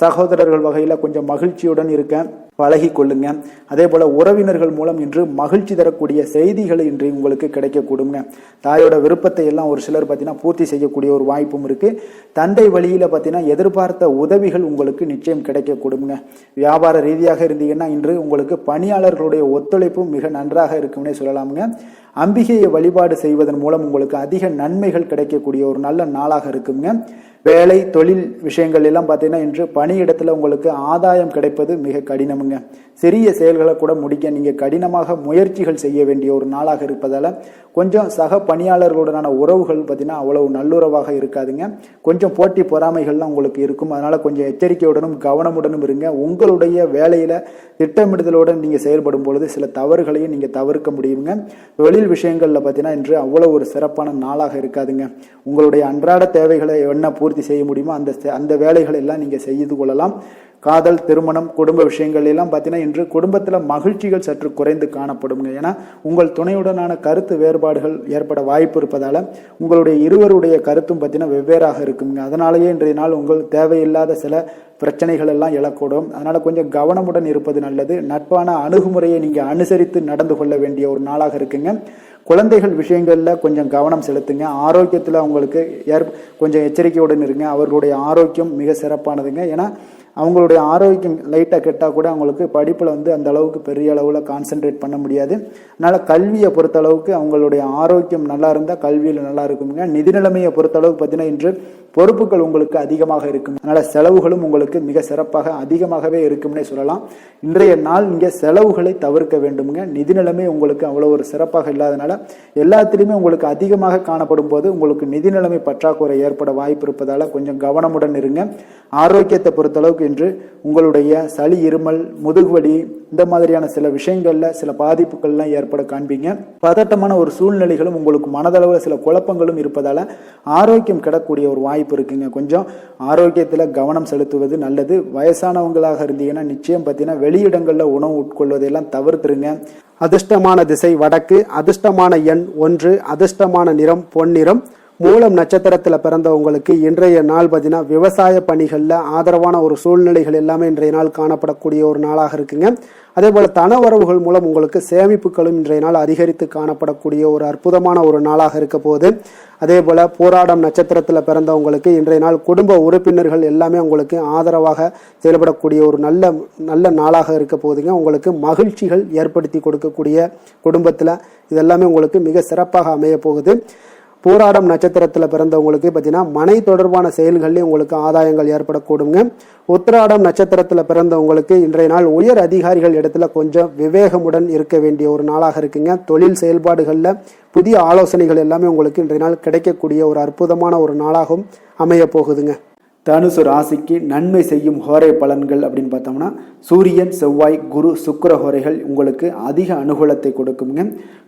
சகோதரர்கள் வகையில கொஞ்சம் மகிழ்ச்சியுடன் இருக்க பழகி கொள்ளுங்க. அதே போல உறவினர்கள் மூலம் இன்று மகிழ்ச்சி தரக்கூடிய செய்திகள் இன்று உங்களுக்கு கிடைக்கக்கூடுங்க. தாயோட விருப்பத்தை எல்லாம் ஒரு சிலர் பார்த்தீங்கன்னா பூர்த்தி செய்யக்கூடிய ஒரு வாய்ப்பும் இருக்கு. தந்தை வழியில பார்த்தீங்கன்னா எதிர்பார்த்த உதவிகள் உங்களுக்கு நிச்சயம் கிடைக்கக்கூடுங்க. வியாபார ரீதியாக இருந்தீங்கன்னா இன்று உங்களுக்கு பணியாளர்களுடைய ஒத்துழைப்பும் மிக நன்றாக இருக்கும்னே சொல்லலாமுங்க. அம்பிகையை வழிபாடு செய்வதன் மூலம் உங்களுக்கு அதிக நன்மைகள் கிடைக்கக்கூடிய ஒரு நல்ல நாளாக இருக்குங்க. வேலை தொழில் விஷயங்கள் எல்லாம் பார்த்தீங்கன்னா இன்று பணியிடத்துல உங்களுக்கு ஆதாயம் கிடைப்பது மிக கடினமுங்க. சிறிய செயல்களை கூட முடிக்க நீங்க கடினமாக முயற்சிகள் செய்ய வேண்டிய ஒரு நாளாக இருப்பதால கொஞ்சம் சக பணியாளர்களுடனான உறவுகள் பார்த்தீங்கன்னா அவ்வளவு நல்லுறவாக இருக்காதுங்க. கொஞ்சம் போட்டி பொறாமைகள்லாம் உங்களுக்கு இருக்கும். அதனால கொஞ்சம் எச்சரிக்கையுடனும் கவனமுடனும் இருங்க. உங்களுடைய வேலையில திட்டமிடுதலுடன் நீங்க செயல்படும் பொழுது சில தவறுகளையும் நீங்க தவிர்க்க முடியுங்க. தொழில் விஷயங்கள்ல பார்த்தீங்கன்னா இன்று அவ்வளவு ஒரு சிறப்பான நாளாக இருக்காதுங்க. உங்களுடைய அன்றாட தேவைகளை என்ன பூர்த்தி செய்ய முடியுமோ அந்த வேலைகளை எல்லாம் நீங்க செய்து கொள்ளலாம். காதல் திருமணம் குடும்ப விஷயங்கள் எல்லாம் பார்த்தீங்கன்னா இன்று குடும்பத்தில் மகிழ்ச்சிகள் சற்று குறைந்து காணப்படுங்க. ஏன்னா உங்கள் துணையுடனான கருத்து வேறுபாடுகள் ஏற்பட வாய்ப்பு இருப்பதால உங்களுடைய இருவருடைய கருத்தும் பார்த்தீங்கன்னா வெவ்வேறாக இருக்குங்க. அதனாலேயே இன்றைய நாள் உங்கள் தேவையில்லாத சில பிரச்சனைகள் எல்லாம் எழக்கூடும். அதனால கொஞ்சம் கவனமுடன் இருப்பது நல்லது. நட்பான அணுகுமுறையை நீங்க அனுசரித்து நடந்து கொள்ள வேண்டிய ஒரு நாளாக இருக்குங்க. குழந்தைகள் விஷயங்கள்ல கொஞ்சம் கவனம் செலுத்துங்க. ஆரோக்கியத்தில் அவங்களுக்கு கொஞ்சம் எச்சரிக்கையுடன் இருங்க. அவர்களுடைய ஆரோக்கியம் மிக சிறப்பானதுங்க. ஏன்னா அவங்களுடைய ஆரோக்கியம் லைட்டாக கெட்டால் கூட அவங்களுக்கு படிப்பில் அந்த அளவுக்கு பெரிய அளவில் கான்சென்ட்ரேட் பண்ண முடியாது. அதனால் கல்வியை பொறுத்த அளவுக்கு அவங்களுடைய ஆரோக்கியம் நல்லா இருந்தால் கல்வியில் நல்லா இருக்குங்க. நிதி நிலைமையை பொறுத்த அளவுக்கு பார்த்தீங்கன்னா இன்று பொறுப்புகள் உங்களுக்கு அதிகமாக இருக்கும். அதனால் செலவுகளும் உங்களுக்கு மிக சிறப்பாக அதிகமாகவே இருக்கும்னே சொல்லலாம். இன்றைய நாள் இங்கே செலவுகளை தவிர்க்க வேண்டுமுங்க. நிதி நிலைமை உங்களுக்கு அவ்வளோ ஒரு சிறப்பாக இல்லாதனால எல்லாத்திலையுமே உங்களுக்கு அதிகமாக காணப்படும் போது உங்களுக்கு நிதி நிலைமை பற்றாக்குறை ஏற்பட வாய்ப்பு இருப்பதால கொஞ்சம் கவனமுடன் இருங்க. ஆரோக்கியத்தை பொறுத்தளவுக்கு இன்று உங்களுடைய சளி இருமல் முதுகுவலி இந்த மாதிரியான சில விஷயங்கள்ல சில பாதிப்புகள்லாம் ஏற்பட காண்பீங்க. பதட்டமான ஒரு சூழ்நிலைகளும் உங்களுக்கு மனதளவில் சில குழப்பங்களும் இருப்பதால ஆரோக்கியம் கிடக்கூடிய ஒரு வாய்ப்பு இருக்குங்க. கொஞ்சம் ஆரோக்கியத்துல கவனம் செலுத்துவது நல்லது. வயசானவங்களாக இருந்தீங்கன்னா நிச்சயம் பார்த்தீங்கன்னா வெளியிடங்கள்ல உணவு உட்கொள்வதையெல்லாம் தவிர்த்துருங்க. அதிர்ஷ்டமான திசை வடக்கு, அதிர்ஷ்டமான எண் 1, அதிர்ஷ்டமான நிறம் பொன்னிறம், மூலம் நட்சத்திரத்தில் பிறந்தவங்களுக்கு இன்றைய நாள் பார்த்தீங்கன்னா விவசாய பணிகளில் ஆதரவான ஒரு சூழ்நிலைகள் எல்லாமே இன்றைய நாள் காணப்படக்கூடிய ஒரு நாளாக இருக்குங்க. அதே போல் தனவரவுகள் மூலம் உங்களுக்கு சேமிப்புகளும் இன்றைய நாள் அதிகரித்து காணப்படக்கூடிய ஒரு அற்புதமான ஒரு நாளாக இருக்க போகுது. அதே போல் போராடம் நட்சத்திரத்தில் பிறந்தவங்களுக்கு இன்றைய நாள் குடும்ப உறுப்பினர்கள் எல்லாமே உங்களுக்கு ஆதரவாக செயல்படக்கூடிய ஒரு நல்ல நாளாக இருக்க போகுதுங்க. உங்களுக்கு மகிழ்ச்சிகள் ஏற்படுத்தி கொடுக்கக்கூடிய குடும்பத்தில் இதெல்லாமே உங்களுக்கு மிக சிறப்பாக அமைய போகுது. போராடம் நட்சத்திரத்தில் பிறந்தவங்களுக்கு பார்த்தீங்கன்னா மனை தொடர்பான செயல்கள்லேயும் உங்களுக்கு ஆதாயங்கள் ஏற்படக்கூடுங்க. உத்திராடம் நட்சத்திரத்தில் பிறந்தவங்களுக்கு இன்றைய நாள் உயர் அதிகாரிகள் இடத்துல கொஞ்சம் விவேகமுடன் இருக்க வேண்டிய ஒரு நாளாக இருக்குங்க. தொழில் செயல்பாடுகளில் புதிய ஆலோசனைகள் எல்லாமே உங்களுக்கு இன்றைய நாள் கிடைக்கக்கூடிய ஒரு அற்புதமான ஒரு நாளாகவும் அமைய போகுதுங்க. தனுசு ராசிக்கு நன்மை செய்யும் ஹோரை பலன்கள் அப்படின்னு பார்த்தோம்னா சூரியன், செவ்வாய், குரு, சுக்கிர ஹோரைகள் உங்களுக்கு அதிக அனுகூலத்தை கொடுக்குங்க.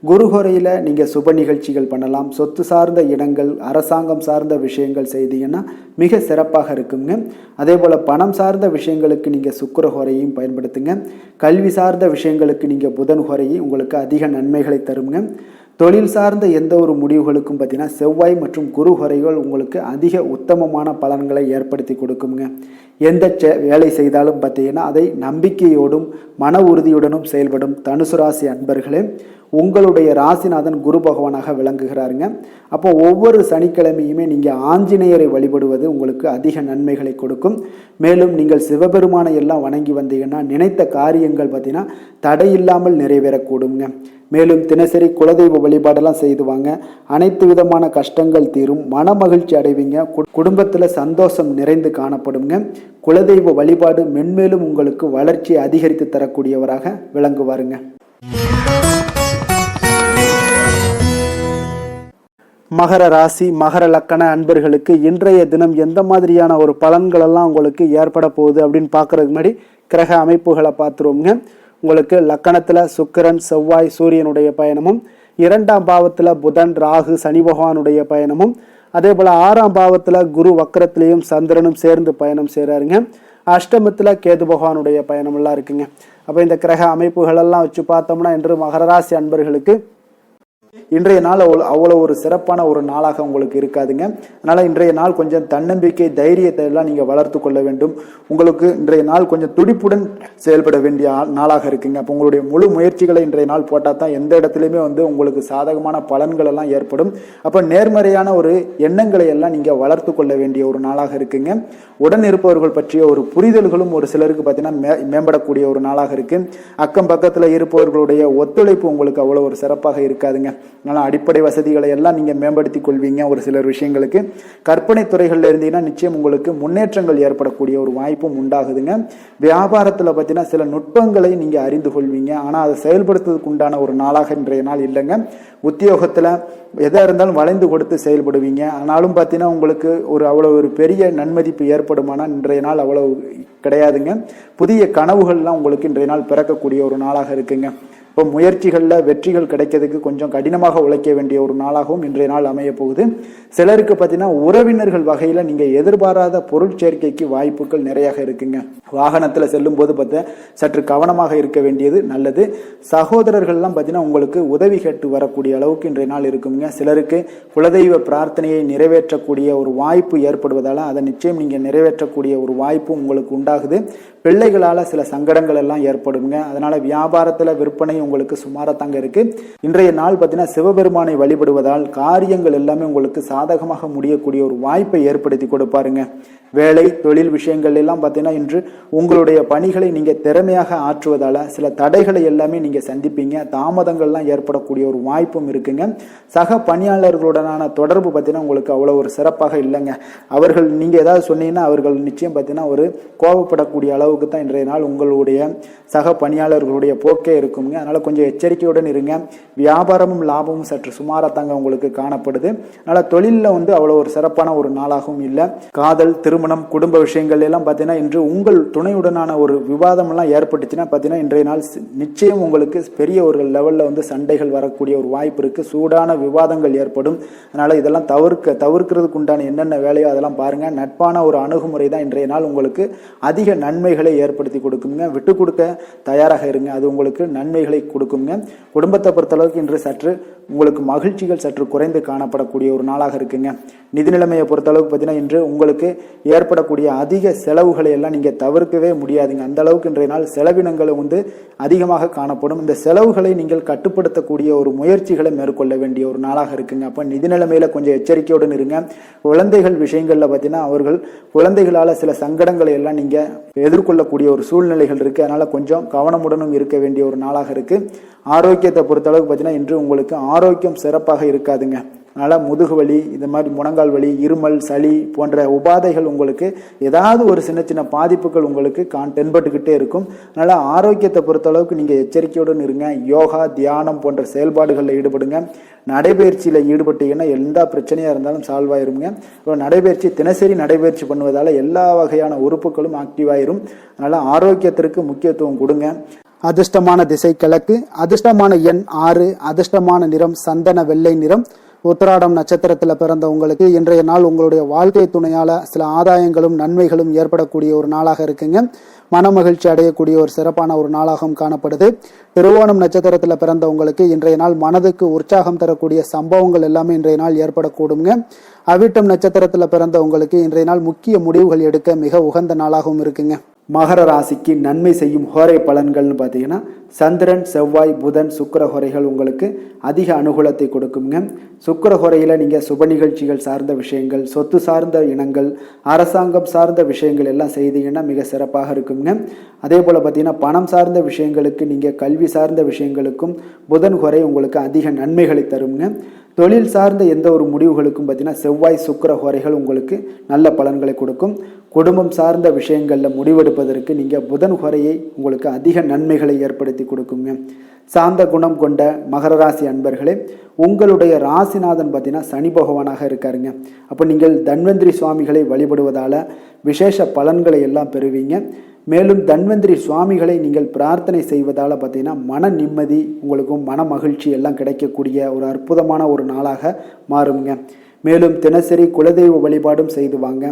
குரு ஹோரையில் நீங்கள் சுப நிகழ்ச்சிகள் பண்ணலாம். சொத்து சார்ந்த இடங்கள், அரசாங்கம் சார்ந்த விஷயங்கள் செய்தீங்கன்னா மிக சிறப்பாக இருக்குங்க. அதே போல் பணம் சார்ந்த விஷயங்களுக்கு நீங்கள் சுக்கிர ஹோரையும் பயன்படுத்துங்க. கல்வி சார்ந்த விஷயங்களுக்கு நீங்கள் புதன் ஹோரையும் உங்களுக்கு அதிக நன்மைகளை தருங்க. தொழில் சார்ந்த எந்த ஒரு முடிவுகளுக்கும் பார்த்தீங்கன்னா செவ்வாய் மற்றும் குரு ஹோரைகள் உங்களுக்கு அதிக உத்தமமான பலன்களை ஏற்படுத்தி கொடுக்குங்க. எந்த வேலை செய்தாலும் பார்த்தீங்கன்னா அதை நம்பிக்கையோடும் மன உறுதியுடனும் செயல்படும் தனுசு ராசி அன்பர்களே, உங்களுடைய ராசிநாதன் குரு பகவானாக விளங்குகிறாருங்க. அப்போ ஒவ்வொரு சனிக்கிழமையுமே நீங்கள் ஆஞ்சநேயரை வழிபடுவது உங்களுக்கு அதிக நன்மைகளை கொடுக்கும். மேலும் நீங்கள் சிவபெருமானை எல்லாம் வணங்கி வந்தீங்கன்னா நினைத்த காரியங்கள் பார்த்தீங்கன்னா தடையில்லாமல் நிறைவேறக்கூடுங்க. மேலும் தினசரி குலதெய்வ வழிபாடெல்லாம் செய்துவாங்க. அனைத்து விதமான கஷ்டங்கள் தீரும், மன மகிழ்ச்சி அடைவீங்க. குடும்பத்தில் சந்தோஷம் நிறைந்து காணப்படுங்க. குலதெய்வ வழிபாடு மென்மேலும் உங்களுக்கு வளர்ச்சியை அதிகரித்து தரக்கூடியவராக விளங்குவாருங்க. மகர ராசி, மகர லக்கண அன்பர்களுக்கு இன்றைய தினம் எந்த மாதிரியான ஒரு பலன்கள் எல்லாம் உங்களுக்கு ஏற்பட போகுது அப்படின்னு பார்க்கறதுக்கு முன்னாடி கிரக அமைப்புகளை பார்த்துருவோங்க. உங்களுக்கு லக்கணத்தில் சுக்கிரன், செவ்வாய், சூரியனுடைய பயணமும், 2ஆம் பாவத்தில் புதன், ராகு, சனி பகவானுடைய பயணமும், அதே போல் 6ஆம் பாவத்தில் குரு வக்கரத்திலையும் சந்திரனும் சேர்ந்து பயணம் செய்கிறாருங்க. அஷ்டமத்தில் கேது பகவானுடைய பயணமெல்லாம் இருக்குங்க. அப்போ இந்த கிரக அமைப்புகளெல்லாம் வச்சு பார்த்தோம்னா இன்று மகர ராசி அன்பர்களுக்கு இன்றைய நாள் அவ்வளோ ஒரு சிறப்பான ஒரு நாளாக உங்களுக்கு இருக்காதுங்க. அதனால் இன்றைய நாள் கொஞ்சம் தன்னம்பிக்கை, தைரியத்தை எல்லாம் நீங்கள் வளர்த்து கொள்ள வேண்டும். உங்களுக்கு இன்றைய நாள் கொஞ்சம் துடிப்புடன் செயல்பட வேண்டிய நாளாக இருக்குங்க. அப்போ உங்களுடைய முழு முயற்சிகளை இன்றைய நாள் போட்டால் தான் எந்த இடத்துலையுமே உங்களுக்கு சாதகமான பலன்கள் எல்லாம் ஏற்படும். அப்போ நேர்மறையான ஒரு எண்ணங்களை எல்லாம் நீங்கள் வளர்த்து கொள்ள வேண்டிய ஒரு நாளாக இருக்குங்க. உடன் இருப்பவர்கள் பற்றிய ஒரு புரிதல்களும் ஒரு சிலருக்கு பார்த்தீங்கன்னா மேம்படக்கூடிய ஒரு நாளாக இருக்கு. அக்கம் பக்கத்தில் இருப்பவர்களுடைய ஒத்துழைப்பு உங்களுக்கு அவ்வளோ ஒரு சிறப்பாக இருக்காதுங்க. அதனால் அடிப்படை வசதிகளை எல்லாம் நீங்கள் மேம்படுத்தி கொள்வீங்க. ஒரு சிலர் விஷயங்களுக்கு கற்பனை துறைகளில் இருந்தீங்கன்னா நிச்சயம் உங்களுக்கு முன்னேற்றங்கள் ஏற்படக்கூடிய ஒரு வாய்ப்பும் உண்டாகுதுங்க. வியாபாரத்தில் பார்த்தீங்கன்னா சில நுட்பங்களை நீங்கள் அறிந்து கொள்வீங்க. ஆனால் அதை செயல்படுத்துவதற்கு உண்டான ஒரு நாளாக இன்றைய நாள் இல்லைங்க. உத்தியோகத்தில் எதாக இருந்தாலும் வளைந்து கொடுத்து செயல்படுவீங்க. ஆனாலும் பார்த்தீங்கன்னா உங்களுக்கு அவ்வளோ ஒரு பெரிய நன்மதிப்பு ஏற்படுமானால் இன்றைய நாள் அவ்வளவு கிடையாதுங்க. புதிய கனவுகள்லாம் உங்களுக்கு இன்றைய நாள் பிறக்கக்கூடிய ஒரு நாளாக இருக்குங்க. இப்போ முயற்சிகளில் வெற்றிகள் கிடைக்கிறதுக்கு கொஞ்சம் கடினமாக உழைக்க வேண்டிய ஒரு நாளாகவும் இன்றைய நாள் அமைய போகுது. சிலருக்கு பார்த்தீங்கன்னா உறவினர்கள் வகையில் நீங்கள் எதிர்பாராத பொருள் சேர்க்கைக்கு வாய்ப்புகள் நிறையாக இருக்குங்க. வாகனத்தில் செல்லும் போது பார்த்தா சற்று கவனமாக இருக்க வேண்டியது நல்லது. சகோதரர்கள்லாம் பார்த்தீங்கன்னா உங்களுக்கு உதவி கேட்டு வரக்கூடிய அளவுக்கு இன்றைய நாள் இருக்குங்க. சிலருக்கு குலதெய்வ பிரார்த்தனையை நிறைவேற்றக்கூடிய ஒரு வாய்ப்பு ஏற்படுவதால் அதை நிச்சயம் நீங்கள் நிறைவேற்றக்கூடிய ஒரு வாய்ப்பும் உங்களுக்கு உண்டாகுது. பிள்ளைகளால் சில சங்கடங்கள் எல்லாம் ஏற்படுங்க. அதனால வியாபாரத்தில் விற்பனை உங்களுக்கு சுமாரத்தாங்க இருக்கு. இன்றைய நாள் பார்த்தீங்கன்னா சிவபெருமானை வழிபடுவதால் காரியங்கள் எல்லாமே உங்களுக்கு சாதகமாக முடியக்கூடிய ஒரு வாய்ப்பை ஏற்படுத்தி கொடுப்பாருங்க. வேலை தொழில் விஷயங்கள் எல்லாம் பார்த்தீங்கன்னா இன்று உங்களுடைய பணிகளை நீங்கள் திறமையாக ஆற்றுவதால் சில தடைகளை எல்லாமே நீங்கள் சந்திப்பீங்க. தாமதங்கள்லாம் ஏற்படக்கூடிய ஒரு வாய்ப்பும் இருக்குங்க. சக பணியாளர்களுடனான தொடர்பு பார்த்தீங்கன்னா உங்களுக்கு அவ்வளோ ஒரு சிறப்பாக இல்லைங்க. அவர்கள் நீங்கள் ஏதாவது சொன்னீங்கன்னா அவர்கள் நிச்சயம் பார்த்தீங்கன்னா ஒரு கோபப்படக்கூடிய அளவுக்கு தான் இன்றைய நாள் உங்களுடைய சக பணியாளர்களுடைய போக்கே இருக்குங்க. அதனால் கொஞ்சம் எச்சரிக்கையுடன் இருங்க. வியாபாரமும் லாபமும் சற்று சுமாரத்தாங்க உங்களுக்கு காணப்படுது. அதனால் தொழிலில் அவ்வளோ ஒரு சிறப்பான ஒரு நாளாகவும் இல்லை. காதல், திருமணம், குடும்ப விஷயங்கள் எல்லாம் பார்த்தீங்கன்னா இன்று உங்கள் துணையுடனான ஒரு விவாதம் எல்லாம் ஏற்பட்டுச்சுன்னா பார்த்தீங்கன்னா இன்றைய நாள் நிச்சயம் உங்களுக்கு பெரிய ஒரு லெவலில் சண்டைகள் வரக்கூடிய ஒரு வாய்ப்பு இருக்குது. சூடான விவாதங்கள் ஏற்படும். அதனால் இதெல்லாம் தவிர்க்கிறதுக்கு உண்டான என்னென்ன வேலையோ அதெல்லாம் பாருங்கள். நட்பான ஒரு அணுகுமுறை தான் இன்றைய நாள் உங்களுக்கு அதிக நன்மைகளை ஏற்படுத்தி கொடுக்குங்க. விட்டு கொடுக்க தயாராக இருங்க. அது உங்களுக்கு நன்மைகளை கொடுக்குங்க. குடும்பத்தை பொறுத்தளவுக்கு இன்று சற்று உங்களுக்கு மகிழ்ச்சிகள் சற்று குறைந்து காணப்படக்கூடிய ஒரு நாளாக இருக்குங்க. நிதி நிலைமையை பொறுத்தளவுக்கு பார்த்தீங்கன்னா இன்று உங்களுக்கு ஏற்படக்கூடிய அதிக செலவுகளை எல்லாம் நீங்கள் தவிர்க்கவே முடியாதுங்க. அந்த அளவுக்கு இன்றைய நாள் செலவினங்களும் அதிகமாக காணப்படும். இந்த செலவுகளை நீங்கள் கட்டுப்படுத்தக்கூடிய ஒரு முயற்சிகளை மேற்கொள்ள வேண்டிய ஒரு நாளாக இருக்குங்க. அப்போ நிதி நிலைமையில கொஞ்சம் எச்சரிக்கையுடன் இருங்க. குழந்தைகள் விஷயங்கள்ல பார்த்தீங்கன்னா அவர்கள் குழந்தைகளால சில சங்கடங்களை எல்லாம் நீங்க எதிர்கொள்ளக்கூடிய ஒரு சூழ்நிலைகள் இருக்கு. அதனால கொஞ்சம் கவனமுடனும் இருக்க வேண்டிய ஒரு நாளாக இருக்கு. ஆரோக்கியத்தை பொறுத்தளவுக்கு பார்த்தீங்கன்னா இன்று உங்களுக்கு ஆரோக்கியம் சிறப்பாக இருக்காதுங்க. அதனால முதுகு வலி, இந்த மாதிரி முழங்கால் வலி, இருமல், சளி போன்ற உபாதைகள் உங்களுக்கு ஏதாவது ஒரு சின்ன சின்ன பாதிப்புகள் உங்களுக்கு தென்பட்டுக்கிட்டே இருக்கும். அதனால ஆரோக்கியத்தை பொறுத்தளவுக்கு நீங்க எச்சரிக்கையுடன் இருங்க. யோகா, தியானம் போன்ற செயல்பாடுகளில் ஈடுபடுங்க. நடைபயிற்சியில ஈடுபட்டீங்கன்னா எந்த பிரச்சனையா இருந்தாலும் சால்வ் ஆயிருங்க. நடைபயிற்சி தினசரி நடைபயிற்சி பண்ணுவதால எல்லா வகையான உறுப்புகளும் ஆக்டிவ் ஆயிரும். அதனால ஆரோக்கியத்திற்கு முக்கியத்துவம் கொடுங்க. அதிர்ஷ்டமான திசை கிழக்கு, அதிர்ஷ்டமான எண் 6, அதிர்ஷ்டமான நிறம் சந்தன வெள்ளை நிறம். உத்திராடம் நட்சத்திரத்தில் பிறந்த உங்களுக்கு இன்றைய நாள் உங்களுடைய வாழ்க்கை துணையால சில ஆதாயங்களும் நன்மைகளும் ஏற்படக்கூடிய ஒரு நாளாக இருக்குங்க. மன மகிழ்ச்சி அடையக்கூடிய ஒரு சிறப்பான ஒரு நாளாகவும் காணப்படுது. திருவோணம் நட்சத்திரத்தில் பிறந்த உங்களுக்கு இன்றைய நாள் மனதுக்கு உற்சாகம் தரக்கூடிய சம்பவங்கள் எல்லாமே இன்றைய நாள் ஏற்படக்கூடுங்க. அவிட்டம் நட்சத்திரத்தில் பிறந்த உங்களுக்கு இன்றைய நாள் முக்கிய முடிவுகள் எடுக்க மிக உகந்த நாளாகவும் இருக்குங்க. மகர ராசிக்கு நன்மை செய்யும் ஹோரை பலன்கள்னு பார்த்தீங்கன்னா சந்திரன், செவ்வாய், புதன், சுக்கிர ஹோரைகள் உங்களுக்கு அதிக அனுகூலத்தை கொடுக்குங்க. சுக்கிர ஹோரையில் நீங்கள் சுப நிகழ்ச்சிகள் சார்ந்த விஷயங்கள், சொத்து சார்ந்த இனங்கள், அரசாங்கம் சார்ந்த விஷயங்கள் எல்லாம் செய்தீங்கன்னா மிக சிறப்பாக இருக்குங்க. அதே போல் பார்த்தீங்கன்னா பணம் சார்ந்த விஷயங்களுக்கு, நீங்கள் கல்வி சார்ந்த விஷயங்களுக்கும் புதன் ஹோரை உங்களுக்கு அதிக நன்மைகளை தருங்க. தொழில் சார்ந்த எந்த ஒரு முடிவுகளுக்கும் பார்த்தீங்கன்னா செவ்வாய், சுக்கிர ஹோரைகள் உங்களுக்கு நல்ல பலன்களை கொடுக்கும். குடும்பம் சார்ந்த விஷயங்களில் முடிவெடுப்பதற்கு நீங்கள் புதன் ஹோரையை உங்களுக்கு அதிக நன்மைகளை ஏற்படுத்தி கொடுக்குங்க. சாந்த குணம் கொண்ட மகர ராசி அன்பர்களே, உங்களுடைய ராசிநாதன் பார்த்தீங்கன்னா சனி பகவானாக இருக்காருங்க. அப்போ நீங்கள் தன்வந்திரி சுவாமிகளை வழிபடுவதால் விசேஷ பலன்களை எல்லாம் பெறுவீங்க. மேலும் தன்வந்திரி சுவாமிகளை நீங்கள் பிரார்த்தனை செய்வதால் பார்த்தீங்கன்னா மன நிம்மதி, உங்களுக்கும் மன மகிழ்ச்சி எல்லாம் கிடைக்கக்கூடிய ஒரு அற்புதமான ஒரு நாளாக மாறுங்க. மேலும் தினசரி குலதெய்வ வழிபாடும் செய்து வாங்க.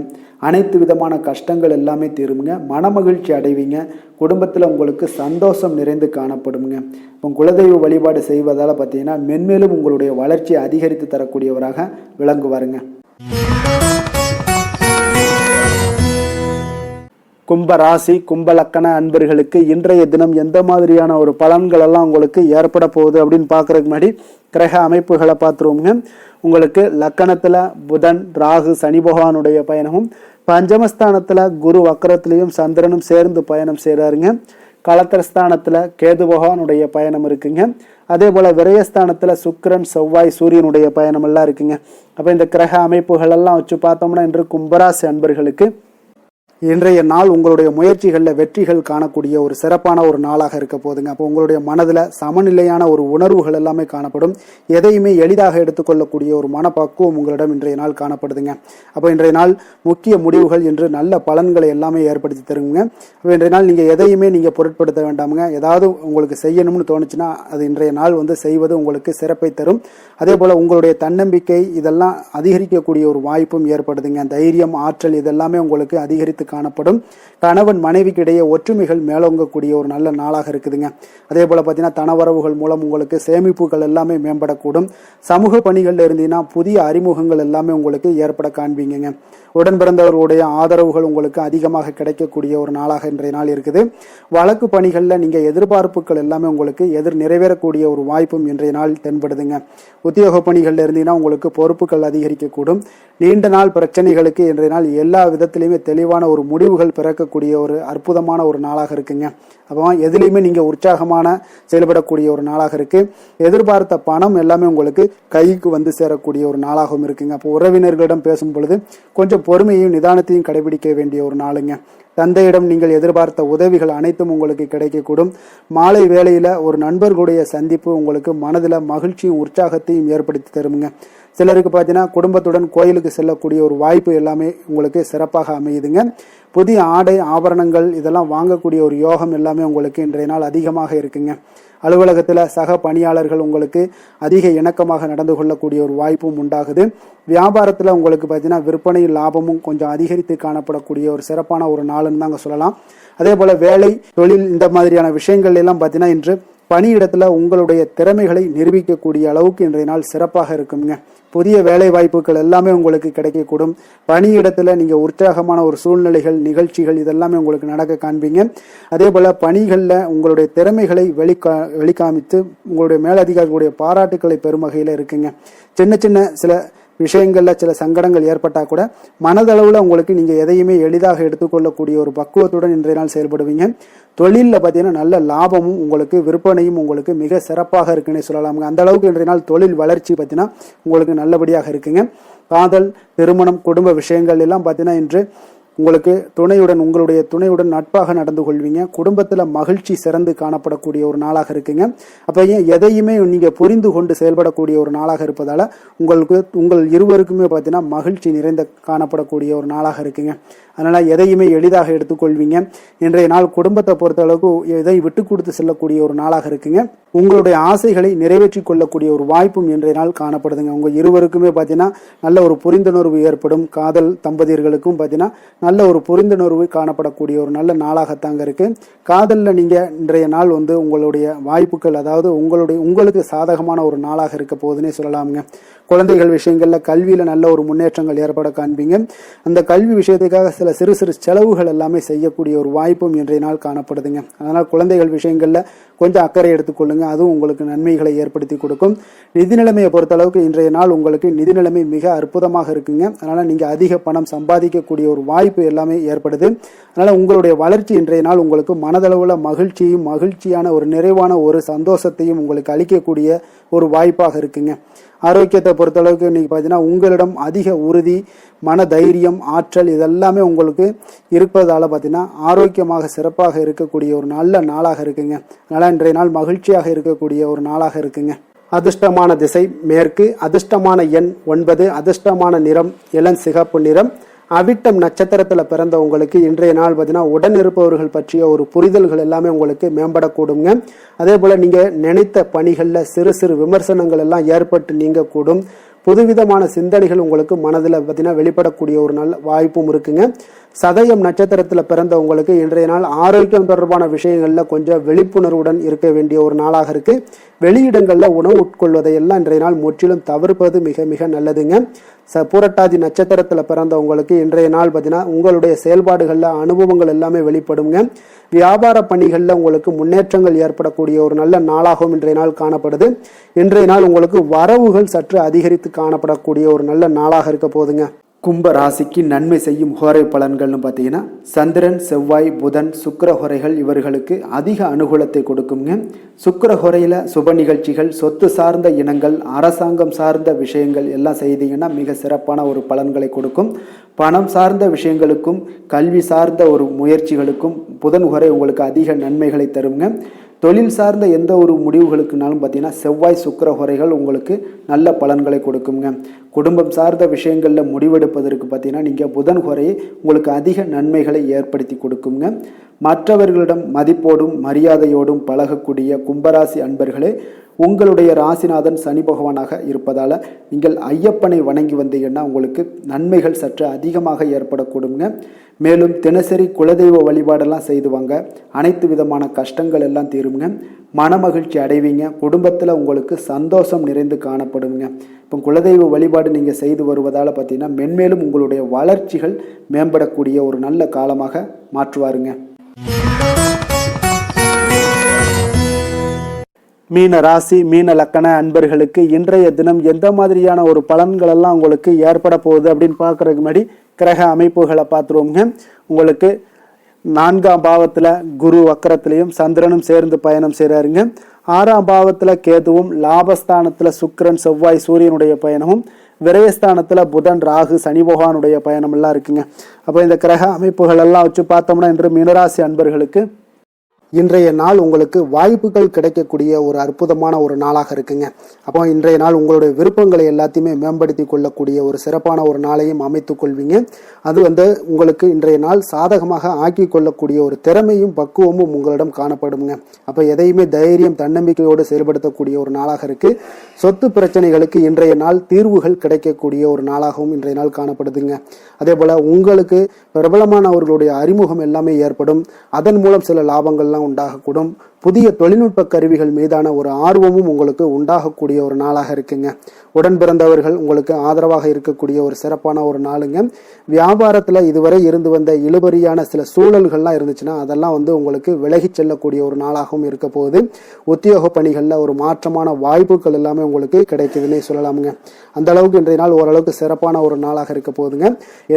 அனைத்து விதமான கஷ்டங்கள் எல்லாமே தீருங்க. மன மகிழ்ச்சி அடைவீங்க. குடும்பத்தில் உங்களுக்கு சந்தோஷம் நிறைந்து காணப்படுங்க. இப்போ குலதெய்வ வழிபாடு செய்வதால் பார்த்தீங்கன்னா மென்மேலும் உங்களுடைய வளர்ச்சி அதிகரித்து தரக்கூடியவராக விளங்குவாருங்க. கும்ப ராசி, கும்ப லக்கண அன்பர்களுக்கு இன்றைய தினம் எந்த மாதிரியான ஒரு பலன்கள் எல்லாம் உங்களுக்கு ஏற்பட போகுது அப்படின்னு பார்க்கறதுக்கு முன்னாடி கிரக அமைப்புகளை பார்த்துருவோங்க. உங்களுக்கு லக்கணத்துல புதன், ராகு, சனி பகவானுடைய பயணமும், பஞ்சமஸ்தானத்துல குரு வக்கரத்திலையும் சந்திரனும் சேர்ந்து பயணம் செய்கிறாருங்க. களத்திரஸ்தானத்துல கேது பகவானுடைய பயணம் இருக்குங்க. அதே போல விரயஸ்தானத்துல சுக்கிரன், செவ்வாய், சூரியனுடைய பயணம் எல்லாம் இருக்குங்க. அப்ப இந்த கிரக அமைப்புகள் எல்லாம் வச்சு பார்த்தோம்னா இன்று கும்பராசி அன்பர்களுக்கு இன்றைய நாள் உங்களுடைய முயற்சிகளில் வெற்றிகள் காணக்கூடிய ஒரு சிறப்பான ஒரு நாளாக இருக்க போதுங்க. அப்போ உங்களுடைய மனதில் சமநிலையான ஒரு உணர்வுகள் எல்லாமே காணப்படும். எதையுமே எளிதாக எடுத்துக்கொள்ளக்கூடிய ஒரு மனப்பக்குவம் உங்களிடம் இன்றைய நாள் காணப்படுதுங்க. அப்போ இன்றைய நாள் முக்கிய முடிவுகள் என்று நல்ல பலன்களை எல்லாமே ஏற்படுத்தி தருங்க. அப்போ இன்றைய நாள் நீங்கள் எதையுமே நீங்கள் பொருட்படுத்த வேண்டாமுங்க. ஏதாவது உங்களுக்கு செய்யணும்னு தோணுச்சுன்னா அது இன்றைய நாள் செய்வது உங்களுக்கு சிறப்பை தரும். அதே போல் உங்களுடைய தன்னம்பிக்கை இதெல்லாம் அதிகரிக்கக்கூடிய ஒரு வாய்ப்பும் ஏற்படுதுங்க. தைரியம், ஆற்றல் இதெல்லாமே உங்களுக்கு அதிகரித்து காணப்படும். கணவன் மனைவிக்கு இடையே ஒற்றுமைகள் மேலோங்கக்கூடிய ஒரு நல்ல நாளாக இருக்குதுங்க. அதே போல பார்த்தீங்கன்னா தனவரவுகள் மூலம் உங்களுக்கு சேமிப்புகள் எல்லாமே மேம்படக்கூடும். சமூக பணிகள் இருந்தீங்கன்னா புதிய அறிமுகங்கள் எல்லாமே உங்களுக்கு ஏற்பட காண்பீங்க. உடன் பிறந்தவர்களுடைய ஆதரவுகள் உங்களுக்கு அதிகமாக கிடைக்கக்கூடிய ஒரு நாளாக இன்றைய நாள் இருக்குது. வழக்கு பணிகளில் நீங்கள் எதிர்பார்ப்புகள் எல்லாமே உங்களுக்கு நிறைவேறக்கூடிய ஒரு வாய்ப்பும் இன்றைய நாள் தென்படுதுங்க. உத்தியோக பணிகளில் இருந்தீங்கன்னா உங்களுக்கு பொறுப்புகள் அதிகரிக்கக்கூடும். நீண்ட நாள் பிரச்சனைகளுக்கு இன்றைய நாள் எல்லா விதத்திலையுமே தெளிவான ஒரு முடிவுகள் பிறக்கக்கூடிய ஒரு அற்புதமான ஒரு நாளாக இருக்குங்க. அப்போ எதுலையுமே நீங்கள் உற்சாகமான செயல்படக்கூடிய ஒரு நாளாக இருக்கு. எதிர்பார்த்த பணம் எல்லாமே உங்களுக்கு கைக்கு சேரக்கூடிய ஒரு நாளாகவும் இருக்குங்க. அப்போ உறவினர்களிடம் பேசும் பொழுது கொஞ்சம் பொறுமையையும் நிதானத்தையும் கடைபிடிக்க வேண்டிய ஒரு நாளுங்க. தந்தையிடம் நீங்கள் எதிர்பார்த்த உதவிகள் அனைத்தும் உங்களுக்கு கிடைக்கக்கூடும். மாலை வேளையில ஒரு நண்பர்களுடைய சந்திப்பு உங்களுக்கு மனதில் மகிழ்ச்சியும் உற்சாகத்தையும் ஏற்படுத்தி தருமுங்க. சிலருக்கு பார்த்தீங்கன்னா குடும்பத்துடன் கோயிலுக்கு செல்லக்கூடிய ஒரு வாய்ப்பு எல்லாமே உங்களுக்கு சிறப்பாக அமையுதுங்க. புதிய ஆடை, ஆபரணங்கள் இதெல்லாம் வாங்கக்கூடிய ஒரு யோகம் எல்லாமே உங்களுக்கு இன்றைய நாள் அதிகமாக இருக்குங்க. அலுவலகத்தில் சக பணியாளர்கள் உங்களுக்கு அதிக இணக்கமாக நடந்து கொள்ளக்கூடிய ஒரு வாய்ப்பும் உண்டாகுது. வியாபாரத்தில் உங்களுக்கு பார்த்தீங்கன்னா விற்பனை லாபமும் கொஞ்சம் அதிகரித்து காணப்படக்கூடிய ஒரு சிறப்பான ஒரு நாளுன்னு தாங்க சொல்லலாம். அதே போல் வேலை, தொழில் இந்த மாதிரியான விஷயங்கள் எல்லாம் பார்த்தீங்கன்னா இன்று பணியிடத்துல உங்களுடைய திறமைகளை நிரூபிக்கக்கூடிய அளவுக்கு இன்றைய நாள் சிறப்பாக இருக்குங்க. புதிய வேலை வாய்ப்புகள் எல்லாமே உங்களுக்கு கிடைக்கக்கூடும். பணியிடத்துல நீங்க உற்சாகமான ஒரு சூழ்நிலைகள், நிகழ்ச்சிகள் இதெல்லாமே உங்களுக்கு நடக்க காண்பீங்க. அதே போல பணிகள்ல உங்களுடைய திறமைகளை வெளிக்காமித்து உங்களுடைய மேலதிகாரிகளுடைய பாராட்டுக்களை பெறும் வகையில இருக்குங்க. சின்ன சின்ன சில விஷயங்கள்ல சில சங்கடங்கள் ஏற்பட்டா கூட மனதளவுல உங்களுக்கு நீங்க எதையுமே எளிதாக எடுத்துக்கொள்ளக்கூடிய ஒரு பக்குவத்துடன் இன்றைய நாள் செயல்படுவீங்க. தொழிலில் பார்த்தீங்கன்னா நல்ல லாபமும் உங்களுக்கு விற்பனையும் உங்களுக்கு மிக சிறப்பாக இருக்குன்னு சொல்லலாமுங்க. அந்த அளவுக்கு இன்றைய நாள் தொழில் வளர்ச்சி பார்த்தீங்கன்னா உங்களுக்கு நல்லபடியாக இருக்குங்க. காதல், திருமணம், குடும்ப விஷயங்கள் எல்லாம் பார்த்தீங்கன்னா இன்று உங்களுக்கு உங்களுடைய துணையுடன் நட்பாக நடந்து கொள்வீங்க. குடும்பத்துல மகிழ்ச்சி சிறந்து காணப்படக்கூடிய ஒரு நாளாக இருக்குங்க. அப்ப எதையுமே நீங்க புரிந்து கொண்டு செயல்படக்கூடிய ஒரு நாளாக இருப்பதால உங்கள் இருவருக்குமே பார்த்தீங்கன்னா மகிழ்ச்சி நிறைந்த காணப்படக்கூடிய ஒரு நாளாக இருக்குங்க. அதனால எதையுமே எளிதாக எடுத்துக்கொள்வீங்க. இன்றைய நாள் குடும்பத்தை பொறுத்த அளவுக்கு எதை விட்டு கொடுத்து செல்லக்கூடிய ஒரு நாளாக இருக்குங்க. உங்களுடைய ஆசைகளை நிறைவேற்றி கொள்ளக்கூடிய ஒரு வாய்ப்பும் இன்றைய நாள் காணப்படுதுங்க. உங்க இருவருக்குமே பார்த்தீங்கன்னா நல்ல ஒரு புரிந்துணர்வு ஏற்படும். காதல் தம்பதியர்களுக்கும் பார்த்தீங்கன்னா நல்ல ஒரு புரிந்துணர்வு காணப்படக்கூடிய ஒரு நல்ல நாளாகத்தாங்க இருக்கு. காதலில் நீங்க இன்றைய நாள் உங்களுடைய வாய்ப்புகள், அதாவது உங்களுக்கு சாதகமான ஒரு நாளாக இருக்க போகுதுன்னே சொல்லலாமுங்க. குழந்தைகள் விஷயங்கள்ல கல்வியில நல்ல ஒரு முன்னேற்றங்கள் ஏற்பட காண்பீங்க. அந்த கல்வி விஷயத்துக்காக சில சிறு சிறு செலவுகள் எல்லாமே செய்யக்கூடிய ஒரு வாய்ப்பும் இன்றைய நாள் காணப்படுதுங்க. அதனால் குழந்தைகள் விஷயங்கள்ல கொஞ்சம் அக்கறை எடுத்துக்கொள்ளுங்க. அதுவும் உங்களுக்கு நன்மைகளை ஏற்படுத்தி கொடுக்கும். நிதி நிலைமையை பொறுத்த அளவுக்கு இன்றைய நாள் உங்களுக்கு நிதி நிலைமை மிக அற்புதமாக இருக்குங்க. அதனால நீங்க அதிக பணம் சம்பாதிக்கக்கூடிய ஒரு வாய்ப்பு எல்லாமே ஏற்படுது. அதனால உங்களுடைய வளர்ச்சி இன்றைய நாள் உங்களுக்கு மனதளவுல மகிழ்ச்சியான ஒரு நிறைவான ஒரு சந்தோஷத்தையும் உங்களுக்கு அளிக்கக்கூடிய ஒரு வாய்ப்பாக இருக்குங்க. ஆரோக்கியத்தை பொறுத்தளவுக்கு இன்னைக்கு பார்த்தீங்கன்னா உங்களிடம் அதிக உறுதி, மன தைரியம், ஆற்றல் இதெல்லாமே உங்களுக்கு இருப்பதால பார்த்தீங்கன்னா ஆரோக்கியமாக சிறப்பாக இருக்கக்கூடிய ஒரு நல்ல நாளாக இருக்குங்க. அதனால இன்றைய நாள் மகிழ்ச்சியாக இருக்கக்கூடிய ஒரு நாளாக இருக்குங்க. அதிர்ஷ்டமான திசை மேற்கு, அதிர்ஷ்டமான எண் 9, அதிர்ஷ்டமான நிறம் இளம் சிகப்பு நிறம். அவிட்டம் நட்சத்திரத்துல பிறந்த உங்களுக்கு இன்றைய நாள் பார்த்தீங்கன்னா உடன் இருப்பவர்கள் பற்றிய ஒரு புரிதல்கள் எல்லாமே உங்களுக்கு மேம்படக்கூடுங்க. அதே போல நீங்க நினைத்த பணிகள்ல சிறு சிறு விமர்சனங்கள் எல்லாம் ஏற்பட்டு நீங்க கூடும். புதுவிதமான சிந்தனைகள் உங்களுக்கு மனதில் பார்த்தீங்கன்னா வெளிப்படக்கூடிய ஒரு நல்ல வாய்ப்பும் இருக்குங்க. சதயம் நட்சத்திரத்தில் பிறந்த உங்களுக்கு இன்றைய நாள் ஆரோக்கியம் தொடர்பான விஷயங்கள்ல கொஞ்சம் விழிப்புணர்வுடன் இருக்க வேண்டிய ஒரு நாளாக இருக்கு. வெளியிடங்கள்ல உணவு உட்கொள்வதை எல்லாம் இன்றைய நாள் முற்றிலும் தவிர்ப்பது மிக மிக நல்லதுங்க. பூரட்டாதி நட்சத்திரத்தில் பிறந்த உங்களுக்கு இன்றைய நாள் பார்த்தீங்கன்னா உங்களுடைய செயல்பாடுகள்ல அனுபவங்கள் எல்லாமே வெளிப்படுங்க. வியாபார பணிகள்ல உங்களுக்கு முன்னேற்றங்கள் ஏற்படக்கூடிய ஒரு நல்ல நாளாகவும் இன்றைய நாள் காணப்படுது. இன்றைய நாள் உங்களுக்கு வரவுகள் சற்று அதிகரித்து காணப்படக்கூடிய ஒரு நல்ல நாளாக இருக்க போதுங்க. கும்ப ராசிக்கு நன்மை செய்யும் ஹோரை பலன்கள்னு பார்த்தீங்கன்னா சந்திரன், செவ்வாய், புதன், சுக்கிர ஹோரைகள் இவர்களுக்கு அதிக அனுகூலத்தை கொடுக்குங்க. சுக்கிர ஹோரையில் சுப நிகழ்ச்சிகள், சொத்து சார்ந்த இனங்கள், அரசாங்கம் சார்ந்த விஷயங்கள் எல்லாம் செய்தீங்கன்னா மிக சிறப்பான ஒரு பலன்களை கொடுக்கும். பணம் சார்ந்த விஷயங்களுக்கும் கல்வி சார்ந்த ஒரு முயற்சிகளுக்கும் புதன் ஹோரை உங்களுக்கு அதிக நன்மைகளை தருங்க. தொழில் சார்ந்த எந்த ஒரு முடிவுகளுக்குனாலும் பார்த்தீங்கன்னா செவ்வாய், சுக்கிர ஹோரைகள் உங்களுக்கு நல்ல பலன்களை கொடுக்குங்க. குடும்பம் சார்ந்த விஷயங்களில் முடிவெடுப்பதற்கு பார்த்தீங்கன்னா நீங்கள் புதன் ஹோரையை உங்களுக்கு அதிக நன்மைகளை ஏற்படுத்தி கொடுக்குங்க. மற்றவர்களிடம் மதிப்போடும் மரியாதையோடும் பழகக்கூடிய கும்பராசி அன்பர்களே, உங்களுடைய ராசிநாதன் சனி பகவானாக இருப்பதால் நீங்கள் ஐயப்பனை வணங்கி வந்தீங்கன்னா உங்களுக்கு நன்மைகள் சற்று அதிகமாக ஏற்படக்கூடுங்க. மேலும் தினசரி குலதெய்வ வழிபாடெல்லாம் செய்துவாங்க. அனைத்து விதமான கஷ்டங்கள் எல்லாம் தீருங்க. மனமகிழ்ச்சி அடைவீங்க. குடும்பத்தில் உங்களுக்கு சந்தோஷம் நிறைந்து காணப்படுங்க. இப்போ குலதெய்வ வழிபாடு நீங்கள் செய்து வருவதால் பார்த்தீங்கன்னா மென்மேலும் உங்களுடைய வளர்ச்சிகள் மேம்படக்கூடிய ஒரு நல்ல காலமாக மாற்றுவாருங்க. மீன ராசி, மீன லக்கண அன்பர்களுக்கு இன்றைய தினம் எந்த மாதிரியான ஒரு பலன்கள் எல்லாம் உங்களுக்கு ஏற்பட போகுது அப்படின்னு பார்க்கறதுக்கு முன்னாடி கிரக அமைப்புகளை பார்த்துருவோங்க. உங்களுக்கு 4ஆம் பாவத்துல குரு வக்கரத்திலையும் சந்திரனும் சேர்ந்து பயணம் செய்கிறாருங்க. 6ஆம் பாவத்துல கேதுவும், லாபஸ்தானத்துல சுக்கிரன், செவ்வாய், சூரியனுடைய பயணமும், விரயஸ்தானத்துல புதன், ராகு, சனி பகவானுடைய பயணம் எல்லாம் இருக்குங்க. அப்போ இந்த கிரக அமைப்புகள் எல்லாம் வச்சு பார்த்தோம்னா இன்று மீனராசி அன்பர்களுக்கு இன்றைய நாள் உங்களுக்கு வாய்ப்புகள் கிடைக்கக்கூடிய ஒரு அற்புதமான ஒரு நாளாக இருக்குங்க. அப்போ இன்றைய நாள் உங்களுடைய விருப்பங்களை எல்லாத்தையுமே மேம்படுத்தி கொள்ளக்கூடிய ஒரு சிறப்பான ஒரு நாளையும் அமைத்துக் கொள்வீங்க. அது உங்களுக்கு இன்றைய நாள் சாதகமாக ஆக்கி கொள்ளக்கூடிய ஒரு திறமையும் பக்குவமும் உங்களிடம் காணப்படுங்க. அப்போ எதையுமே தைரியம், தன்னம்பிக்கையோடு செயல்படுத்தக்கூடிய ஒரு நாளாக இருக்கு. சொத்து பிரச்சனைகளுக்கு இன்றைய நாள் தீர்வுகள் கிடைக்கக்கூடிய ஒரு நாளாகவும் இன்றைய நாள் காணப்படுதுங்க. அதே போல உங்களுக்கு பிரபலமானவர்களுடைய அறிமுகம் எல்லாமே ஏற்படும். அதன் மூலம் சில லாபங்கள்லாம் எல்லாம் உண்டாகக்கூடும். புதிய தொழில்நுட்ப கருவிகள் மீதான ஒரு ஆர்வமும் உங்களுக்கு உண்டாகக்கூடிய ஒரு நாளாக இருக்குங்க. உடன் பிறந்தவர்கள் உங்களுக்கு ஆதரவாக இருக்கக்கூடிய ஒரு சிறப்பான ஒரு நாளுங்க. வியாபாரத்தில் இதுவரை இருந்து வந்த இழுபறியான சில சூழல்கள்லாம் இருந்துச்சுன்னா அதெல்லாம் உங்களுக்கு விலகி செல்லக்கூடிய ஒரு நாளாகவும் இருக்க போகுது. உத்தியோக பணிகளில் ஒரு மாற்றமான வாய்ப்புகள் எல்லாமே உங்களுக்கு கிடைக்குதுன்னே சொல்லலாமுங்க. அந்த அளவுக்கு இன்றைய நாள் ஓரளவுக்கு சிறப்பான ஒரு நாளாக இருக்க போகுதுங்க.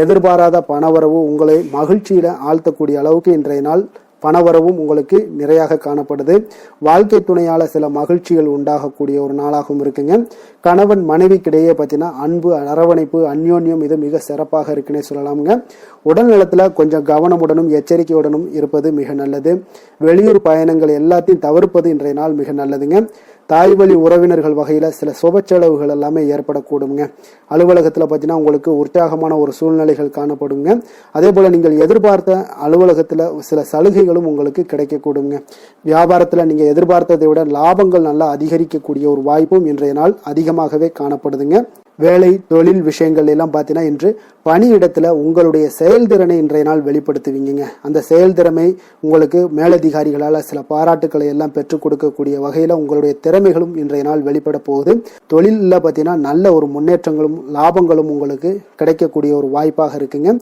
எதிர்பாராத பணவரவு உங்களை மகிழ்ச்சியில ஆழ்த்தக்கூடிய அளவுக்கு இன்றைய நாள் பணவரவும் உங்களுக்கு நிறையாக காணப்படுது. வாழ்க்கை துணையால சில மகிழ்ச்சிகள் உண்டாகக்கூடிய ஒரு நாளாகவும் இருக்குங்க. கணவன் மனைவிக்கிடையே பார்த்தீங்கன்னா அன்பு, அரவணைப்பு, அந்யோன்யம் இது மிக சிறப்பாக இருக்குன்னே சொல்லலாமுங்க. உடல் நலத்துல கொஞ்சம் கவனமுடனும் எச்சரிக்கையுடனும் இருப்பது மிக நல்லது. வெளியூர் பயணங்கள் எல்லாத்தையும் தவிர்ப்பது இன்றைய நாள் மிக நல்லதுங்க. தாய் வழி உறவினர்கள் வகையில சில சுப செலவுகள் எல்லாமே ஏற்படக்கூடுங்க. அலுவலகத்துல பார்த்தீங்கன்னா உங்களுக்கு உற்சாகமான ஒரு சூழ்நிலைகள் காணப்படுங்க. அதே போல நீங்கள் எதிர்பார்த்த அலுவலகத்துல சில சலுகைகளும் உங்களுக்கு கிடைக்கக்கூடுங்க. வியாபாரத்துல நீங்க எதிர்பார்த்ததை விட லாபங்கள் நல்லா அதிகரிக்கக்கூடிய ஒரு வாய்ப்பும் இன்றைய நாள் அதிகமாகவே காணப்படுதுங்க. வேலை தொழில் விஷயங்கள் எல்லாம் பார்த்தீங்கன்னா இன்று பணியிடத்துல உங்களுடைய செயல்திறனை இன்றைய நாள் வெளிப்படுத்துவீங்க. அந்த செயல்திறமை உங்களுக்கு மேலதிகாரிகளால் சில பாராட்டுக்களை எல்லாம் பெற்றுக் கொடுக்கக்கூடிய வகையில உங்களுடைய திறமைகளும் இன்றைய நாள் வெளிப்பட போகுது. தொழிலில் பார்த்தீங்கன்னா நல்ல ஒரு முன்னேற்றங்களும் லாபங்களும் உங்களுக்கு கிடைக்கக்கூடிய ஒரு வாய்ப்பாக இருக்குங்க.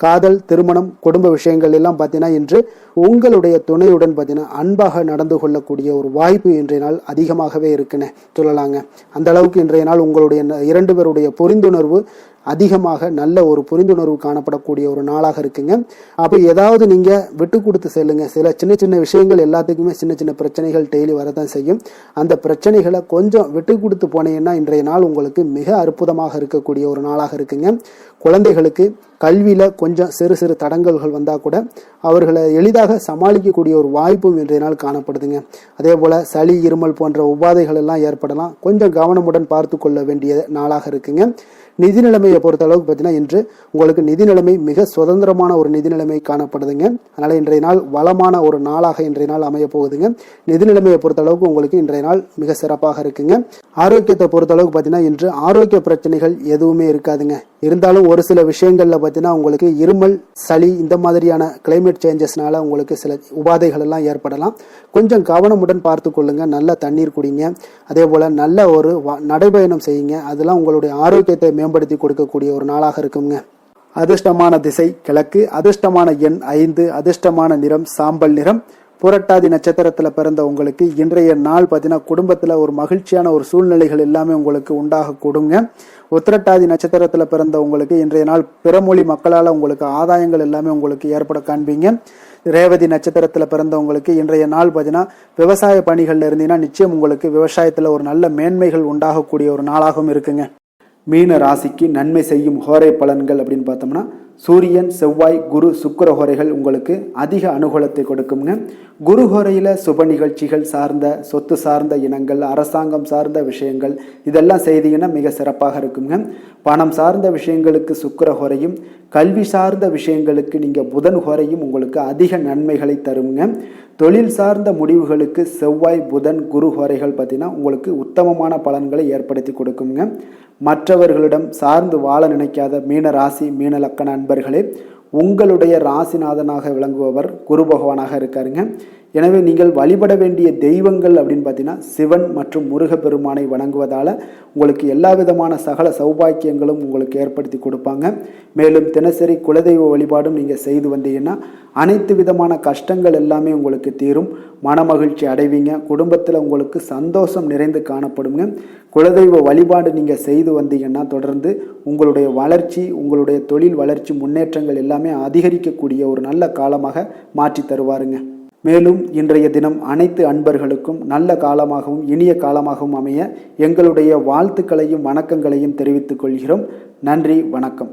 காதல், திருமணம், குடும்ப விஷயங்கள் எல்லாம் பார்த்தீங்கன்னா இன்று உங்களுடைய துணையுடன் பார்த்தீங்கன்னா அன்பாக நடந்து கொள்ளக்கூடிய ஒரு வாய்ப்பு இன்றைய நாள் அதிகமாகவே இருக்குன்னு சொல்லலாங்க. அந்த அளவுக்கு இன்றைய நாள் உங்களுடைய இரண்டு பேருடைய புரிந்துணர்வு அதிகமாக நல்ல ஒரு புரிந்துணர்வு காணப்படக்கூடிய ஒரு நாளாக இருக்குங்க. அப்போ ஏதாவது நீங்க விட்டு கொடுத்து செல்லுங்க. சில சின்ன சின்ன விஷயங்கள் எல்லாத்துக்குமே சின்ன சின்ன பிரச்சனைகள் டெய்லி வரதான் செய்யும். அந்த பிரச்சனைகளை கொஞ்சம் விட்டு கொடுத்து போனீங்கன்னா இன்றைய நாள் உங்களுக்கு மிக அற்புதமாக இருக்கக்கூடிய ஒரு நாளாக இருக்குங்க. குழந்தைகளுக்கு கல்வியில கொஞ்சம் சிறு சிறு தடங்கல்கள் வந்தா கூட அவர்களை எளிதாக சமாளிக்கக்கூடிய ஒரு வாய்ப்பும் இன்றைய நாள் காணப்படுதுங்க. அதே போல சளி, இருமல் போன்ற உபாதைகள் எல்லாம் ஏற்படலாம். கொஞ்சம் கவனமுடன் பார்த்து கொள்ள வேண்டிய நாளாக இருக்குங்க. நிதி நிலைமையை பொறுத்த அளவுக்கு பார்த்தீங்கன்னா இன்று உங்களுக்கு நிதி நிலைமை மிக சுதந்திரமான ஒரு நிதி நிலைமை காணப்படுதுங்க. அதனால இன்றைய நாள் வளமான ஒரு நாளாக இன்றைய நாள் அமைய போகுதுங்க. நிதி நிலைமையை பொறுத்த அளவுக்கு உங்களுக்கு இன்றைய நாள் மிக சிறப்பாக இருக்குங்க. ஆரோக்கியத்தை பொறுத்த அளவுக்கு பார்த்தீங்கன்னா இன்று ஆரோக்கிய பிரச்சனைகள் எதுவுமே இருக்காதுங்க. இருந்தாலும் ஒரு சில விஷயங்கள்ல பார்த்தீங்கன்னா உங்களுக்கு இருமல், சளி இந்த மாதிரியான கிளைமேட் சேஞ்சஸ்னால உங்களுக்கு சில உபாதைகள் எல்லாம் ஏற்படலாம். கொஞ்சம் கவனமுடன் பார்த்து கொள்ளுங்க. நல்ல தண்ணீர் குடிங்க. அதே போல நல்ல ஒரு நடைபயணம் செய்யுங்க. அதெல்லாம் உங்களுடைய ஆரோக்கியத்தை மேம்படுத்தி கொடுக்கக்கூடிய ஒரு நாளாக இருக்குங்க. அதிர்ஷ்டமான திசை கிழக்கு, அதிர்ஷ்டமான எண் 5, அதிர்ஷ்டமான நிறம் சாம்பல் நிறம். புரட்டாதி நட்சத்திரத்துல பிறந்த உங்களுக்கு இன்றைய நாள் பார்த்தீங்கன்னா குடும்பத்துல ஒரு மகிழ்ச்சியான ஒரு சூழ்நிலைகள் எல்லாமே உங்களுக்கு உண்டாக கொடுங்க. உத்திரட்டாதி நட்சத்திரத்துல பிறந்த உங்களுக்கு இன்றைய நாள் பிறமொழி மக்களால் உங்களுக்கு ஆதாயங்கள் எல்லாமே உங்களுக்கு ஏற்பட காண்பீங்க. ரேவதி நட்சத்திரத்துல பிறந்தவங்களுக்கு இன்றைய நாள் பார்த்தீங்கன்னா விவசாய பணிகள்ல இருந்தீங்கன்னா நிச்சயம் உங்களுக்கு விவசாயத்துல ஒரு நல்ல மேன்மைகள் உண்டாகக்கூடிய ஒரு நாளாகவும் இருக்குங்க. மீன ராசிக்கு நன்மை செய்யும் ஹோரை பலன்கள் அப்படின்னு பார்த்தோம்னா சூரியன், செவ்வாய், குரு, சுக்கிர ஹோரைகள் உங்களுக்கு அதிக அனுகூலத்தை கொடுக்குங்க. குரு ஹோரையில் சுப நிகழ்ச்சிகள் சார்ந்த, சொத்து சார்ந்த இனங்கள், அரசாங்கம் சார்ந்த விஷயங்கள் இதெல்லாம் செய்தீங்கன்னா மிக சிறப்பாக இருக்குங்க. பணம் சார்ந்த விஷயங்களுக்கு சுக்கிர ஹோரையும், கல்வி சார்ந்த விஷயங்களுக்கு நீங்கள் புதன் ஹோரையும் உங்களுக்கு அதிக நன்மைகளை தருங்க. தொழில் சார்ந்த முடிவுகளுக்கு செவ்வாய், புதன், குரு ஹோரைகள் பார்த்தீங்கன்னா உங்களுக்கு உத்தமமான பலன்களை ஏற்படுத்தி கொடுக்குங்க. மற்றவர்களிடம் சார்ந்து வாழ நினைக்காத மீன ராசி, மீன லக்கண அன்பர்களே, உங்களுடைய ராசிநாதனாக விளங்குபவர் குரு பகவானாக இருக்காருங்க. எனவே நீங்கள் வழிபட வேண்டிய தெய்வங்கள் அப்படின்னு பார்த்தீங்கன்னா சிவன் மற்றும் முருகப்பெருமானை வணங்குவதால் உங்களுக்கு எல்லா விதமான சகல சௌபாக்கியங்களும் உங்களுக்கு ஏற்படுத்தி கொடுப்பாங்க. மேலும் தினசரி குலதெய்வ வழிபாடும் நீங்கள் செய்து வந்தீங்கன்னா அனைத்து விதமான கஷ்டங்கள் எல்லாமே உங்களுக்கு தீரும். மனமகிழ்ச்சி அடைவீங்க. குடும்பத்தில் உங்களுக்கு சந்தோஷம் நிறைந்து காணப்படுங்க. குலதெய்வ வழிபாடு நீங்கள் செய்து வந்தீங்கன்னா தொடர்ந்து உங்களுடைய வளர்ச்சி, உங்களுடைய தொழில் வளர்ச்சி, முன்னேற்றங்கள் எல்லாமே அதிகரிக்கக்கூடிய ஒரு நல்ல காலமாக மாற்றி தருவாருங்க. மேலும் இன்றைய தினம் அனைத்து அன்பர்களுக்கும் நல்ல காலமாகவும் இனிய காலமாகவும் அமைய எங்களுடைய வாழ்த்துக்களையும் வணக்கங்களையும் தெரிவித்துக் கொள்கிறோம். நன்றி, வணக்கம்.